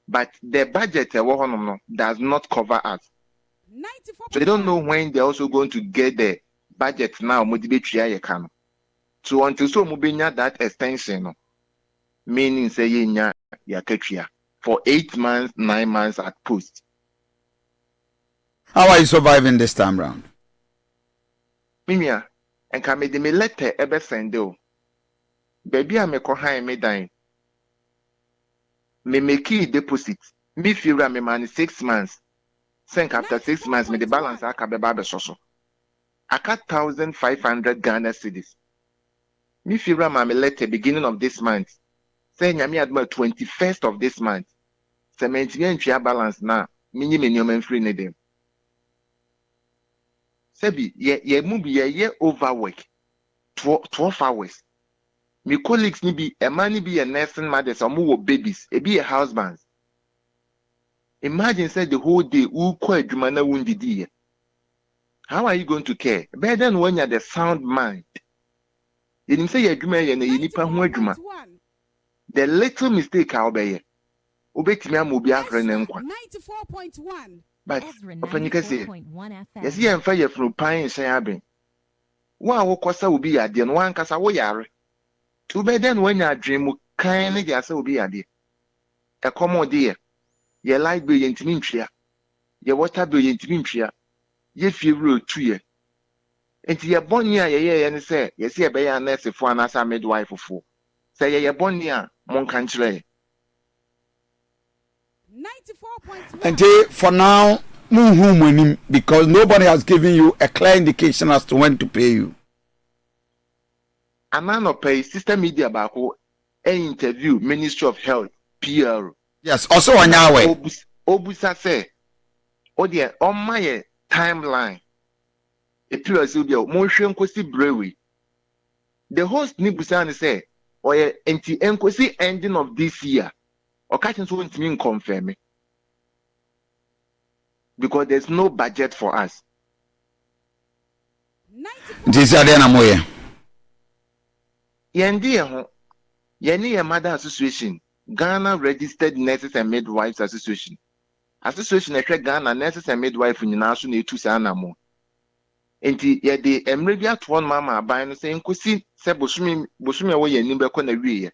But the budget does not cover us. 94. So they don't know when they're also going to get the budget now. So until so mubenya that extension, meaning say yenya yaketria for 8 months, 9 months at post. How are you surviving this time round? Mimia, and can me letter ebe sendo. Baby, I me high me dying. Me make deposit. Me feel me money 6 months. Think after 6 months, me the balance I can be babe soso. I got 1,500 Ghana cedis. Me feel me letter beginning of this month. Say nyami adma 21st of this month. Say maintain balance now. Minimum free need them. Sebi ye mubi ye overwork 12 hours. My colleagues ni be a man be a nursing mothers or more babies, a be a husbands. Imagine say the whole day who quite jumana wounded dear. How are you going to care? Better than when you're the sound mind. You didn't say you're juma. The little mistake I'll be. Obey me will be after an 94.1. But open you can say, yes, you and fire from pine saying, wow, Costa will be a dear one cassa way are. Too bad then when you dream, kindly yes, will be a dear. A common dear. Your light brilliant mintia, your water brilliant mintia, ye feel rude to ye. And your bonnia, ye and say, yes, ye bay a nurse for an asa midwife of four. Say ye bonnia, mon country. 94.1. And for now, because nobody has given you a clear indication as to when to pay you. A man of pay system media back a interview Ministry of Health PR. Yes, also on your way. Obusa say, oh dear, on my timeline, it appears to be a motion kwesi brewery. The host Nibusan say, or a anti-enquisy ending of this year. Or catching so to confirm me. Because there's no budget for us. This is Adena Moye. Yeni Mother Association, Ghana Registered Nurses and Midwives Association. Association a Ghana Nurses and Midwives in the national to Sanamo. Enti ye de emrebia to one mama by no saying kusi se bosumi away nimbe ko na wie.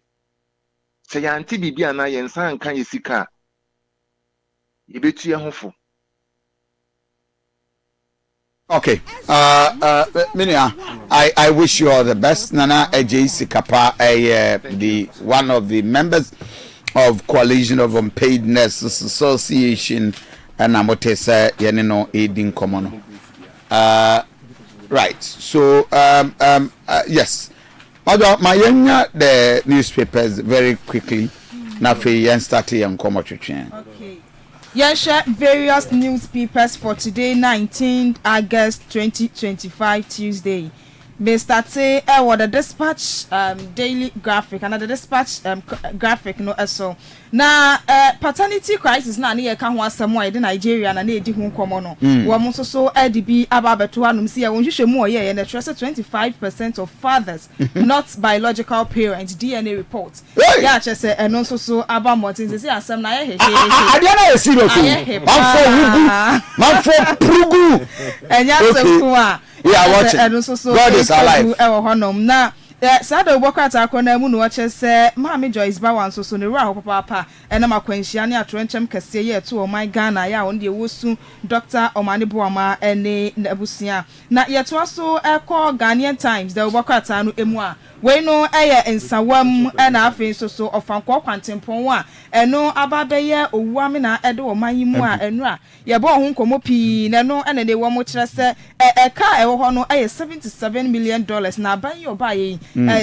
Say anti bibia na yensan kan yesika. Yebetu ye hofo. Okay. Minia, I wish you all the best. Nana Ej Sikapa, the one of the members of Coalition of Unpaid Nurses Association, and Amotesa Yenino Aiding Komono. Right. So yes. Although my the newspapers very quickly. Nafi yen started and come out. Okay. Yes, various newspapers for today, 19th August 2025, Tuesday. Mr. T, what the Dispatch daily graphic, another Dispatch graphic, no, so now paternity crisis. Now, near can want some way in Nigeria and a home common. One so ADB about to one see, I want you show more, yeah, and the trust 25% of fathers, not biological parents, DNA reports. Yeah, just say, and also so about Martins, say, some nae, I don't see man for Prugu, and yes, yeah, watch it. And also so God is alive. Now, Sada OKATAKYIE na mu no wache se Mama Joyce Bawan so ne ra papa and na makwanhia ne atrenchem kase ye to o my Ghana ya on de wosu Dr. Omani Boama ene abusia na ye to so call Ghanaian Times the OKATAKYIE no emu a we no eye nsawam na afi so ofankọ kwantempon a eno ababeye owuame na ede wo manyimu a eno a ye bo ho nkomo pi na no ene de wo mo kire se eka ewo ho no eye $77 million na abaye obaye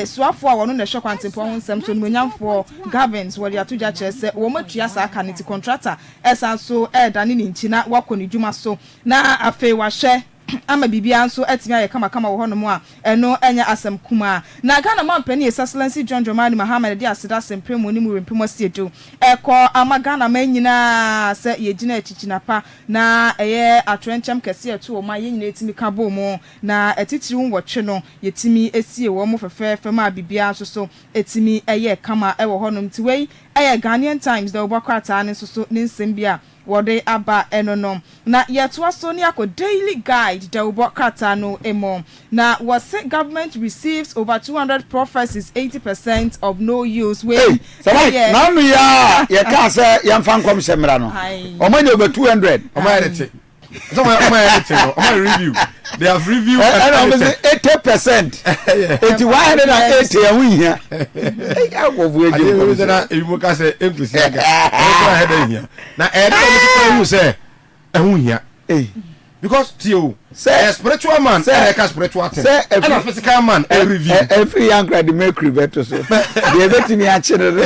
suafo a wono na hwe kwantempon ho nsem so nyamfo Gavins wo de atoja kire se wo matua sa aka ne ti contractor esan so dane ni ntina wakọ ni dwuma so na afi wa hwe ama bibia nso atimi aye kama wo hono mu a eno enya asem kuma na Ghana mampani Excellency John Dramani Mahama de aseda sempremu ni mu rempemo siedo eko ama Ghana manyina se yegina achichina pa na eye atrenchem kese eto o ma yenyina etimi ka bo mu na etitiri nwotwe no yetimi esie wo mu fefefe ma bibia nso so etimi eye kama ewo hono mtiwei eye Ghanaian Times da obakata ne so ne nsem bia wode aba enonom na yetwa so ni akọ daily guide da ubokata no emo na was government receives over 200 prophecies 80% of no use we now no ya ka say yamfa nkom semra no o many over 200 o ma edit so my review they have reviewed 80% 8180 ya winya ya go vueje ko na ebi mo ka say English ya ga go ahead here na mo say ehun because tio say a spiritual man say a spiritual thing and a physical man a review every young grad make better so they bet me a channel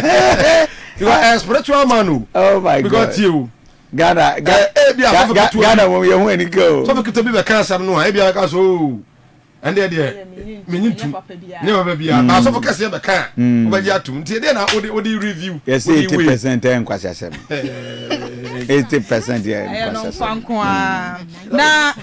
you are a spiritual man oh my god because tio Ghana wo ye hu ani go so for to be the cancer no e bia ka so and there menyintu ne wa bia na so for kase be kan obaji atum nti dey na odi review yes 80% en kwasi asem 80% ya kwasi na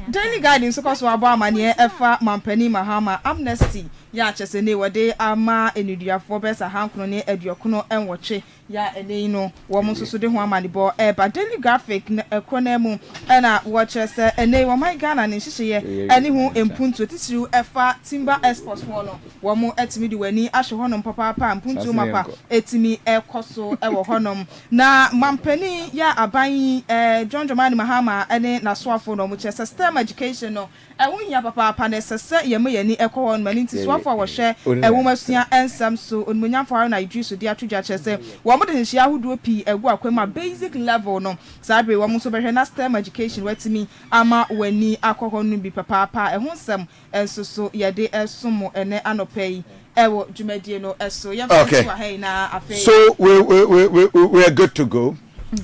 daily guidance so so abo amane efa mampani Mahama amnesty ya chese ne wode ama eniduafo besa hankono ne aduokono enwoche ya enei no wo mo so de ho amanebo ba daily graphic ekonemu na wo chese enei wo my Ghana ne hihye eni hu empuntu tisiru efa timber exports wono wo mo etimi di wani ahwe honom papa mpuntu mapa etimi ekoso ewo honom na mampani ya aban John Dramani Mahama ene na soafo no mo chese STEM education no ewunya papa na sese yemeyani ekoho no mani nti soafo a wo hwe ewumasua ensam so onmunyafo na idrisu di atudwa chese wo mo de nhia ahodo pi egu akwema basic level no sabre wo mo so behwe na STEM education wetimi ama wani akoho no bi papa ehonsam ensoso yede esomo ene anopai ewo dwumadie no eso yemfa hey na afei so we are good to go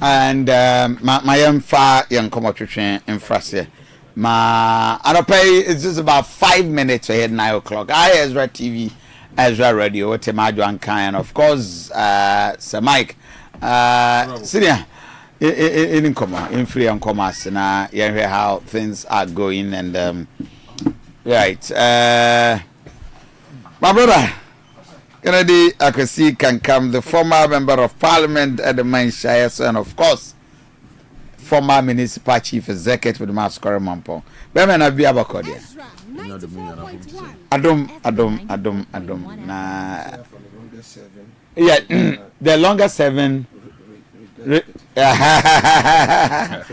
and my yemfa yenkomo twetwe emfrase ma anopai it's just about 5 minutes ahead 9 o'clock Ezra TV Ezra Radio what Aduanaba and of course Sir Mike senior in free and commerce na you hear how things are going and right my brother Kennedy Akwesi can come the former member of parliament at the Manshire and of course former municipal chief executive of Masquerade Mampo. Bema na bi abakodia. Adom. Na yeah, the longest 7 yeah,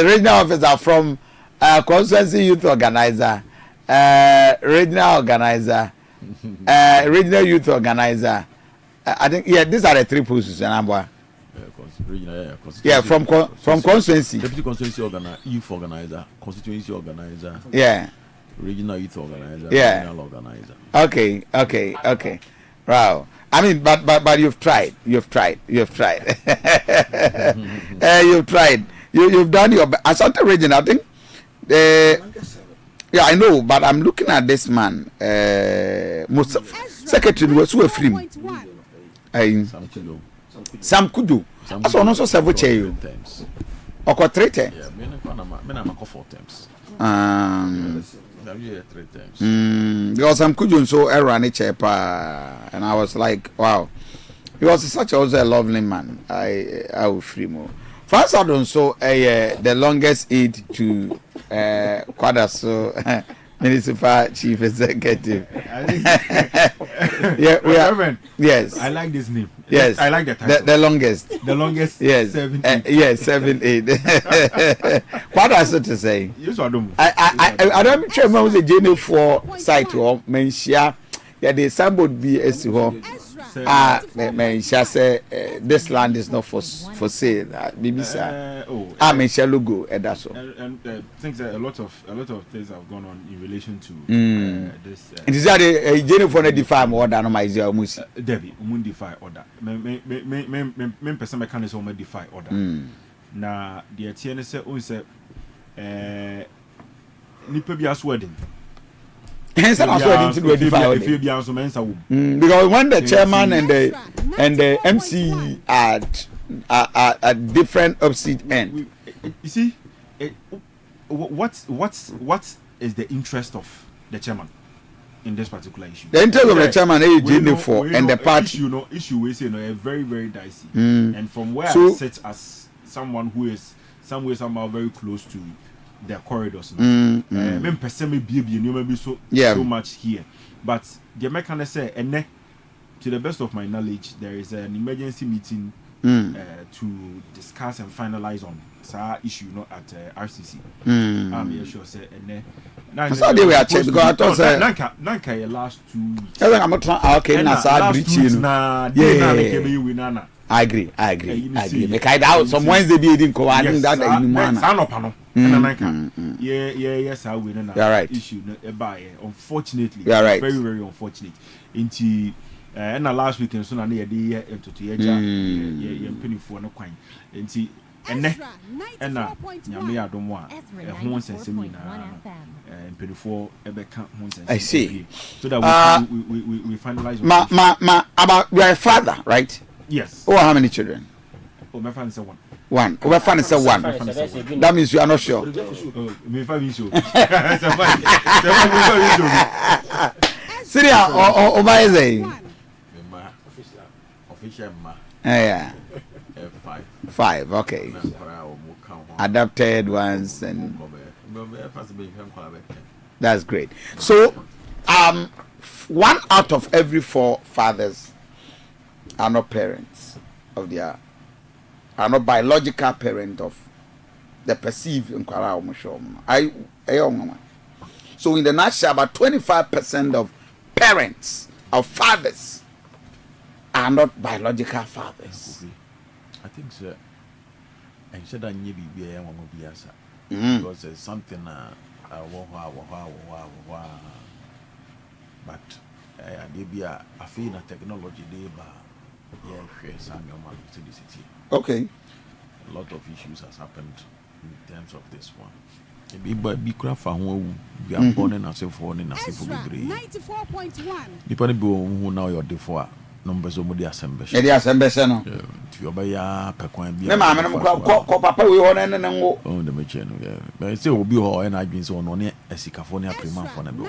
regional officer from constituency youth organizer, regional organizer, regional youth organizer. I think yeah, these are the 3 positions and yeah, from constituency. Deputy constituency organizer, youth organizer, constituency organizer. Yeah. Regional youth organizer. Yeah. Regional organizer. Okay. Wow. I mean, but you've tried. You've tried. You've tried. You've done your Asante region. I think. Yeah, I know, but I'm looking at this man. Most secretary was so free. Sam Kudu. That's one also several chair. Or 3 times. Yeah, me na 4 times. Yeah, 3 times. Because Sam Kudu so ran a chair and I was like, wow. He was such also a lovely man. I will free more. First I don't so the longest aid to Kwadaso Municipal Chief Executive. Yeah, we are. Yes. I like this name. Yes. I like the title. The longest. The longest. Yes. 7 yes, 7 8. What I so to say? Yes, I don't. I don't sure who's a Jenny for site or Menshia Yeah, the somebody be as well. Man, she say this land is not for sale. Maybe sir. Me shall logo and that's all. And things that a lot of things have gone on in relation to this. It is that a general for the defy more than my Musi. Debbie, defy order. Men person mechanism defy order. Na the TNS say nipa bi aswedding. Hence I'm aswedding to defy order. Because when the chairman and the MC are different opposite end. You see, what is the interest of the chairman in this particular issue? The interest of the chairman is for and the party. Issue we say very very dicey. And from where I sit as someone who is somehow very close to their corridors now. So much here. But the mechanic say, and to the best of my knowledge, there is an emergency meeting to discuss and finalize on this issue at RCC. I'm sure say and that's how they were checked because I thought Nanka last 2 weeks. I'm not okay na sa breaching. I agree. Because out some Wednesday be in ko and that in man. Yes, I will na issue unfortunately. Right. Very very unfortunate. Into and last weekend so na dey to penny for no kwan. Into and na nyame adom a ho nsensem na penny I see. So that we finalize about your father, right? Yes. Oh, how many children? Oh, my father said one. One. Oh, my father said one. That means you are not sure. My father is sure. Syria or my say? Official ma. Yeah. 5. Okay. Adopted ones and. That's great. So, 1 out of every 4 fathers are not parents of are not biological parent of the perceived so in the nutshell about 25% of parents of fathers are not biological fathers. I think so. And said I knew because there's something but I feel that technology okay. A lot of issues has happened in terms of this one. We are born in ourselves for in ourselves for 94.1. Depending on who now you're for numbers of the assembly. The assembly no. To your buyer per coin. Me mama no papa we won and ngo. Oh the machine. But say obi ho and I been so on a California prima for na do.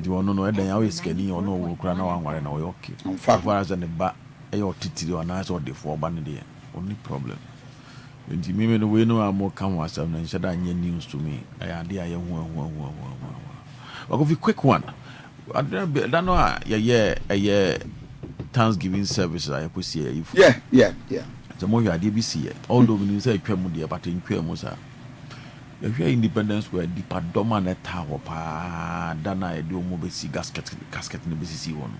You want no then always scanning or no kra na wan na we okay. As far as the ba e your titiri or na so the for ba ne there. Only problem. When you me no we no am come was am na said that news to me. I ade aye hu. But if quick one. I don't know yeah Thanksgiving services I could see. Yeah. The more you are DBC, although when you say Quemudia, but in Quemusa, if you are independence were deeper dominant tower, Dana, do mobile casket in the BCC one.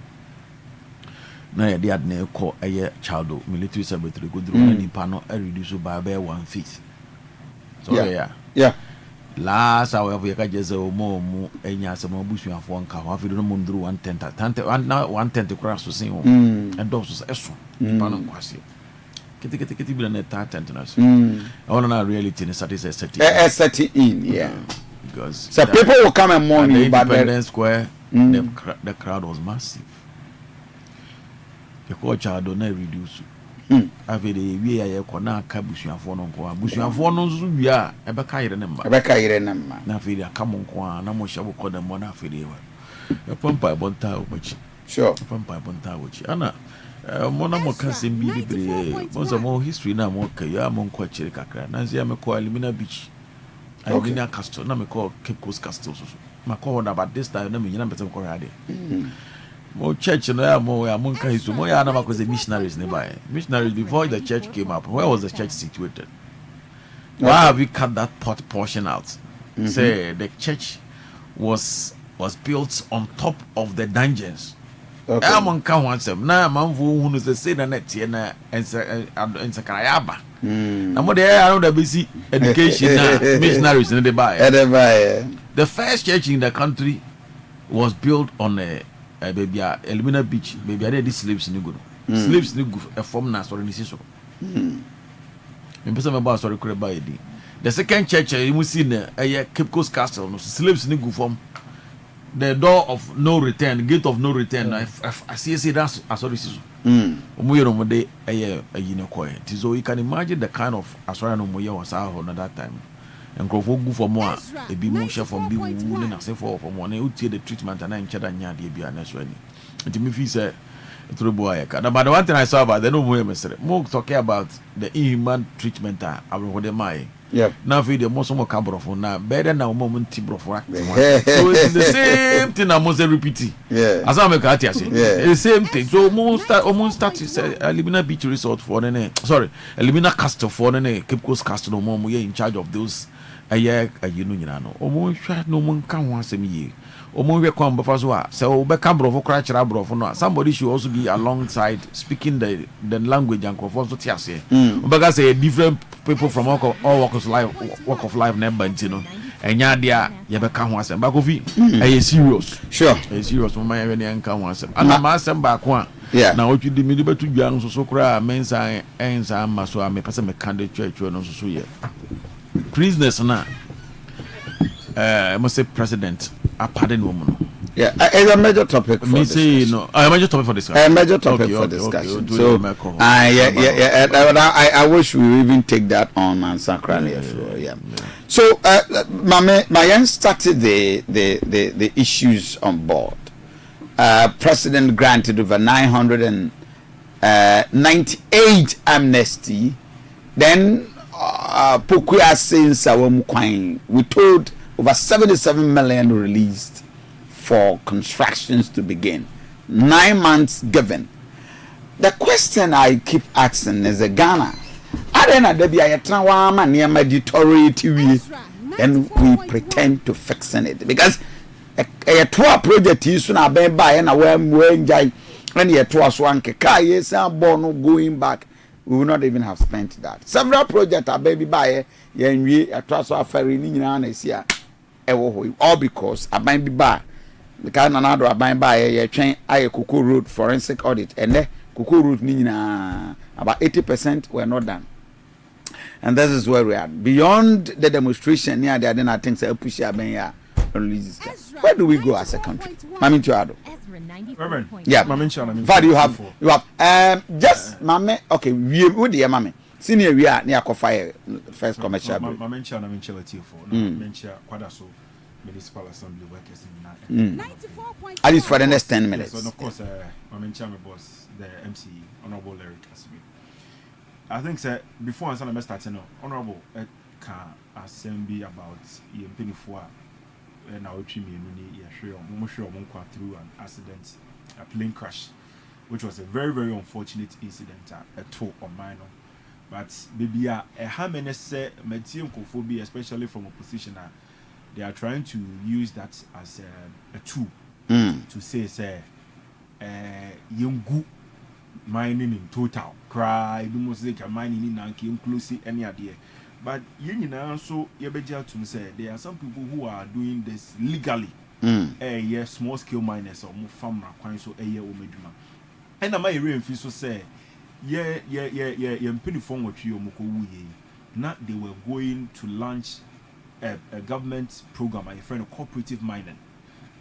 Now, they had never called a child military cemetery good run any panel and reduce by 1/5. So, yeah. Last however, you can just more and yes, some bush you have 1 car. If you don't move through 110 to cross to sing and those was Panon Quasi. Get a tent. I want to reality in a setting in, yeah. Because so people will come and mourn you, but the square, the crowd was massive. The coach child don't reduce. After the we are kona kabusia for no kwa busia for no so bia e be ka yire ne mma na after the come kwa na mo shabo ko dem na after the e pompa bonta obachi sure pompa bonta obachi ana mo na mo kan sem bi libre mo so mo history na mo ka ya mo kwa chire kakra na zia me ko Alimina Beach Alimina Castle na me ko Cape Coast Castle so ma ko na about this time na me nyina betem ko rade more church no ya more amonka hisu more ya na because the missionaries nearby. Missionaries before the church came up. Where was the church situated? Why have we cut that portion out? Say the church was was built on top of the dungeons. Okay. I'm on count now. Man, who is the same net here and Sakarayaba. Now, what they are the basic education missionaries in the buy. The first church in the country was built on a baby Elmina Beach. Baby, I did slaves in the slaves in a form na sorry so. In person about sorry by the second church you see a Cape Coast Castle, no slaves in the form. The door of no return, gate of no return. I see that's sorry so. So you can imagine the kind of Aswara no moya was out on that time. And go for more, a be more chef from be willing and say for one, who take the treatment and I in Chad and Yadi be an Aswani. And to me, he said, through boy, but the one thing I saw about the no more talking about the inhuman treatment. I will hold my. Yep. Now for the most of cabro for now, better now moment tibro for acting. So it's the same thing I must repeat. Yeah. As I make a say, yeah. The same thing. So almost start to say Elimina Beach Resort for the Elimina Castle for the Cape Coast Castle. No more we in charge of those. A year you know. Almost no one can once a year. Almost come before so Becambro for crash rabro for no. Somebody should also be alongside speaking the language and conform to Tiasse. Because a different people from all walk of life never you know. And yadia you become once and back of it. A serious. Sure. A serious for my and come once. And I'm asking back one. Yeah. Now what you did me to young so cry men's and some so I may pass a candidate church or no so yeah. Prisoners now. I must say president. A pardon woman. Yeah, it's a major topic for discussion. No, a major topic for discussion. A major topic for discussion. So, I wish we even take that on and sacrally. Yeah. So, my started the issues on board. President granted over 998 amnesty. Then, Pokuya saying we told over 77 million released for constructions to begin. 9 months given. The question I keep asking is a Ghana. And we pretend to fixing it because a tour project is soon been by and a tour swan yes going back. We will not even have spent that. Several projects are baby by a transfer ferry in here. All because I might be by the kind of another I might buy a train I Kuku Road forensic audit and the Kuku Road Nina about 80% were not done. And this is where we are. Beyond the demonstration near the other things I push releases. Where do we go as a country? Mami Chuado. Reverend. Yeah. Mami Father, you have just Mame okay, we would dear Mami. Senior we are near Kofi first commercial. Mami Chuado for Quadaso Municipal Assembly workers in at least for the next 10 minutes. Yes, and of course Mami Chuado boss the MC Honorable Eric Asimi. I think sir before I start Honorable can assembly about Yempinifua and our team through an accident, a plane crash, which was a very, very unfortunate incident at toll on minor. But baby, a hamene say Kofi, especially from opposition, they are trying to use that as a tool to say young mining in total. Cry, do most like a mining in Nanki, inclusive any idea. But you also to say there are some people who are doing this legally. Yes, small scale miners or more farmer coins so a year omeduma. And I might refuse to say, penny phone what you not they were going to launch a government program, a friend of cooperative mining.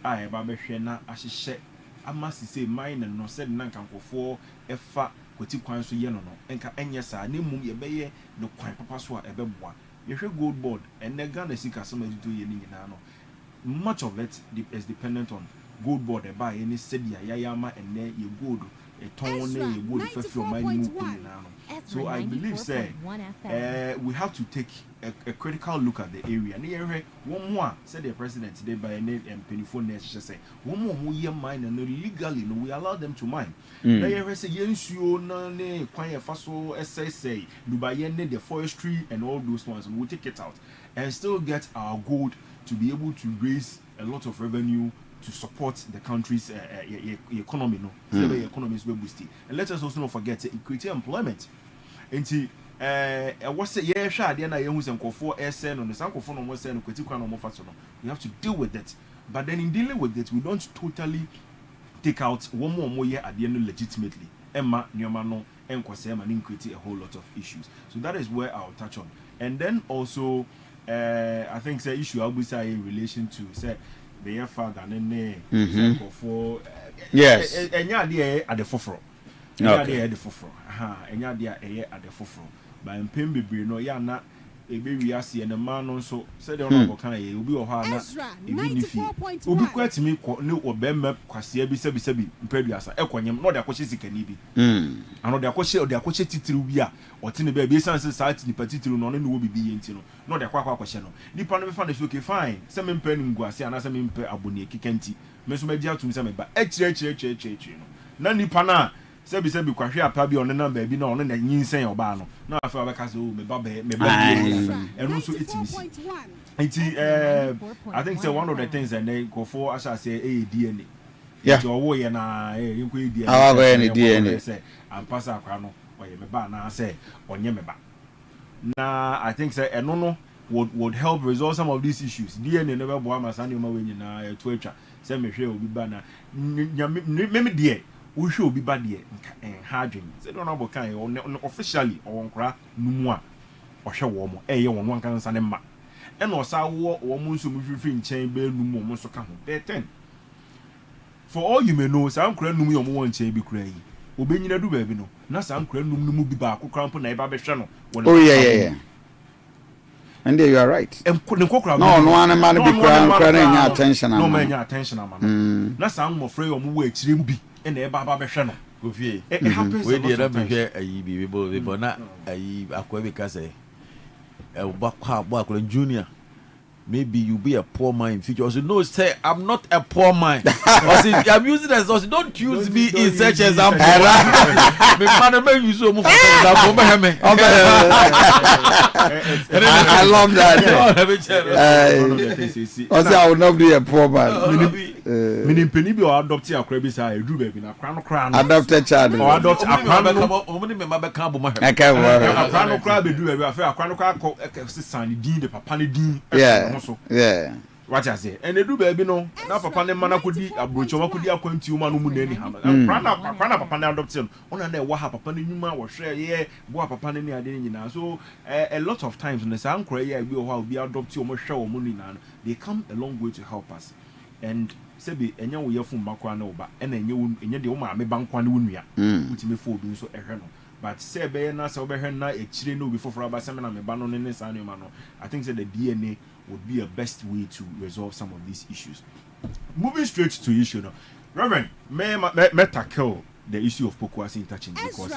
I Babeshena Ashishe, I must say mining no said Nankan for F. Koti kwan so ye no enka enye sa ne mum ye beye no kwan papa so a ebeboa ye hwe gold board and the Ghana sika some do ye ni nyina no much of it is dependent on gold board e ba ye ni sedia yayama and ye gold e ton ne ye gold fa fi o man mu ko nyina no. So I believe say we have to take a critical look at the area. Ne one more said the president today by a name and telephone nurse say one more who ye mine and legally no we allow them to mine. They say yensuo na ne kwan ye faso say Dubai ne the forestry and all those ones we'll take it out and still get our gold to be able to raise a lot of revenue to support the country's economy, no, so the economy is boosted. And let us also not forget it creates employment. And what's the year shot? Then I use and for SN on the Sanko for no SN, we have to deal with it. But then in dealing with it, we don't totally take out one more year at the end legitimately. Emma, Nyamano, and Kwasema, and create a whole lot of issues. So that is where I'll touch on. And then also, I think the issue I'll be saying in relation to say the father and for yes, and yeah, at the forefront. And yeah, at the forefront. And yeah, at the forefront. But in Pimbi, no, yeah, not a baby, I see, and a man also said, "Oh, can I? You'll be or Ezra 94.1. Ubi quite me, no, or Bemma, Quasia, Bisabi, Imperiasa, Equanium, not the Aquashi can be. And not the Aquashi or the Aquashi Titruia, or Tiny Baby Sans Society, the particular non will be intino, not the Quack Quashano. Nippon of Fan is okay, fine. Some impending Guasia and some imper Abuni, Kikenti, Messomedia to some, but H. None Nipana. Sebi kwahwe apabi on number bi na on na nyinsen obano na afa ba kaso me ba and also it I think say one of the things and then go for as I say DNA yeah owo ye na yinko DNA DNA say am pass akwa no oye me ba na say onye me ba na I think say eno no would help resolve some of these issues. DNA never bo amasani ma we nyina to atwa say me hwe obi ba na me die we should be bad here and harding. They don't know kind on officially or cra numwa or show warm one can send ma. And also war or musum free chain bell numo so come. They're 10. For all you may know, some cran numi on one chain be cray. Obeying do baby no. Not some cran numu be back who cramp on a barber channel. Oh, yeah. And there you are right. And couldn't cook no one man be crying attention. No man attention. Not some afraid of way to be. And the Baba Beshano. Kofi. It happens. We did not be here. But not a because a junior. Maybe you be a poor man in future. Also, no, say I'm not a poor man. I'm using as also don't use me in such example. I love that. Also, I would not be a poor man. Meaning penny be or adopt your crabbies. I do baby na crown. Adopted child. Or adopt a crown crab. Do baby. I feel a crown crab. Son, the papa yeah. Yeah. What I say, and they do baby no. Now papa ne mana could be a brooch or could be a quantity human who any hammer. Papa adoption. On and there, what papa Numa or share, yeah, what papa any idea. So a lot of times when the sound cry, yeah, will be adopted or show money now. They come a long way to help us. And Sebi, and you will from Baquanoba, and then you in your Oma, me Banquanunia, which me for doing so a but say Bayana, so Behena, a chileno before for a seminar, me banon in this animal. I think that the DNA would be a best way to resolve some of these issues. Moving straight to issue now, Reverend, may tackle the issue of Pokwasi touching because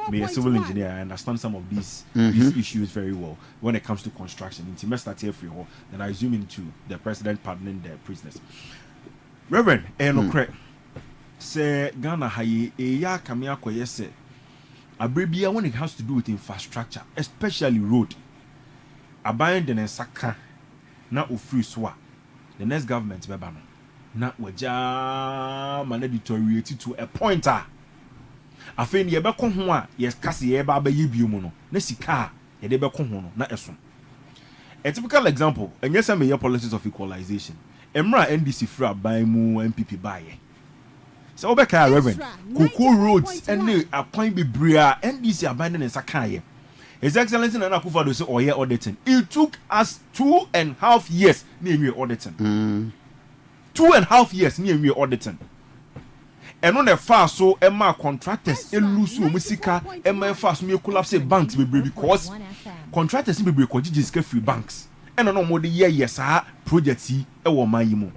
me a civil engineer, I understand some of these issues very well when it comes to construction. In Timester Tefrio, then I zoom into the president pardoning the prisoners. Reverend, say Ghana haye ya kamia koyese abribia when it has to do with infrastructure, especially road. Abayan den saka na ofri soa. The next government beba no. Na waja man deteriorate to a pointer. Afeni ye be ko ho a yes kase ye ba ye biom no. Na sika ye de be ko ho no na esom. A typical example, enye say me policies of equalization. Emra NDC fra aban mu MPP baye. So obeka Reverend Koko roads and akwan bebrea NDC aban ne saka ye. His Excellency Nana Akufo-Addo say oye auditing. It took us 2.5 years near auditing. 2.5 years near auditing. And on the fast so Emma contractors lose musika Emma fast me collapse banks because contractors be break free banks. And no more the yes project e wo mayimu.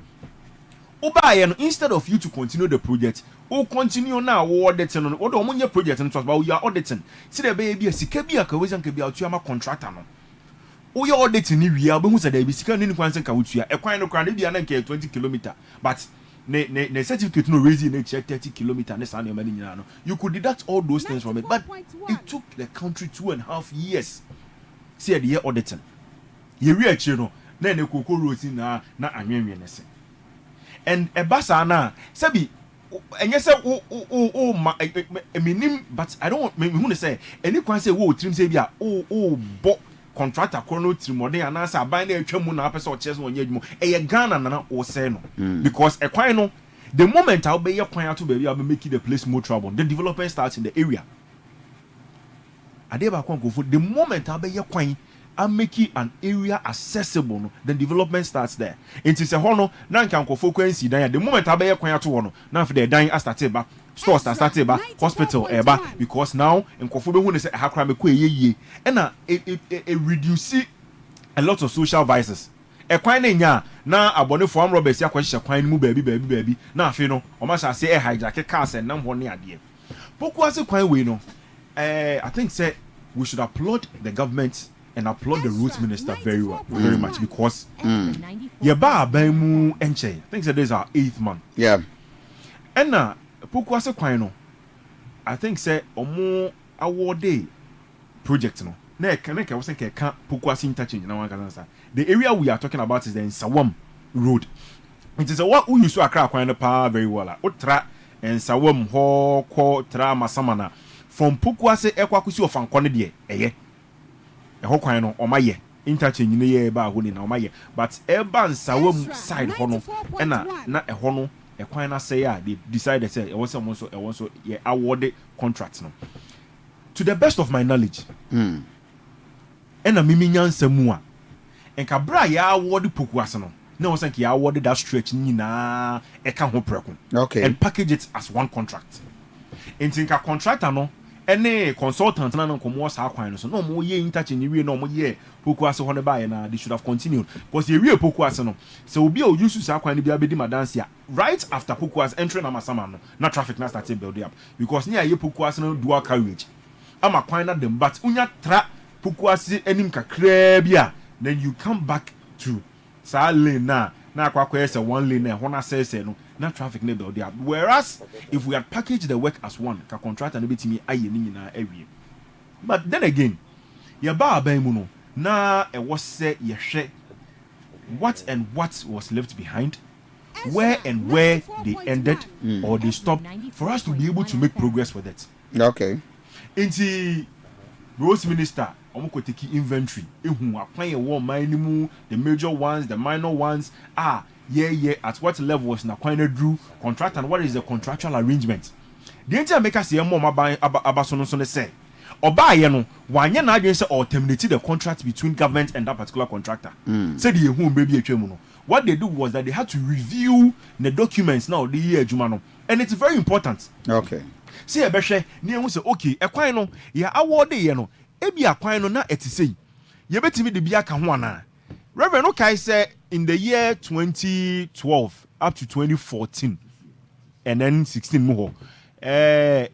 Oba instead of you to continue the project, continue now auditing on what omonye project and but we are auditing. See the baby sika bia ka we can be out to contractor no. We are auditing ni we are be hu say there be sika ni kwan ka wutua e kwan no kwan bia na nke 20 km but ne certificate no raise in 30 km ne san yamani nyina no. You could deduct all those things from it, but it took the country 2.5 years. See the year auditing. Ye wi achi no na ne Koko road na anwenwe ne se. and ebasa sabi enye say minim but I don't me who say any kwan say wo trim say bia bo contractor kono trimode anasa aban na atwa mu na apese o chese onye adwuma eye Ghana na o say no because e kwan no the moment I'll be your kwan out to baby I'll be making the place more trouble the development starts in the area adeba kwan go for the moment I'll be your kwan I'm making an area accessible no the development starts there it is a hono na nkan ko frequency dan the moment I'll be your kwan out to no na for the dan start ba stores start ba hospital eba because now nkofo be hu ne say ha kra me ko eyeye na reduce a lot of social vices kwan na nya na abone form robbers yakwahyɛ kwan mu baabi na afi no o ma sha say hijack cars and nam ho ne ade poku ase kwan we no I think say we should applaud the government and applaud the roads minister very much because ye ba ban mu enche I think say this is our 8th month and na poku ase kwan no I think say omo award project no na ka was say ka poku ase interchange na wan kan say the area we are talking about is the Nsawam road. It is a what we used to Accra Kwan pa very well. Otra Nsawam ho ko tra masamana from Pukwase ekwakusi of Ankone de eye. E ho kwan no o maye interchange ne ye ba ho ni na o maye but eba Nsawam side ho no na e ho no e kwan na say they decided say e was so ye award contract no. To the best of my knowledge. Ena mimi nyansam a enka bra ya award Pukwase no na was like ya award that stretch nyina e ka ho preko and package it as one contract entinka contractor no any consultant na no komo sa kwan no so no mo ye interchange wie no mo ye Pukwase ho ne ba ye na they should have continued because ye wie Pukwase no so obi o use sa kwan no bia be di madanse a right after Pukwase entering Amasama no na traffic na start build up because near ye Pukwase no dual carriage ama kwan na dem but unya tra Pukwase enim kakra bia then you come back to sa lane na akwa say one lane na hona say no na traffic na build up whereas if we had packaged the work as one ka contractor no betimi aye ni nyina awie but then again ya ba aban mu no na e was say ye hwe what was left behind where they ended or they stopped for us to be able to make progress with it inti roads minister omoko take inventory ehu apan ye wo man ni mu the major ones the minor ones at what level was na kwan na drew contract and what is the contractual arrangement the entire make us more abaso no so say oba ye no wanye na adwen say or terminate the contract between government and that particular contractor say the ehu baby atwam no what they do was that they had to review the documents now the year adwuma no and it's very important say e be hwe na ehu say okay e kwan no ya award ye no ebi akwan no na etisei ye betimi de bia ka ho ana Reverend Okai said in the year 2012 up to 2014 and then 16 mo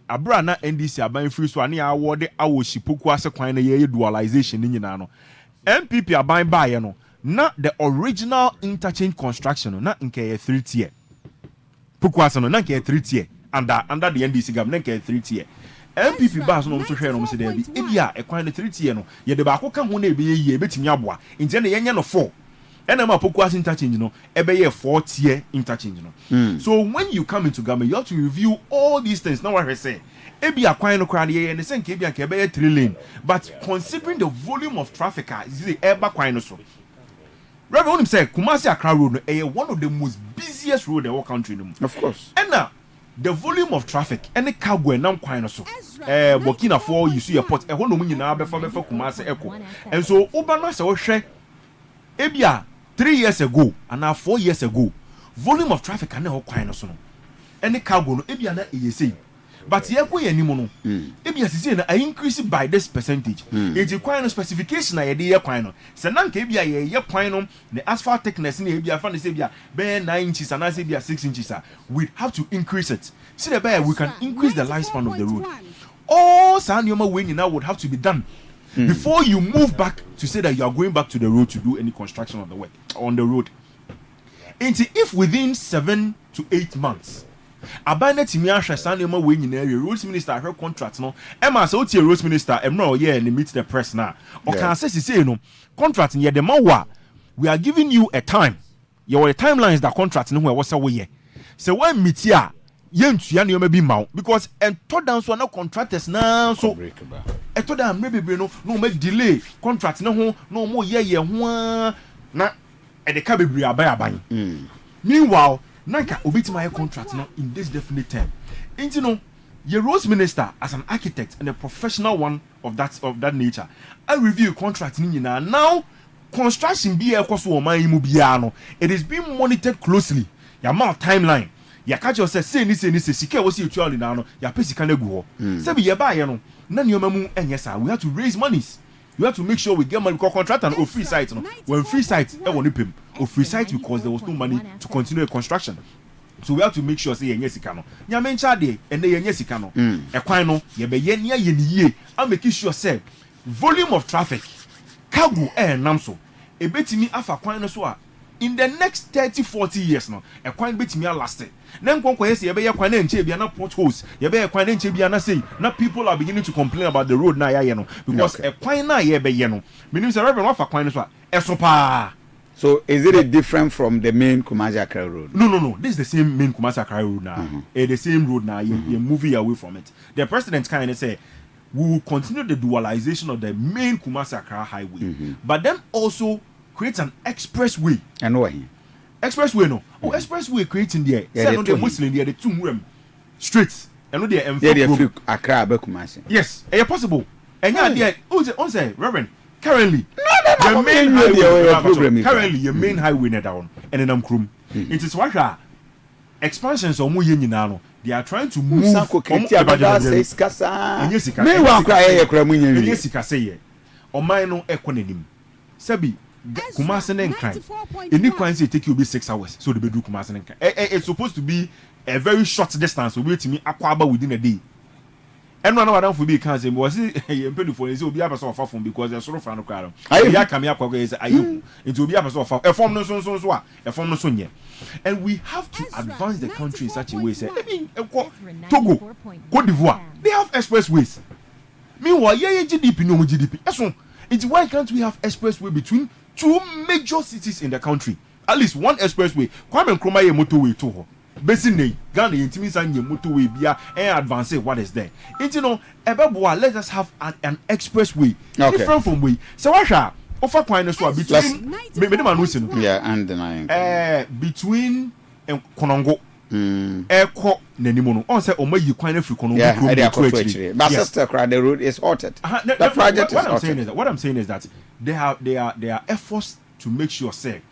abra na NDC aban free so ani award awoshi Pukwase kwan na ye dualization ni nyina no MPP aban ba ye no na the original interchange construction no na nke 3 tier Pukwase no na nke 3 tier under the NDC government nke 3 tier MPP bas no so hwe no se dey bi ebia ekwan ne 3 tier no ye de ba akoka ho na ebe ye betimi aboa nti na yenye no 4 ena ma Pukwase interchange no ebe ye 4 tier interchange no so when you come into government you have to review all these things now what I say ebia kwan no kra ye ne senke ebia ka ebe ye 3 lane but considering the volume of traffic is the eba kwan no so Reverend him say Kumasi Accra road no one of the most busiest road in the country no of course the volume of traffic any cargo nam kwan no so Burkina Faso you see a port ho no mu nyina befa Kumasi Echo and so uba no se wo hwe ebia 3 years ago and 4 years ago volume of traffic and ho kwan no so no any cargo no ebia na eyesei but ye ko ye nimu no ebia sisi na increase by this percentage it kwan no specification na ye de ye kwan no se na nka ebia ye kwan no the asphalt thickness na ebia fa na se ebia be 9 inches and se ebia 6 inches we have to increase it see the better we can increase the lifespan of the road all sanioma we now would have to be done before you move back to say that you are going back to the road to do any construction of the work on the road if within 7 to 8 months abana timi ahwe sanema we nyina area roads minister ahwe contract no ema so tie roads minister emra ye and meet the press na o kan say no contract ye de mawa we are giving you a time your timelines that contract no where was away. So when metia yentua ne be ma because and to down so no contractors now so e to down maybe no make delay contract no ho no mo ye ho na e de ka bebre aban. Meanwhile nanka obitima contract no in this definite term. Into no your Rose Minister as an architect and a professional one of that nature. I review contract now construction be a cost of my immobiliano. It is being monitored closely. Your amount timeline. Ya catch yourself say ni sika was you actually now. Ya pesi can go. Say be buy no. None your mamu and yes sir. We have to raise monies. We have to make sure we get money because contract and free site no. When free site I want to pay. Free site because there was no money to continue the construction. So we have to make sure say yenye sika no. Nya mencha de ene yenye sika no. E kwan no ye be ye nia ye niye. I make sure say volume of traffic cargo nam so. E betimi afa kwan no so a in the next 30-40 years no. E kwan betimi a last. Na nkonko ye say ye be ye kwan na nche bia na potholes. Ye be ye kwan na nche bia na say na people are beginning to complain about the road na ye no because e kwan na ye be ye no. Meaning say reverend afa kwan no so a e so pa. So is it different from the main Kumasi Accra road? No. This is the same main Kumasi Accra road now. The same road now. You're moving away from it. The president kind of say we will continue the dualization of the main Kumasi Accra highway, but then also create an expressway. And why? Expressway no. Expressway creating there. Say no the Muslim there the two streets. And no the Accra be Kumasi. Yes, it's possible. And yeah, there. On say Reverend. Currently, the main highway currently your main highway net down and then Krum. It is what expansions or more no. They are trying to move. Sabi Kumasi and crime. Any crime say take you be 6 hours. So the bedroom Kumasi and crime. It's supposed to be a very short distance. So wait to me Akwaba within a day. And one of them for be cancer was it for is will be a person of phone because they're sort of fan of crowd. I come here it will be a person of a form no so a form no soon. And we have to advance the country in such a way. Say, I mean, Togo, Cote d'Ivoire, they have expressways. Meanwhile, GDP no GDP. So, it's why can't we have expressway between two major cities in the country? At least one expressway. Kwame Nkrumah motorway to Basically, Ghana intimidating your motorway bia and advance what is there. It's let us have an expressway different from way. So what shall offer quite so between and denying between Konongo Eko Nenimono. On say you quite free Konongo. But sister cry the road is halted. The project is what I'm saying is that there are efforts to make sure say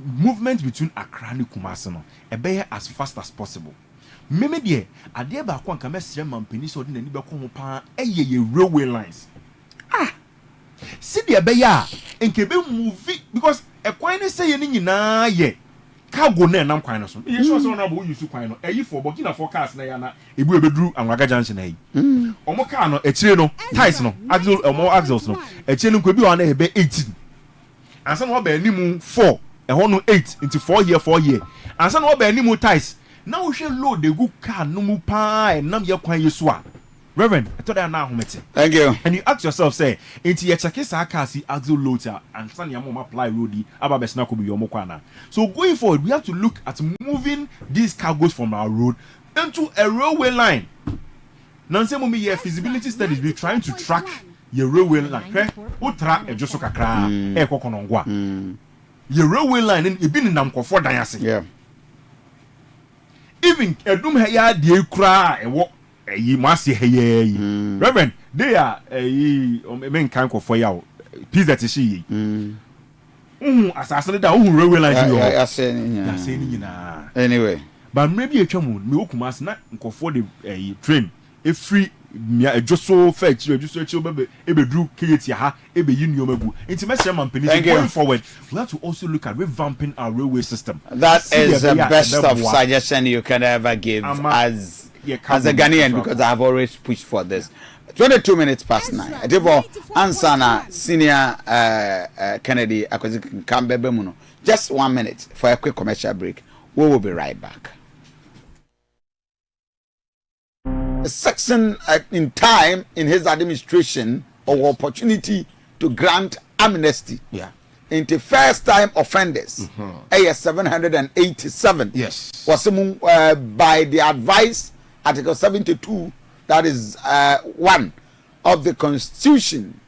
movement between Accra and Kumasi no be as fast as possible. Meme de ade ba kwa nka mesre mampani so de nani be ko ho pa ye railway lines. See de be ya enke be move because e kwan ne say ye nyina ye cargo na nam kwan no so. Ye so so na bo use kwan no eyi for Burkina for cars na ya na ebu ebedru Anwaga junction na yi. Omo car no etire no ties no axle axles no etire no ko bi wa na be 18. Ansa no ba animu 4 no 8 into 4 year and some over any more ties now we shall load the good car no more pie and nam yakwan yeswa Reverend I thought that now thank you and you ask yourself say into your chakesa car see axle loader and san your mom apply roadie ababesna could be your mokwana. So going forward we have to look at moving these cargoes from our road into a railway line. Now say mommy your feasibility studies be trying to track your railway line utra e joso kakra e kokonongwa your railway line in been nam for dance. Yeah. Even edum heya de kra ewo yi mase heya Reverend they are men kan ko for ya peace that is she asasene da railway line I say anyway but maybe a chamu me okumas na nkofo de train e free mia ejoso fetch ejoso bebe ebedru keyeti ha ebe yiniomagu intimate mampani going forward we have to also look at revamping our railway system. That is the best of suggestion you can ever give as a Ghanaian because I have always pushed for this. 22 minutes past 9 therefore ansana senior Kennedy Akwesi Kambebe muno just 1 minute for a quick commercial break. We will be right back. A section in time in his administration or opportunity to grant amnesty into first time offenders. 787. Yes. Was by the advice Article 72, that is 1 of the Constitution,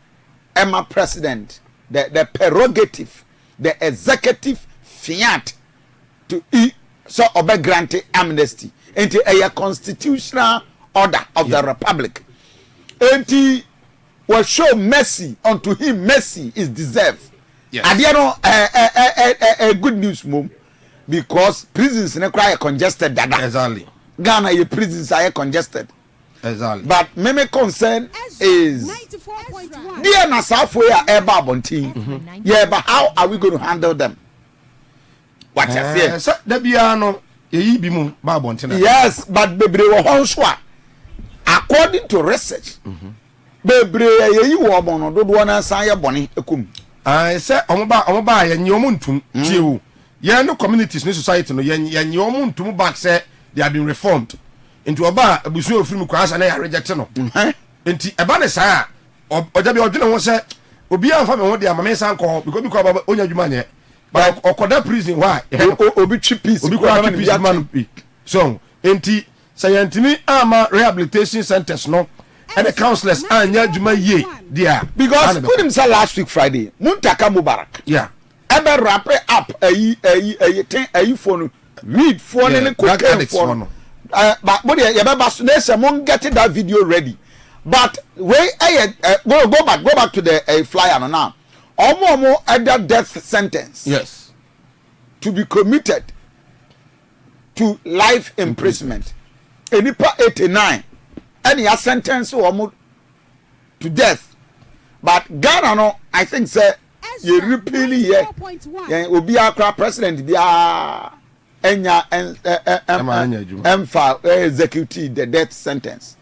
Emma President, the prerogative, the executive fiat to so obey granted amnesty into a constitutional order of the Republic. And he will show mercy unto him. Mercy is deserved. Yes. And you know, a good news, mom, because prisons in a congested. Exactly. Ghana, your prisons are congested. Exactly. But my concern is, dear Nasafwe Eba Bontin. Yeah, but how are we going to handle them? What you say? Yes, but Bebre Honswa, according to research, Bebre ye woman do one say boni ekum. I say omoba ye nyomuntum tieu. Ye no communities no society no ye nyomuntum back say they have been reformed. Into oba abusu ofiri mu kwasa na ya reject no. Enti eba ne saa oja bi odwene ho se obi amfa me ho de amame san ko because baba onya dwuma nye. But okoda prison why? Obi cheapis obi kwa cheapis man bi. So enti sayantimi ama rehabilitation centers no and the counselors anya dwuma ye dia because put him say last week Friday Muntaka Mubarak. Yeah. Ebe wrap up ayi phone read phone and cocaine phone. But you better get that video ready. But go back to the flyer now. Almost under death sentence. Yes. To be committed to life imprisonment. Enipa 89. Any sentence almost to death. But Ghana no, I think say you repeatedly here. Obi akra president dia enya execute the death sentence.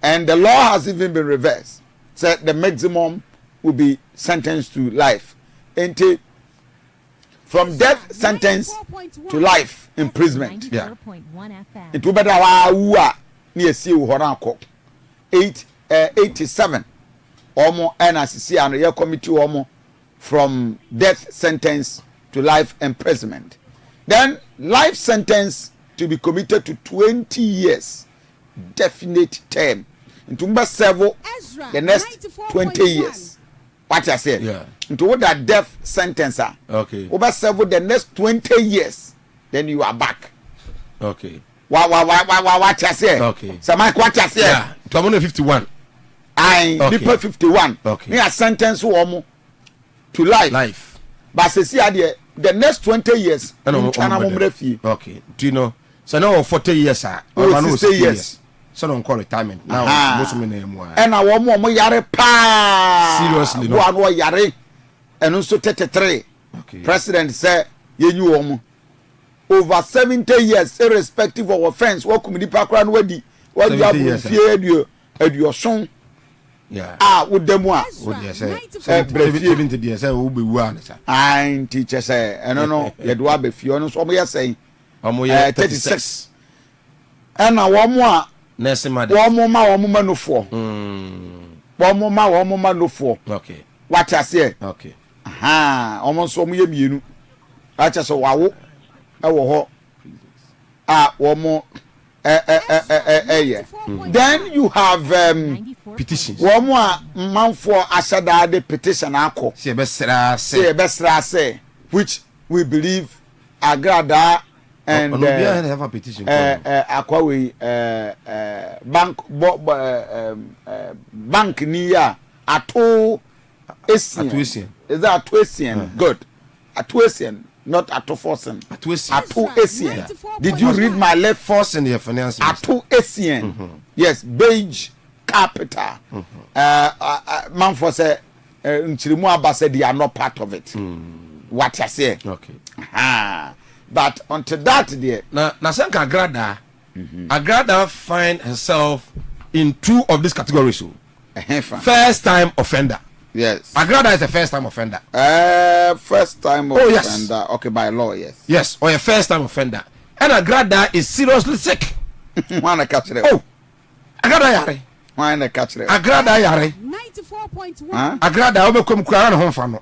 And the law has even been reversed. Said the maximum will be sentenced to life. And from death sentence to life imprisonment. Yeah. It will be the near see 87 almost NRCC and your committee almost from death sentence to life imprisonment. Then life sentence to be committed to 20 years definite term. Into several the next 20 years. What I said? Yeah. Into what that death sentence are. Okay. Over several the next 20 years, then you are back. Okay. What I said? Okay. So Mike, what I said? Yeah. 51. People 51. Okay. Me a sentence to life. Life. But see the next 20 years. Okay. Do you know? So now 40 years, sir. 60 years. So don't call retirement now. Most women more. And I want more yare pa. Seriously, no. One yare. And also 33. Okay. President said, "You knew over 70 years, irrespective of offense. What community background wedi? What you have feared your son? Yeah. With them one. Would you say 70 years? I will be one. I teacher say, I don't know. You do have a few. So we are saying, 36. And now one more. One more no four. One more no four. Okay. What I say? Okay. Almost so me you. I just saw wow. One more. Then you have petitions. One more month for Asada the petition ako. Say which we believe Agrada and have a petition. Akwawi bank near Ato Asian. Is that Asian? Good. Atuasian, not Atoforsen. Atuasian. Did you read my left force in your finance? Atuasian. Yes, beige capital. Manfo say Nchirimu Abba said they are not part of it. What I say? Okay. But until that day, now Sanka Agrada find herself in two of these categories. First time offender. Yes. Agrada is a first time offender. First time offender. Yes. Okay, by law, yes. Yes, or a first time offender. And Agrada is seriously sick. Wanna catch it? Oh, Agrada yare. Wanna catch it? Agrada yare. agrada obekom kura na ho fa no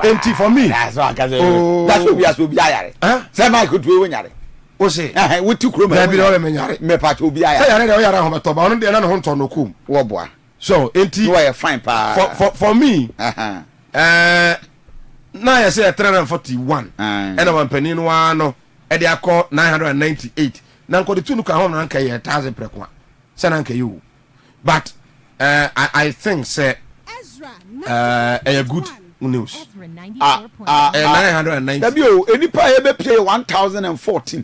enti for me that's what we are so be ayare say my could we nyare o say we tu kuro me bi o me nyare me pa to be ayare say yare de o yare ho beto ba ono de na ho nto no kum wo boa so enti you are fine pa for me na ya say 341 and one penny no ano e de akọ 998 na nko de tu no ka ho na nka ye 1000 prekwa say na nka you but I think say a good news. 990. Enipa ebe pay 1014.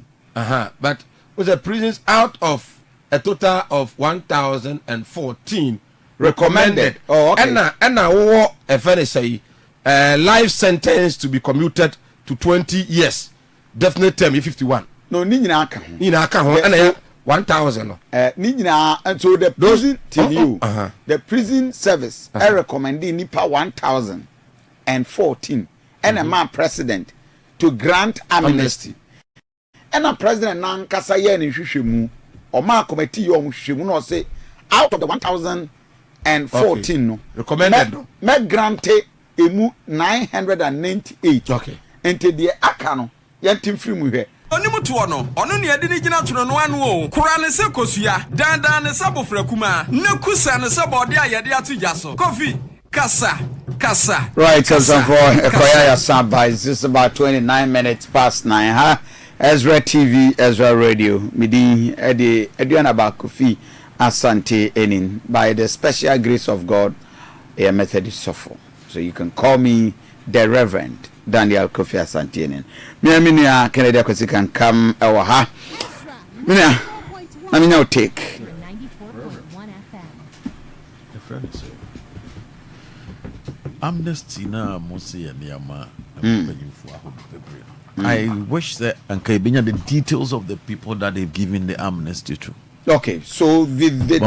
But with the prisons out of a total of 1014 recommended. Oh, okay. And now a very say life sentence to be commuted to 20 years. Definite term 51. No, ni aka. Ni aka ho and 1000. And so the prison till you the prison service I recommend nipa 1014 and a man president to grant amnesty. And a president nan kasa ye ni hwehwemu o ma committee yo hwehwemu no say out of the 1014 no recommended me grante emu 998. Okay. Ente de aka no yentim free mu hwe onimuto no ono ne ade ni gina toro no anu o kura ne se kosua dandan ne se bofrakuma ne kusa ne se bode ayede atuja so Kofi kasa right so for Ekoya Samba is just about 29 minutes past 9 huh? Ezra TV Ezra Radio midi Aduanaba Kofi Asante Ennin by the special grace of God a Methodist suffer so you can call me the Reverend Daniel Kofi Asante Ennin. Minia Canada Kosi can come our ha. Minia, I mean, no take. 94.1 FM. Amnesty na Mosi and Yama. I wish that the details of the people that they've given the amnesty to. Okay, so the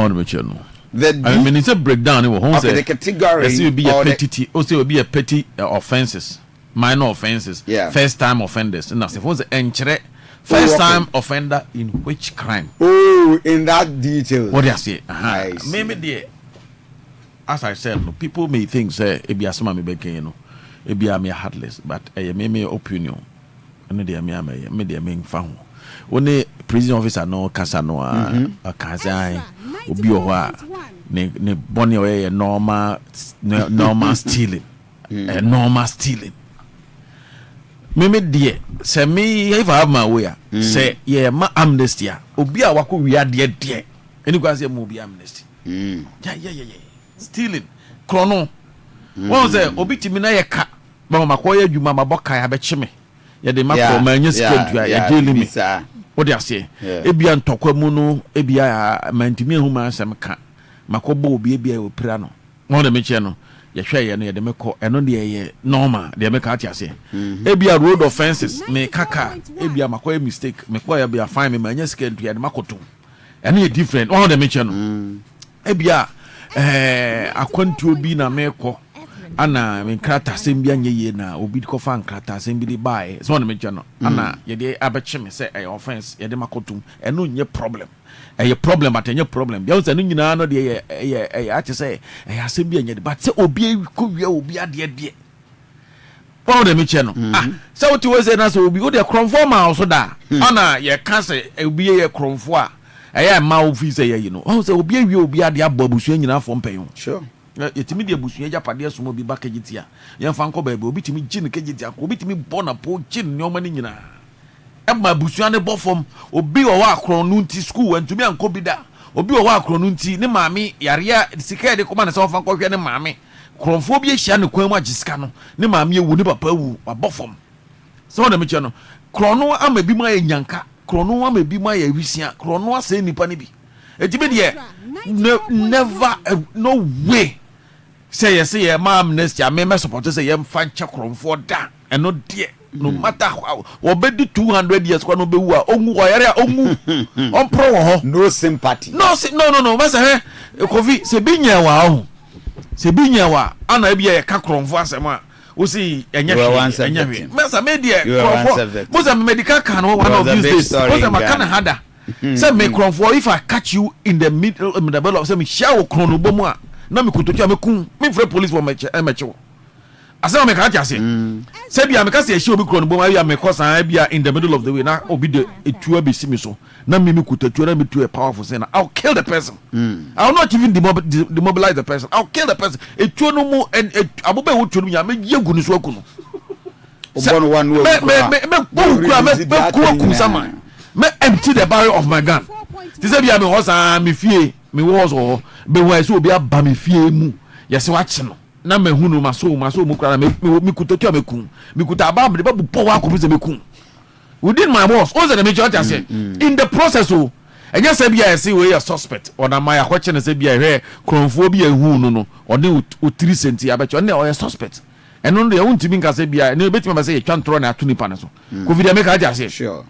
I mean, it's a breakdown. Okay, the category. It will be a petty. Also, will be a petty offenses. Minor offenses, first time offenders. And suppose the first time offender in which crime? Oh, in that detail. What do you say? Maybe the as I said, no, people may think say it be a small me it be a mere heartless, but I may opinion. And they are me found. Only prison officer no Casanoa a Kazai Ubioa ne bonny away normal stealing. Normal stealing. Meme dear, say me if I have my way, say yeah, my amnesty. Obia wako we are dear. Any guys here movie amnesty. Yeah. Stealing. Chrono. One say obiti na ye ka. But makoye adwuma maboka ya bechime. Ya de makro manya schedule ya daily me. What do you say? Ebia ntokwa mu no ebia mantimi ehuma asem ka. Makobo obi ebia opira no. Mo de meche no. Ya hwe ye no ye de meko eno de ye normal de meka ati ase. Ebia road offenses me kaka ebia makoye mistake me kwa ya bia fine me manya schedule ya de makoto. Eno ye different. Mo de meche no. Ebia akwantu obi na meko ana me krata sembia nyeye na obi ko fa krata sembi di bae so na me no ana ye de abeche me say offense ye de makotum eno nye problem problem but nye problem bia so eno nyina no de ati say asembia nye but say obi ko wie obi ade Paul de meche no say what we say na so obi o de conformal so da ana ye ka say obi ye kronfo a ma office ye no o say obi awie obi ade ababusu nyina fo mpanyo sure yetimi de busu ya pade so mo bi bakagitia ye mfa nko baabi obi timi gin kagitia obi timi bona po gin nyoma ni nyina e ma busu ane bofom obi wo wa akron nu nti school antumi anko bi da obi wo wa akron nu nti ne maami yarea sika de koma na se mfa nko hwe ne maami kronfo bi ehia ne kwan mu agisika no ne maami ewu ne papa wu abofom so na meche no krono ama bi ma ye nyanka krono ama bi ma ye wisia krono ase nipa ne bi etibe de never no way say ma amnesty I may support say yem fan chakron for da and no dear no matter how obedi 200 years kwa no be wu a ongu oyare ongu on pro ho no sympathy no masa Kofi se binya wa ana bia ye ka kronfo asema wo si enya masa media kronfo masa medical can one of these days masa makana hada say me kronfo if I catch you in the middle of say me share kronobom a na me kuto twa me kun me frɛ police for me chewo asema me ka tia se se bia me ka se ehie obi kro no bom ya me kosa bia in the middle of the way na obi de etua be simi so na me kuto twa na me too powerful say na I'll kill the person I'll not even demobilize the person I'll kill the person etuo no mu aboba wo tuo no nya me yegu ni so akuno me empty the barrel of my gun this say bia me hosa me fie me was or be wa so obi aba me fie mu yesi wa chi no na me hunu maso mu kra me kutotua me kun me kuta aba me babu po wa ko be me kun within my boss o say me church say in the process o enye say bia say we a suspect or na my akwache na say bia hwe kronfo bia hu no o de o 3 centi abecho na o a suspect eno no de wuntimi nka say bia na betima ba say e twantro na atuni pa na so covid make ka say sure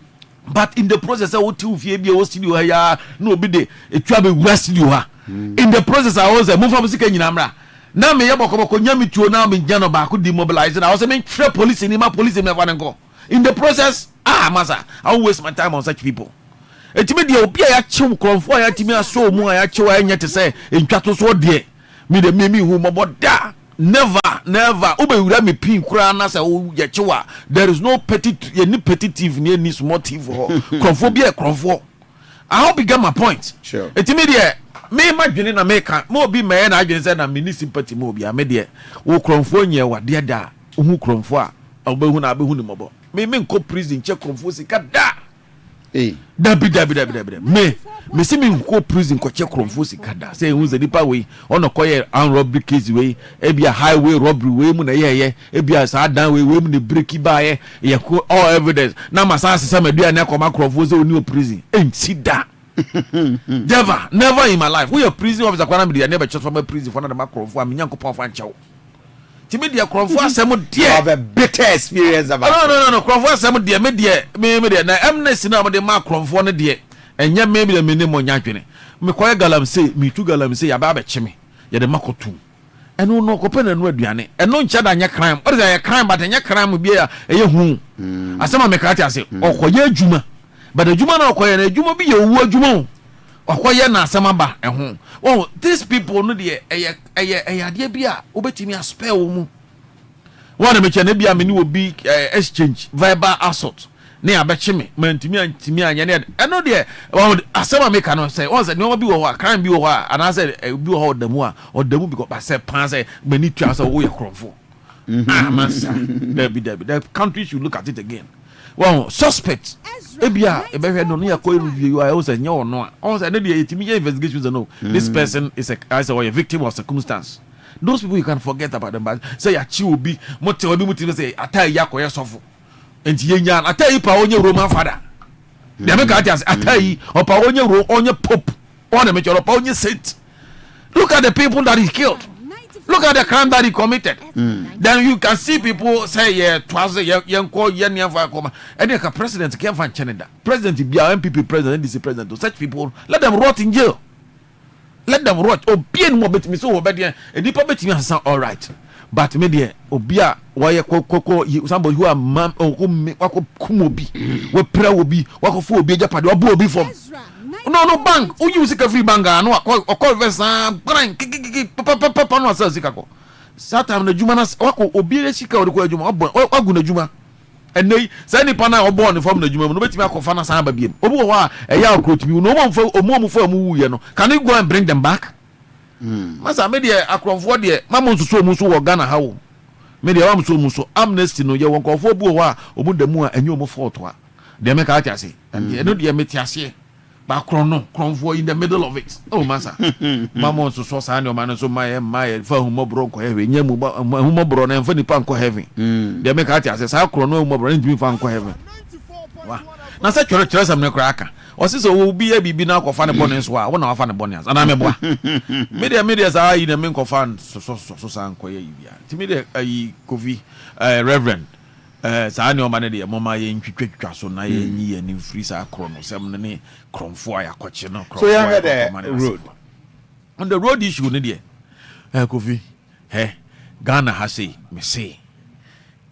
but in the process o ti ufie bia o studio ha ya na obi de etwa be wura studio ha in the process I was move from sika nyina mra na me yebokoboko nyami tuo na me jano ba ko demobilize na I was me three police ni ma police me fa nko in the process masa I won't waste my time on such people etime de obi ya chew kronfo ya timi aso mu ya chew ya nyete say entwato so de me de me hu moboda never ubewura me pin kura na say o ya chewa there is no petitive ni small thief kronfo bi e kronfo I hope you get my point sure etime de me madwene na me ka mo bi me na adwene say na me ni sympathy mo bi a me de wo kronfo nye wade da hu kronfo a obehu na abehu ni mobo me nko prison che kronfo sika da dabi me see me nko prison ko che kronfo sika da say hu ze nipa we ono koye an robbery case we e bia highway robbery we mu na ye e bia sa dan we mu ne break ba ye ko all evidence na masa sesa medua na koma kronfo ze oni o prison enti da never in my life we a prison officer kwana me never just from a prison for na macrofo am nyankopon fa nchawo timi de krofo asem de have a bitter experience about no krofo asem de me de na amnesty na me de macrofo no de enya me bi de me ne mo nyadwene me koye galamse me tu galamse ya ba chime ye de makotu eno no ko pena no aduane eno ncha da nya crime o de ya crime but nya crime bi ya eye hu asema me ka ati ase okoye adwuma but adwuma na okoye na adwuma bi ye wu adwuma okoye na asema ba eho oh these people no de ade bia obetimi aspel wo mu one me chene bia me ni obi exchange verbal assault ne abeche me mantimi anya ne eno de asema me ka no say on say no bi wo crime bi wo ana say bi wo odamu because ba say pan say mani tua say wo ye kromfo massa the country should look at it again. Well, suspect ebia ebehwe no ya ko review I was nya ono on say dey etimi investigations no this person is a victim of circumstance. Those people you can forget about them but say ya chi obi mote obi muti say atai ya ko yesofo enti yenya atai pa onye Roman father dey make at atai opa onye pope on me choro pa onye saint. Look at the people that he killed. Look at the crime that he committed. Then you can see people say, yeah, twice yanko yanfa koma. And the president can't find Canada. President be MPP president, this president. Such people, let them rot in jail. Let them rot. Obien mo bet me so obedient. And the bet me sound all right. But media obia why koko somebody who are mam or wako kumobi, we pray obi, wako fu obi japade obo obi from. No bank o use ka free banga no o call versa bran papa no say sika ko satam na juma na wako obi re sika o de ko juma wagu na juma enei say ni pa na obo on form na juma no betimi akofa na san ba biem obi wo ha e ya okro timi no mo fa mu wuye no can you go and bring them back masa me de akromfo de mamo nsuso mu so wo Ghana ha wo me de wam so mu so amnesty no ye won kofo bu wo a omu da mu a enyo mo fault a de me ka atiase and no de me tiase ba kronfo in the middle of it. Oh masa mama so so sa ne o man so my fa humo bro ko heaven nya mu humo bro na fa ni pa ko heaven de me ka atiase sa krono humo bro ntimi fa ko heaven wa na sa choro sam ne kra aka o se so wo bi ya bibi na ko fa ne bonus wa wo na wa fa ne bonus ana me boa media sa yi na me ko fa so sa ko ye bia ti media ayi Kofi reverend saani o mane de mama ye ntwitwa so na ye nyi ye ni free sa krono sem ne kromfo ayakoche no kromfo. So you had the road on the road issue ne de Kofi Ghana has say me say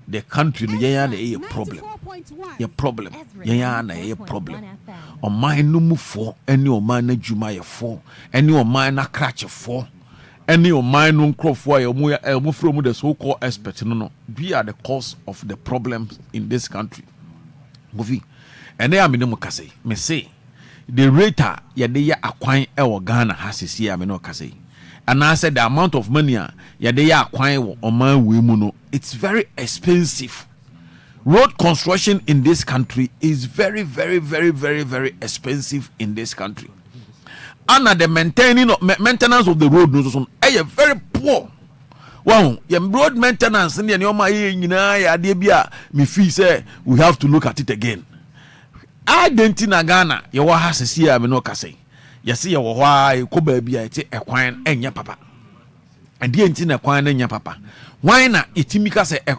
the country no ya na a problem ya na a problem o man no mu fo eni o man na dwuma ye fo eni o man na krache fo any of mine no crofo ya from the so-called expert no we are the cause of the problems in this country. Kofi and they am no kase me say the rate ya de ya akwan e Ghana has see am no kase. And I said the amount of money ya de ya akwan o man we mu no, it's very expensive. Road construction in this country is very, very, very, very, very expensive in this country. And the maintenance of the road is very poor. Wow, your road maintenance and me feel say we have to look at it again. I didn't in Ghana, your has a see no kase. You see your why ko baby I take a quine and ya papa. And didn't in a quine and ya papa. Why not itimika say a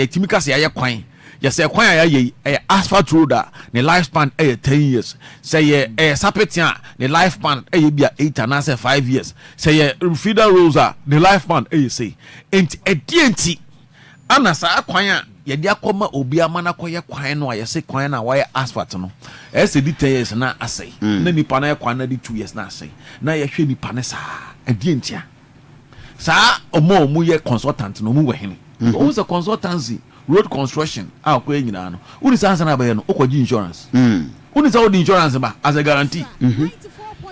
timika say a quine? Yes, a quine a asphalt road, the lifespan 10 years. Say a sapetia, the lifespan be 8 and answer 5 years. Say a feeder rosa, the lifespan say. And a TNT, Anasa quine, Yadia Koma Obia Mana Quia quine, why I say quine, why asphalt no. As a details na I say. Nani pana quine 2 years na say. Na ya shini panesa, a dientia. Sa or more muye consultant no mu him. Who's a consultancy? Road construction kwa nyina no woni sansa na baye no okwaji insurance woni sa wodi insurance ba as a guarantee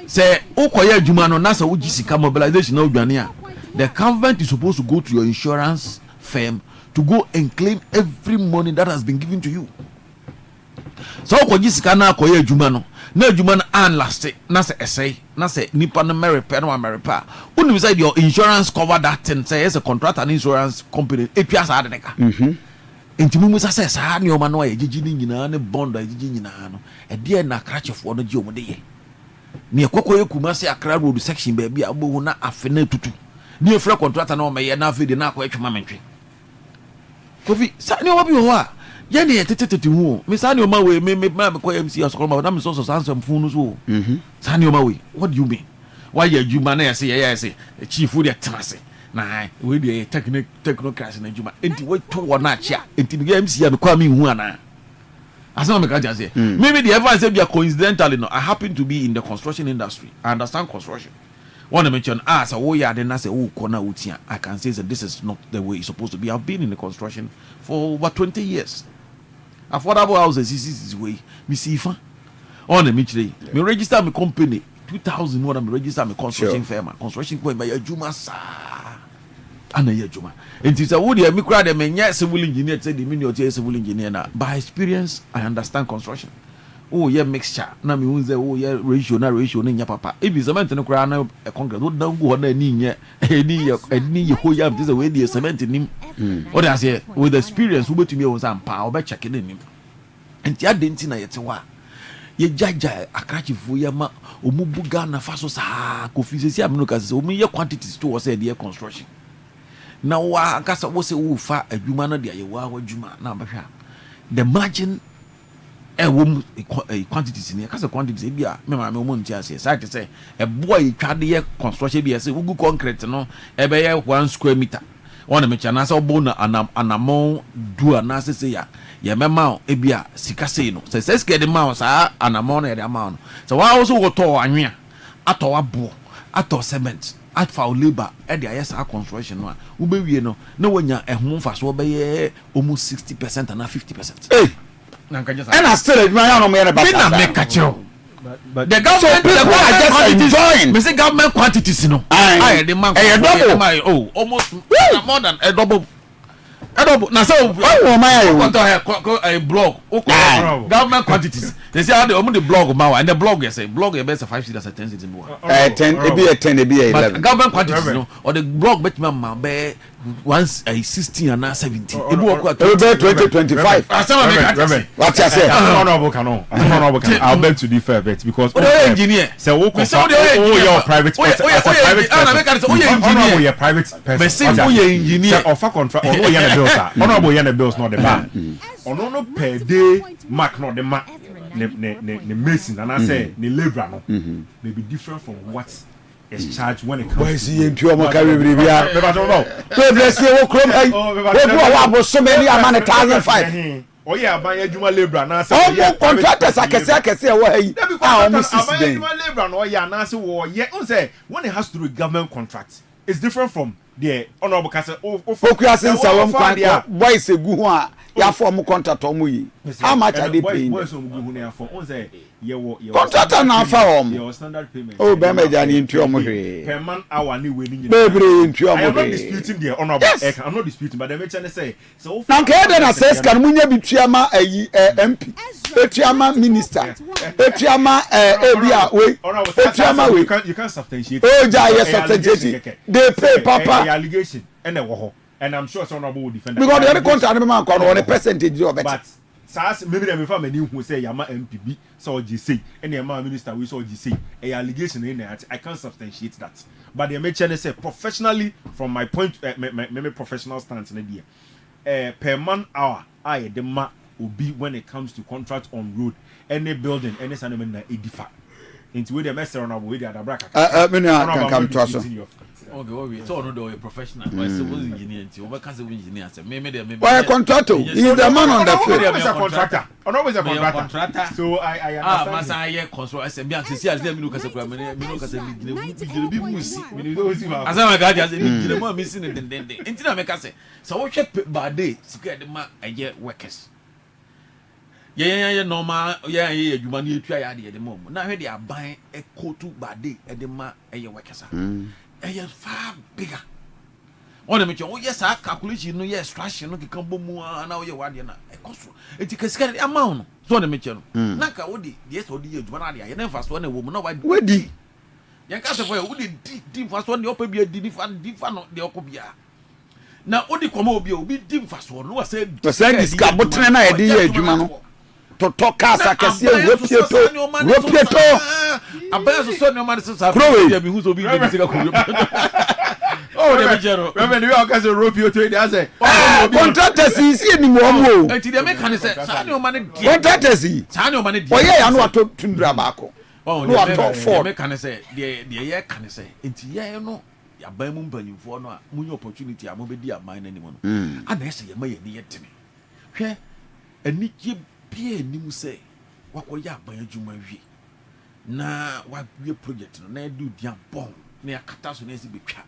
say okoye adwuma no na sa wogi sika mobilization na odwane a the government is supposed to go to your insurance firm to go and claim every money that has been given to you. So okoji sika na akoye adwuma no na adwuma no an last na say essay na say nipa no repair no repair woni beside your insurance cover that thing say as a contractor and insurance company etwa sa de neka enti mu musa say sa ne o ma no ya gigi ni nyina ne bond ya gigi nyina no e de na krachefo no gi o mo de ye ne ekokoye kuma say akra road section ba bia obo na afena tutu ne efra contractor na o me ye na afede na akwa etwa mentwe Kofi sa ne o bi ho a ye ne tetetete hu me sa ne o ma we me ko MC asokoro ma na me so answer fun no so sa ne o ma we what do you mean why you juma na say chief we dey trase na we dey technocrats na juma enti we to wona chia enti the MC ya me kwa me hu ana asama me ka just say maybe the ever say be coincidentally no I happen to be in the construction industry. I understand construction. Want to mention as a way then I say oh corner utia I can say that this is not the way it's supposed to be. I've been in the construction for over 20 years. Affordable houses is way me see fa on the me register my company 2000 when I register my construction firm construction point by Juma sa ana ya Juma and it's a wood me cry them and civil engineer say the meaning of civil engineer na by experience I understand construction. Oh yeah mixture na me unze oh yeah ratio na nya papa if cement no cry na concrete wo dan go na ni nya ni ho ya this way the cement nim what I say with experience wo betumi won sam pa wo be check it nim enti adenti na yete wa ye jaja akrachifo ya ma omubu Ghana faso sa Kofi sesi amino kase o me ye quantities to wo say the construction na wa kasa wo say wo fa adwuma na de ayewa adwuma na behwa the margin quantities in here kasa quantities bia me ma me omo ntia say site say e boy twade ye construction bia say ugu concrete no e be ye 1 square meter one me chana say obo na anamon du ana say ya ye mema e bia sika say no say sika de ma sa anamon na de ama no so wa also go to anwea ato abo ato cement at for labor e de ayesa construction no a wo be wie no na wanya ehun fa so be ye almost 60% and 50%. And I still make but the government just enjoying. Me say government quantities no. I the man double. Almost more than a double. Now so a blog. Government quantities. They say how the blog and the blog say blog a best 5 cities 10 cities more. 10 it be a 10 it be a 11. Government quantities no or the blog bet me be once a 16 and 17. It be 2025. What you say? Honorable canon. I'll beg to differ a bit because engineer. So your private person. Honorable your private person. Engineer offer contract or honorable yana bills not the man. Ono per day mark not the mark the mason and I say the labor no may be different from what is charged when it comes why is he in pure carry bribia bless you okrom hey we go so many amount 1005 oh yeah ban adwuma labor na say oh contractors akese e wo hey ah almost 6 days adwuma labor no yeah na say wo yeah on say when it has to do with government contract it's different from the honorable Kasa. Focus in some boys a good ya form contract omu yi. How much are they paying? Boys omu gu ne afọ. On say contract na fa om. Your standard payment. Oh, be me jani ntu omu hwe. Per man hour ni we ni. Bebre ntu omu hwe. I am not disputing the honorable. I'm not disputing, but the mention say so. Na nke dey na says kan munya bituama MP. Etuama minister. Etuama ebia we. Etuama we. You can substantiate. Oh, ja yes substantiate. They pay papa. Allegation and and I'm sure honorable will defend because the other contract man can on a percentage of it. But SAS maybe them family who say Yama MPB so GC and Yama minister we saw GC a allegation in there. I can't substantiate that. But the mention say professionally from my point maybe professional stance in the per man hour I the ma will be when it comes to contract on road any building any sentiment na edifa into where the master on way the other bracket can come to us. Okay, so no do a professional civil engineer nti we can civil engineer say me dey me why contractor he is the man on the field. Always a contractor. Always a contractor. So I understand. Masa I construct I say me say as me no kasa kura me no kasa me bi musi me no see ma asa ma ga just me gire mo me see ne den nti na me ka say so wo hwe bad sika de ma aye workers ye normal ye adwuma na etua ya de mo na hwe de aban ekotu bad de ma aye workers a far bigger. On the mission, oh yes, I calculation, no yes, extraction, no can boom, and now you're one. A cost it is a amount. So the mission, Naka would yes, or the Juana, you never saw a woman. No, I would be. Young Castle would deep fast one, the upper beer, deep fan, the Okobia. Now, only Comobio be deep fast one. No, I said, the same is Cabotana idea, Jumano. To talk as I can see, Ropieto. A bear so no man says, who's will be oh, the general. Remember, you are going to Ropio to it as a contractors is in Momo. Until the mechanic said, Sanyo money, contractors, Sanyo money. Oh, yeah, I know what to Drabaco. Oh, no, I talk for mechanic say, the year can say, until yeah, no. Ya buy mumba for no money opportunity. I'm over there, mine anyone. And I say, you may near to me. Here, and Nicky. Pie nim say wakoya ban adwuma wi na wa wi project no na do dia bon na yakata so na esi betwa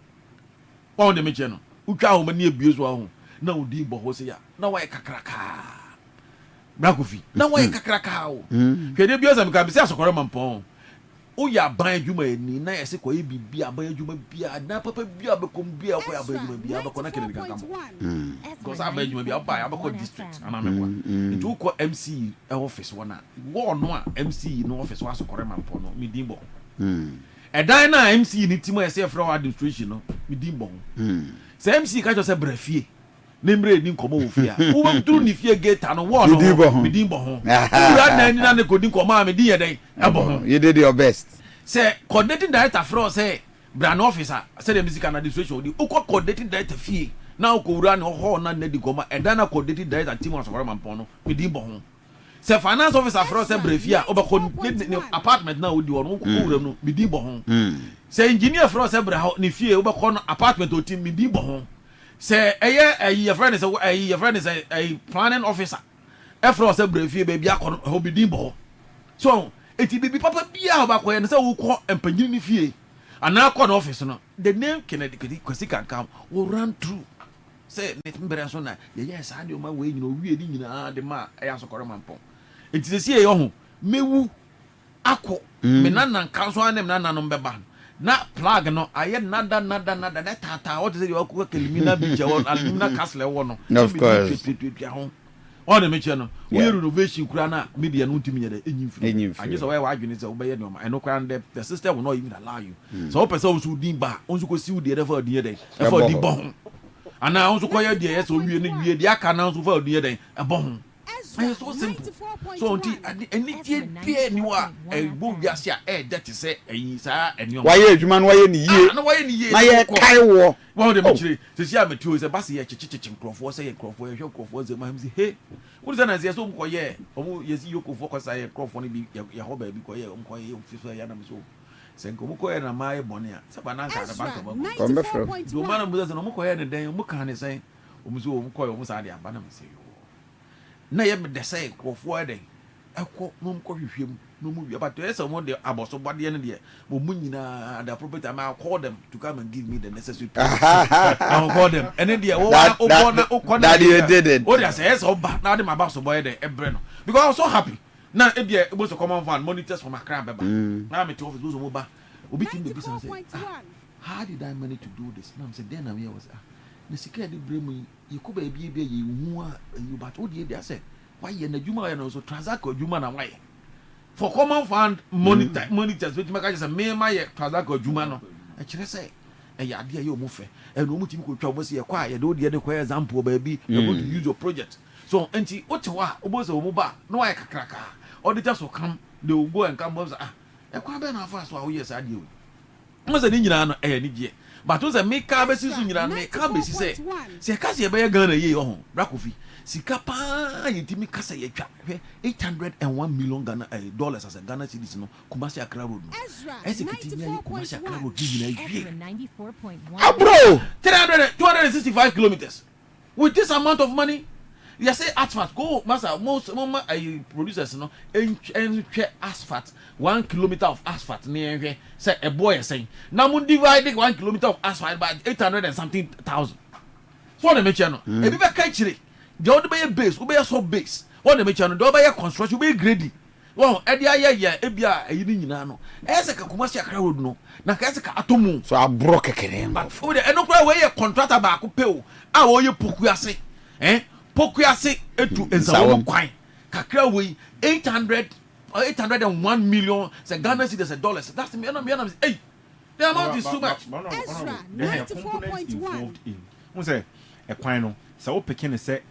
won de meche no utwa ho mani abie so ho na odi bo ho se ya na wa kakraka bra Kofi na wa kakraka ho hwede bia sam ka bi se asokore mampon o ya ban adwuma ni na yese ko bibia ban adwuma bia na papa bia bekom bia ko ya ban adwuma bia be ko na kene kan because I ban adwuma bia ba ya be ko district ana me kwa ntu ko MC office wona wo no a MC no office wa sokore mampo no me dimbo edan na MC ni timo yese from administration no me dimbo se MC ka jo se brafie nemre ni nkomo wo fia wo tru ni fie gate no wo no me dimbo ho ura na ni na ne kodi nkomo a me di yeden ebo you did your best say coordinating director from say brand officer say the music and administration di uko coordinating director fie na uko ura ni ho na na di goma eda na coordinating director team of mampon no me dimbo ho say finance officer from say brefia obako apartment na odi wo no uko ura no me dimbo ho say engineer from say bra ni fie obako no apartment o team me dimbo ho say your friend is a planning officer efro say brefie baby akọ ho bi dimbo so eti bibi papa bia obako ye say wo kọ empanyin ni fie ana akọ no office no the name Kennedy kwesi can come will run through say net mbere so na yes ade o ma we nyina owie di nyina de ma ya sokore mampon eti se ye ho mewu akọ me nana kanso anem nana no mbeba na plug no aye nada na tata what is it you ko kelimina beach won alumina castle won no of course on the meche no we renovation kura na media no ntimi yede enyim free so we wa adwene say we be no ma eno kura the system will not even allow you so person so din ba onso ko si de for din yede e for di bon ana onso ko ye de yes o wie ne wie de aka na onso for din yede e bon I so simple so until any tie ni wa e bo wiase a that say eyi sa eniom why adwuma no why ni yie na ye kai wo wọ́n de mechire se sia metuo se ba se ye chichichi nkrofo se ye nkrofo ye hwe nkrofo ze ma se he wo se na se so mko ye omo ye si yokofo ko sa ye nkrofo ni bi ye ho ba bi ko ye mko ye ofiso ya na me so se nko mko ye na ma ye bone a se ba na nka da bank ba ko mbe fro do ma na mu se no mko ye ne den mko kan ne se omo so mko ye omo sa de aba na me se yo na ye me de se nkrofo den ekọ no mko hwehwem no movie. But there's someone there about somebody in there. But at the appropriate time, I'll call them to come and give me the necessary. I'll call them. And then that you did it. Oh, they say, yes, oh, but now I'm about to buy the Ebreno. Because I was so happy. Now, it was a common van, monitors from my crab. Now I'm at the office, those mobile. We became the business. How did I manage to do this? Now I'm saying, then I was, the security bring me, you could be you, but what did they say? Why you the Juma and also transact or Juma and why? For common fund monitors, which make us a mere my transact or Juma. I should say, a idea you move, and no much you could trouble see a quiet, do the other example, baby, you're going to use your project. So, until Ottawa, Obozo Muba, no I cracker, auditors will come, they will go and come over. A quite fast while yes, I do. Was an Indian a but was a make carbases in your make carbases say, Cassia by a gun a year on Bracofi. Sikapa, you timi Cassa $801 million dollars as a Ghana citizen, Kumasi Accra Road. As a Kumasi Accra Road, bro, 265 kilometers. With this amount of money, you say asphalt, go, master, most producers, no, and asphalt, 1 kilometer of asphalt near here, say a boy is saying, now we divide 1 kilometer of asphalt by 800 and something thousand. For the mechanic, if you catch it, the other by a base, will be a sub base. What the mechanic, the other by a construction, will be greedy. Well, Edia, Ebia, a Unino, as a Kumasi crowd, no, Nakasaka Atomu, so I broke a can, but for the end way a contractor back, Peo, I owe you Pukuasi, eh? Pokuase etu ensawo kwai kakra we 801 million say Ghana cedis dollars. That's me hey, the amount is too much. Ezra 94.1 who say a kwai no say o pikin say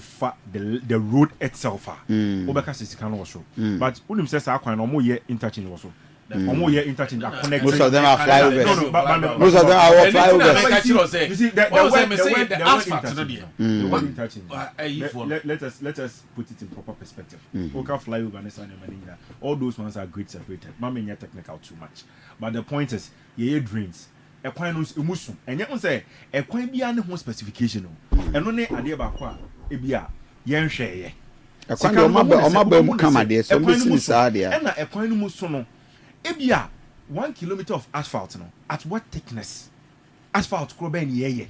fa the road itself obeka sisika no so but unim say sa kwai no mo ye interchange wo so interchange connect. Most of them are flyovers. Most of them are flyovers. You see, the asphalt. Let us put it in proper perspective. Oka flyover, all those ones are great separated. Mama, you're technical too much. But the point is, your dreams. A coin is emusum. And yet, say a coin beyond the specification. And only idea about what it be a yen share. A coin of my come there, so business idea. And a coin musono. Ebia 1 kilometer of asphalt no at what thickness asphalt kroba ni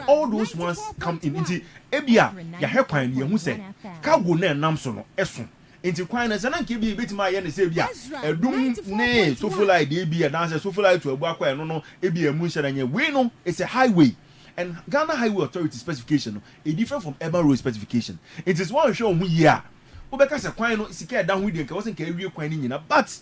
all those ones come in into ebia ya hekwan ye hu se cargo na nam so no eso into kwan na se na nke bi betima ye na se bia edum ne so full idea bia dance so full idea to abu akwa no ebia mu hye na nye we no it's a highway and Ghana Highway Authority specification no is different from urban road specification. It is one show hu year obeka se kwan no sika da hu de nka wose nka ewie kwan ni nyina but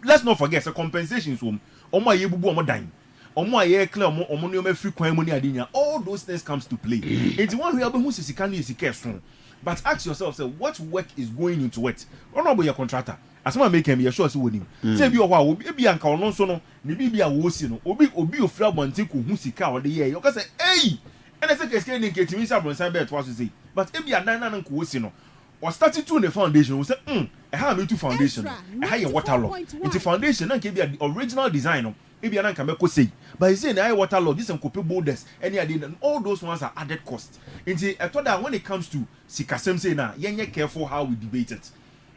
let's not forget the compensations omo aye bubu omo dan omo aye clear omo no ma free kwan mu ni adenya all those things comes to play. It's one who hu sika no sika so but ask yourself say what work is going into it. Honorable your contractor as ma make him you sure say woni say bi o ho obi bi anka ono so no ne bi a wo si no obi ofra bonti ko hu sika o de ye you say hey and say keske ni nketimi sa bronsan be to aso say but e bi adan na nko wo si no or started to the foundation we say I have me to foundation I have your water law into foundation na ke be the original design no e be na nka me ko say but you say na water law this and copy boulders any idea all those ones are added cost into I thought that when it comes to sikasem say na yenye careful how we debate it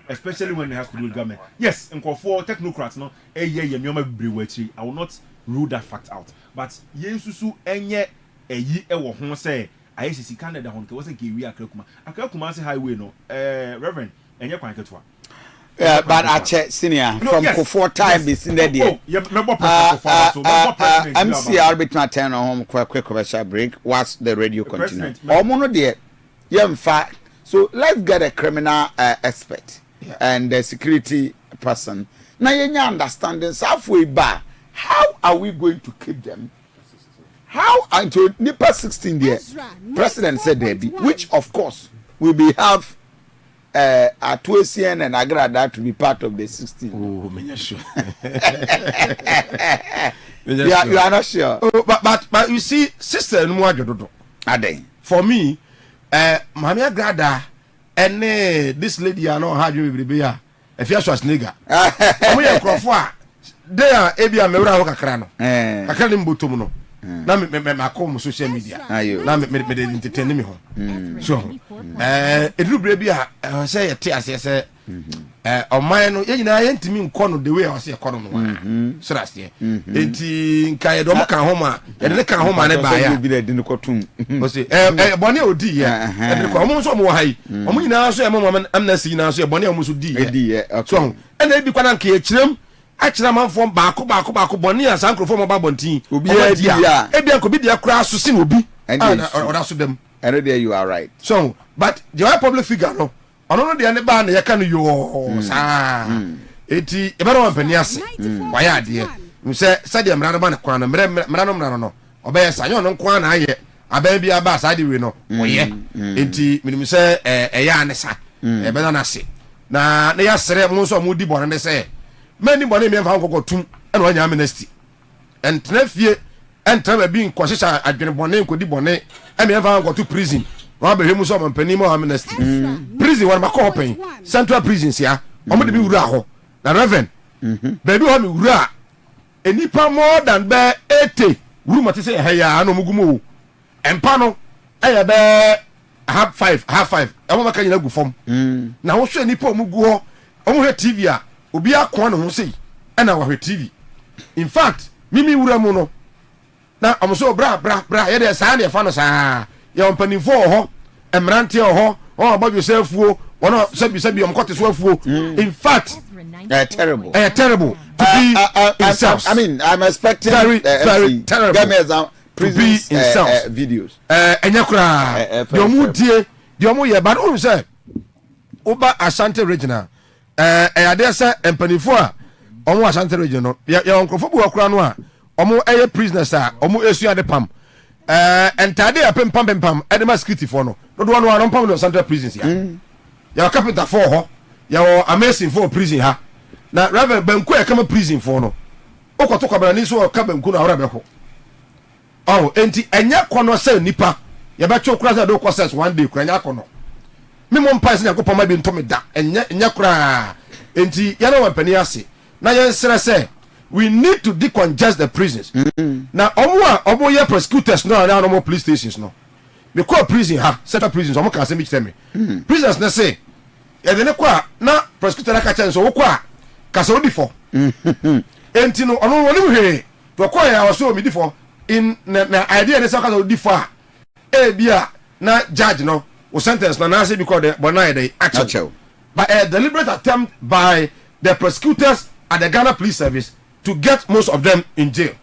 especially when it has to do with government. Yes, and for technocrats no I will not rule that fact out but yensusu enye eyi ewo ho say ICC Canada honke wasn't give we akrakuma say highway no reverend enye kwan ketwa. Yeah, but I check senior from Kofi time is in there. MCR between 10 home quick commercial break. What's the radio continue? Omono there. Yeah, in fact. So let's get a criminal expert and a security person. Now you understanding halfway back. How are we going to keep them? How until NIPA 16 there? President said there be, which of course will be have Atuesian and Agrada to be part of the 16. Oh, me not sure. You are not sure. Oh, but you see, sister, no more jodo. Ade. For me, Mami Agrada and this lady I know how you will be here. If you are Schwarzenegger, we are Crawford. They are Ebia Mewra Kakrano. Kakali Mbutomo no. Na me call social media. Na me entertain me home. So, it will be say say ɔman no yɛn nyinaa yɛntumi nkɔ no the way a wɔsɛ yɛkɔ no no so that's it enti nka yɛde ɔmo ka ho ma yɛde ne ka ho ma ne baaya bi na di ne kɔtum ɔsɛ bɔne a odi yɛ ɛde kɔ ɔmo nso ɔmo wɔ ha yi ɔmo nyinaa so yɛ mo amnesty nyinaa so yɛ bɔne a ɔmo so di yɛ so ɛna ebi kwana nka yɛkyerɛm akyerɛ amanfoɔ baako bɔne a saa nkurɔfoɔ mo ba bɔnten obi yɛ di a ebi ankobi di akora so sin obi ɔda so dem ɛno deɛ you are right so but the white public figure no ɔno no deɛ ne ba na yɛka no yoo saa eti ɛbɛrɛ wɔn mpani ase wayɛ adeɛ sɛ sɛdeɛ mmara no ba ne kwan no mmara no ɔbɛyɛ saa nyɛ ɔno nko na ayɛ abɛn bi aba saa de wei no ɔyɛ eti minimu sɛ ɛyɛ ane sa ɛbɛda no ase na ne yɛasrɛ mo nso a modi bɔne ne sɛ mani bɔne miɛmfa nkɔkɔ tum ɛna wanya amnesty ɛntena fie ɛntena baabi nkɔhyehyɛ adwene bɔne nkɔdi bɔne ɛmiɛmfa nkɔto prison na wabɛhwɛ mu sɛ ɔmampanin ma amnesty prison wɔn makɔ ɔpɛn central prison sia ɔmo de bi wura hɔ na reverend baabi hɔ mi wura enipa more than bɛɛ 80 wuru ma te sɛ ɛha yɛ ana ɔmo gu mu o ɛmpa no ɛyɛ bɛɛ half five ɛmo maka nyina gu fam na wohwɛ nipa ɔmo gu hɔ ɔmo hwɛ tv a obi akɔn ne ho sei ɛna wahwɛ tv in fact mimi wura mu no na ɔmo so bra yɛde saa ne ɛfa no saa yɛ mpanimfoɔ wɔ hɔ mmeranteɛ wɔ hɔ wɔn abɔdwo sɛ afuo wɔn sɛbi ɔmokɔte so afuo in fact terrible to be in cells. I mean I'm expecting very terrible get me example to be in cells videos ɛnyɛ koraa deɛ ɔmo yɛ but ɔmo sɛ ɔba Asante regional ɛyɛ sɛ mpanimfoɔ a ɔmo Asante region no yɛ nkurɔfoɔ bi wɔ koraa no a ɔmo ɛyɛ prisoners a ɔmo esua de pam ntade a pempam ɛde ma security for no dodo no ano pam no central prisons ya ya carpenter for ho ya wo amazing for prison ha na reverend banku e kama prison for no okoto kwabara ni so ka banku na ora be ho enti enya kono se nipa ya be twa kura se do process one day kura enya kono me mo mpa se yakopama bi nto me da enya kura enti ya na wampani ase na yen sere se we need to decongest the prisons. Now, omo ye prosecutors no na no more police stations no. Me call prison ha, central prisons omo can say me tell me. Prisons na say, e de ne kwa na prosecutor na ka chen so wo kwa ka so di for. Enti no ono woni hwe. To kwa ya so mi di for in na idea ne so ka so di for. E bia na judge no o sentence na say because the bona dey actual. But a deliberate attempt by the prosecutors at the Ghana Police Service to get most of them in jail.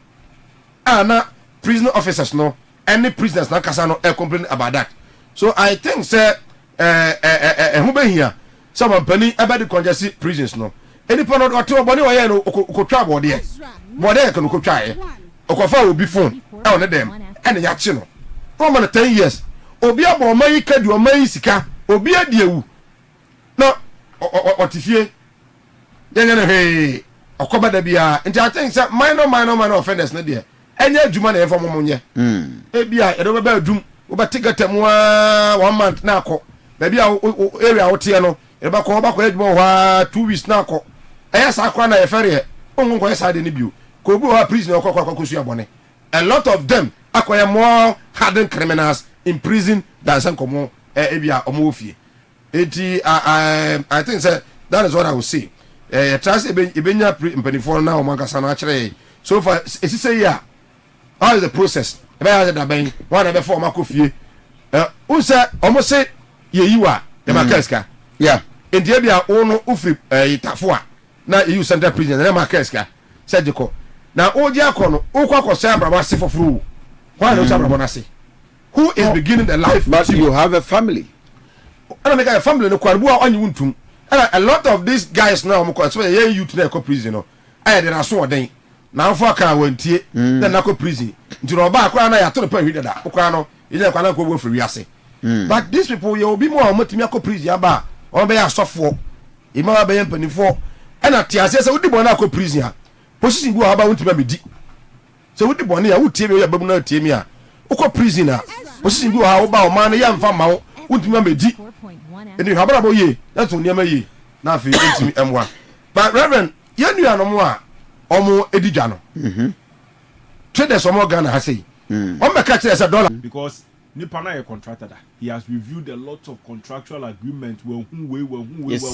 And prison officers no, any prisoners na kasa no complain about that. So I think say who be here some penny about the congested prisons no. Any point or two body why no ko twa body e. Body e kan ko twa e. Okofa obi phone e on them and ya chi no. For more than 10 years. Obi abo mai kadu o mai sika, obi adiewu. No otifie. Yenye he okoba da bia nti I think say minor offenders na there enya adwuma na efo momonye e bia e do be adwum wo ba tigata mu 1 month na akọ ba bia area wo tie no e ba ko adwuma ho 2 weeks na akọ eya sa akọ na efere ongun ko esa de ni bio ko bi ho prison ko su abone a lot of them akoya more hardened criminals in prison than some komo e bia omo ofie enti I think say that is what I will say. Trust ebenya mpanifo na o mankasa na akere so far esi say ya how is the process ebe ya da ben one be for makofie unsa omo say ye yiwa e makaska yeah entie bia ono ufri itafo a na EU Central Prison na makaska surgical na oji akono ukwakosa abraba se foforo why no abraba na se who is beginning the life but you have a family and make a family no kwarbu a onyi wuntum. A lot of these guys now, especially youth na prison no. I dey na so oden. Na afọ aka wantie na na prison. Nti no ba akwa na ya to no pa hwi dada. Okwa no, ile kwa na ko wo free ase. But these people you be more omotimi akọ prison aba. O be ya sofo. Ima ba ye mpanifo. E na tie ase se wodi bo na akọ prison a. Position bi wa ba wonti ba medi. Se wodi bo na ya wotie me ya babu na tie me a. Okọ prison a. Position bi wa ba o ma na ya mfa ma wo wonti ba medi. And you have about ye, that's on your may, nothing to me, M1. But Reverend, you knew no more, almost Edijano. Traders or more Ghana, I say. On my catch as $1 because nipa na contractor that he has reviewed a lot of contractual agreements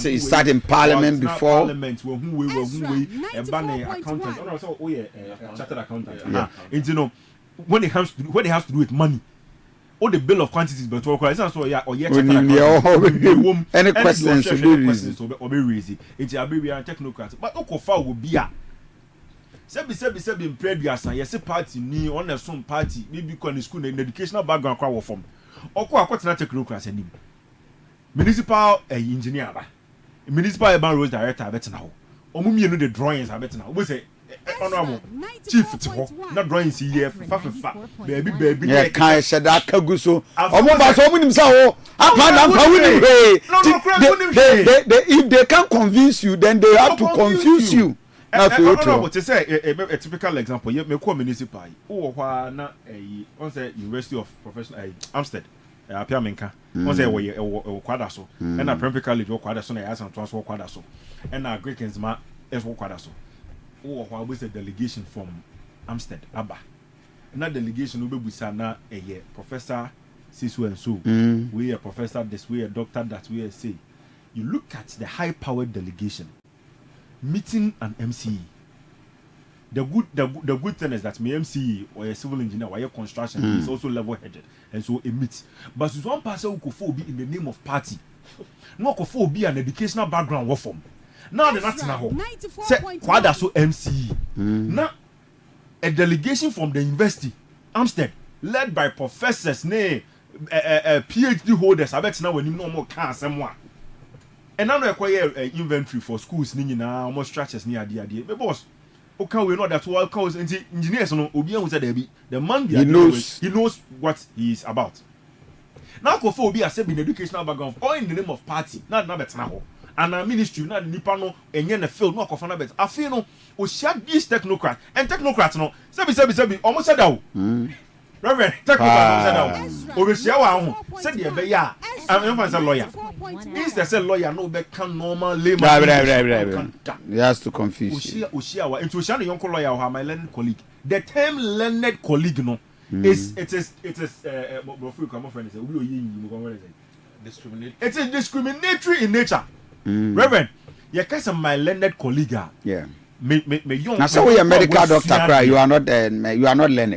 he sat in parliament before parliament a banner accountant chartered accountant you know when it has to do with money all the bill of quantities but so any questions will be raised it's a be technocrat but okofa will be sebi in previous yes party ni on a some party maybe con school in educational background kwa form okwa akwatena technocrat anim municipal engineer ba municipal urban roads director abetena ho omumienu the drawings abetena we say honorable chief to na drawings here fa baby yeah kan sheda kaguso omo ba so omunim sa ho apa na pa wuni if they can't convince you then they have to confuse you. But to say a typical example, you may call municipal or na on say University of Professional Amstead, Piamenka, on say quadaso, and a primary college or quadaso, and as transfer quadaso, and our Greek and Zma as quadaso. Or what was a delegation from Amstead, Abba. And that delegation will be sana a year, Professor Sisu and so. We are professor this, we are doctor that we are say. You look at the high powered delegation. Meeting an MCE. The good thing is that my MCE or a civil engineer or a construction is also level headed and so it meets. But one person who could be in the name of party, no could be an educational background war form. Now the not now. Say quada so MCE. Now a delegation from the university, Amstead, led by professors, PhD holders. I bet now when you know more can someone. And now we acquire inventory for schools ni na almost structures ni ade but boss okay we know that all cause engineers no obi an say there be the man he knows what he is about now go for obi accept in educational background or in the name of party na betena ho and our ministry na nipa no enye na field no akofa na bet afi no o share this technocrat and technocrat no sebi almost said that Reverend, technocrat o be share wa ho said the be ya I'm a lawyer. Is there a lawyer no be can normal layman? He has to confuse you. Oshia, into Shani young lawyer or my learned colleague. The term learned colleague no is it is it's discriminatory in nature. Reverend, you can say my learned colleague. Yeah. Now, so we are medical doctor cry. You are not learned.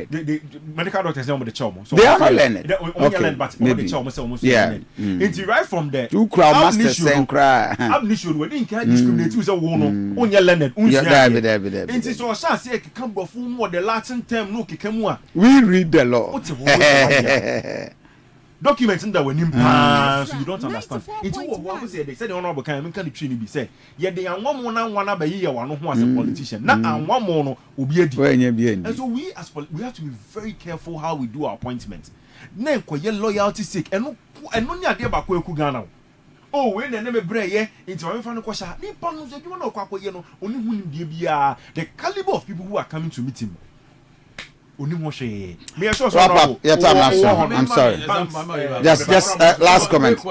The medical doctors are the charm. So they are not learned. Okay, maybe. Yeah. It's right from there. Two crowd masters and cry. Abnishon we didn't discriminate with a woman. Only learned. It is so sad. Say come from the Latin term no kikemwa. We read the law. Documenting that when so you don't understand. It's what say they said the honorable can train be say. Yeah, they are one be here one who as a politician. Now and one more no obi edi. And so we have to be very careful how we do our appointments. Na koye loyalty sake eno ni ade ba ko eku Ghana. Oh, we na me bre ye into we fa no kwasha. Ni pa no so dwuma na kwakoye no oni hu ni die bia. The caliber of people who are coming to meet him. Wrap up. Your time, I'm sorry. Just last comment. A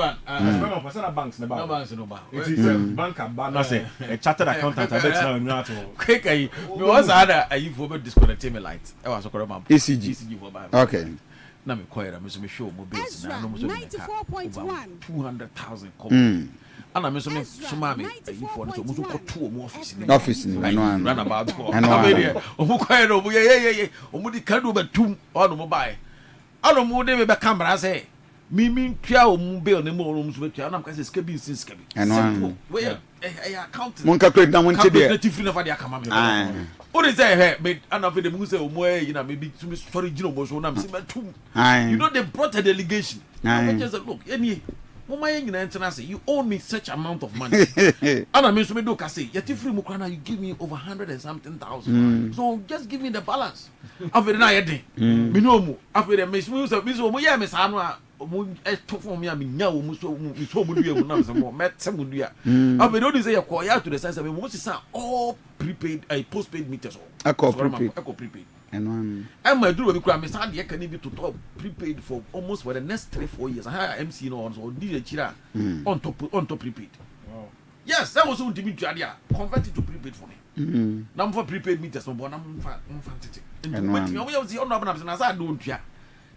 chartered accountant. I bet now. Quick, I was either a you for disconnecting me light. I was a ECG. Okay. Now me quiet. I'm just show mobiles. Now I'm 200,000. And I'm assuming Sumami, you for the office. Run about. And who quiet over yeah. Omudi can do but 2 on mobile. I don't move them back camera. Say, me mean Pia mobile the more rooms with you. And I'm going to escape since Cabby. And where I account. Monka could not want to be different of the command. What is that? But I'm not the Musa way, you know, maybe to be sorry, you know, was one I'm saying, too. You know, they brought a delegation. I just look, any. You owe me such amount of money. And I mean, so do say, you give me over 100 and something thousand. So just give me the balance. After the night, me no after the miss, we yeah, Miss Anna, for me, I mean, no, we so would be met some would be. After all, say acquire to the sense of most is all prepaid, postpaid meters. I call prepaid. And my do because I'm starting can be to top prepaid for almost for the next 3-4 years. I have MC no on so DJ Chira on top prepaid. Wow. Yes, that was so to be converted to prepaid for me. Now for prepaid meters no but I'm fantastic. And when you see on I don't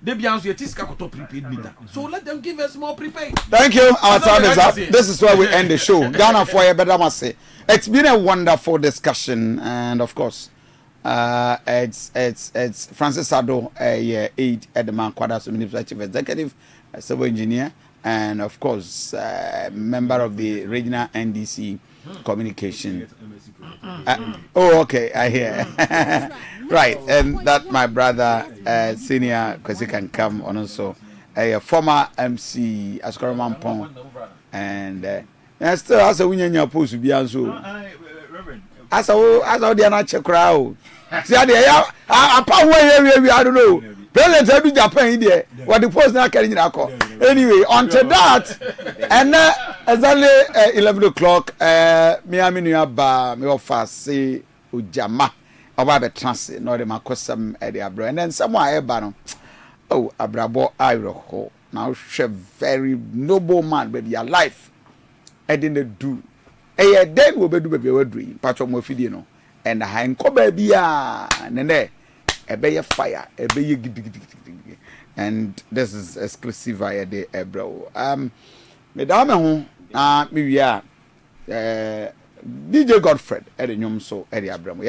they be answer it is kakoto prepaid meter. So let them give us more prepaid. Thank you. Our time is up. This is where we end the show. Ghana for you, better must say. It's been a wonderful discussion, and of course, it's Francis Sado, aide at the Man Quadras Chief Executive, civil engineer, and of course, member of the regional NDC communication. Okay, I hear. Right, and that my brother, senior, because he can come on also, a former MC, Askaraman Pong, and still as a winner your post to be also. As a Diana crowd. See, I don't know. President Edu Japan here, what the post now carrying alcohol. Anyway, until that, and exactly 11 o'clock, me Aba, me offer say Ujama about the transit, no the Makosam at the Abra, and then somewhere Ebano. Oh, Abrabo Iroho. Now, she very noble man, but your life. I didn't do. Then we'll be doing Patron Mofidino and the Hein Kobe, and then a bay of fire, a bay, and this is exclusive via the Ebro. Madame, maybe, DJ Godfred, Eddie Nyom, so Eddie Abram.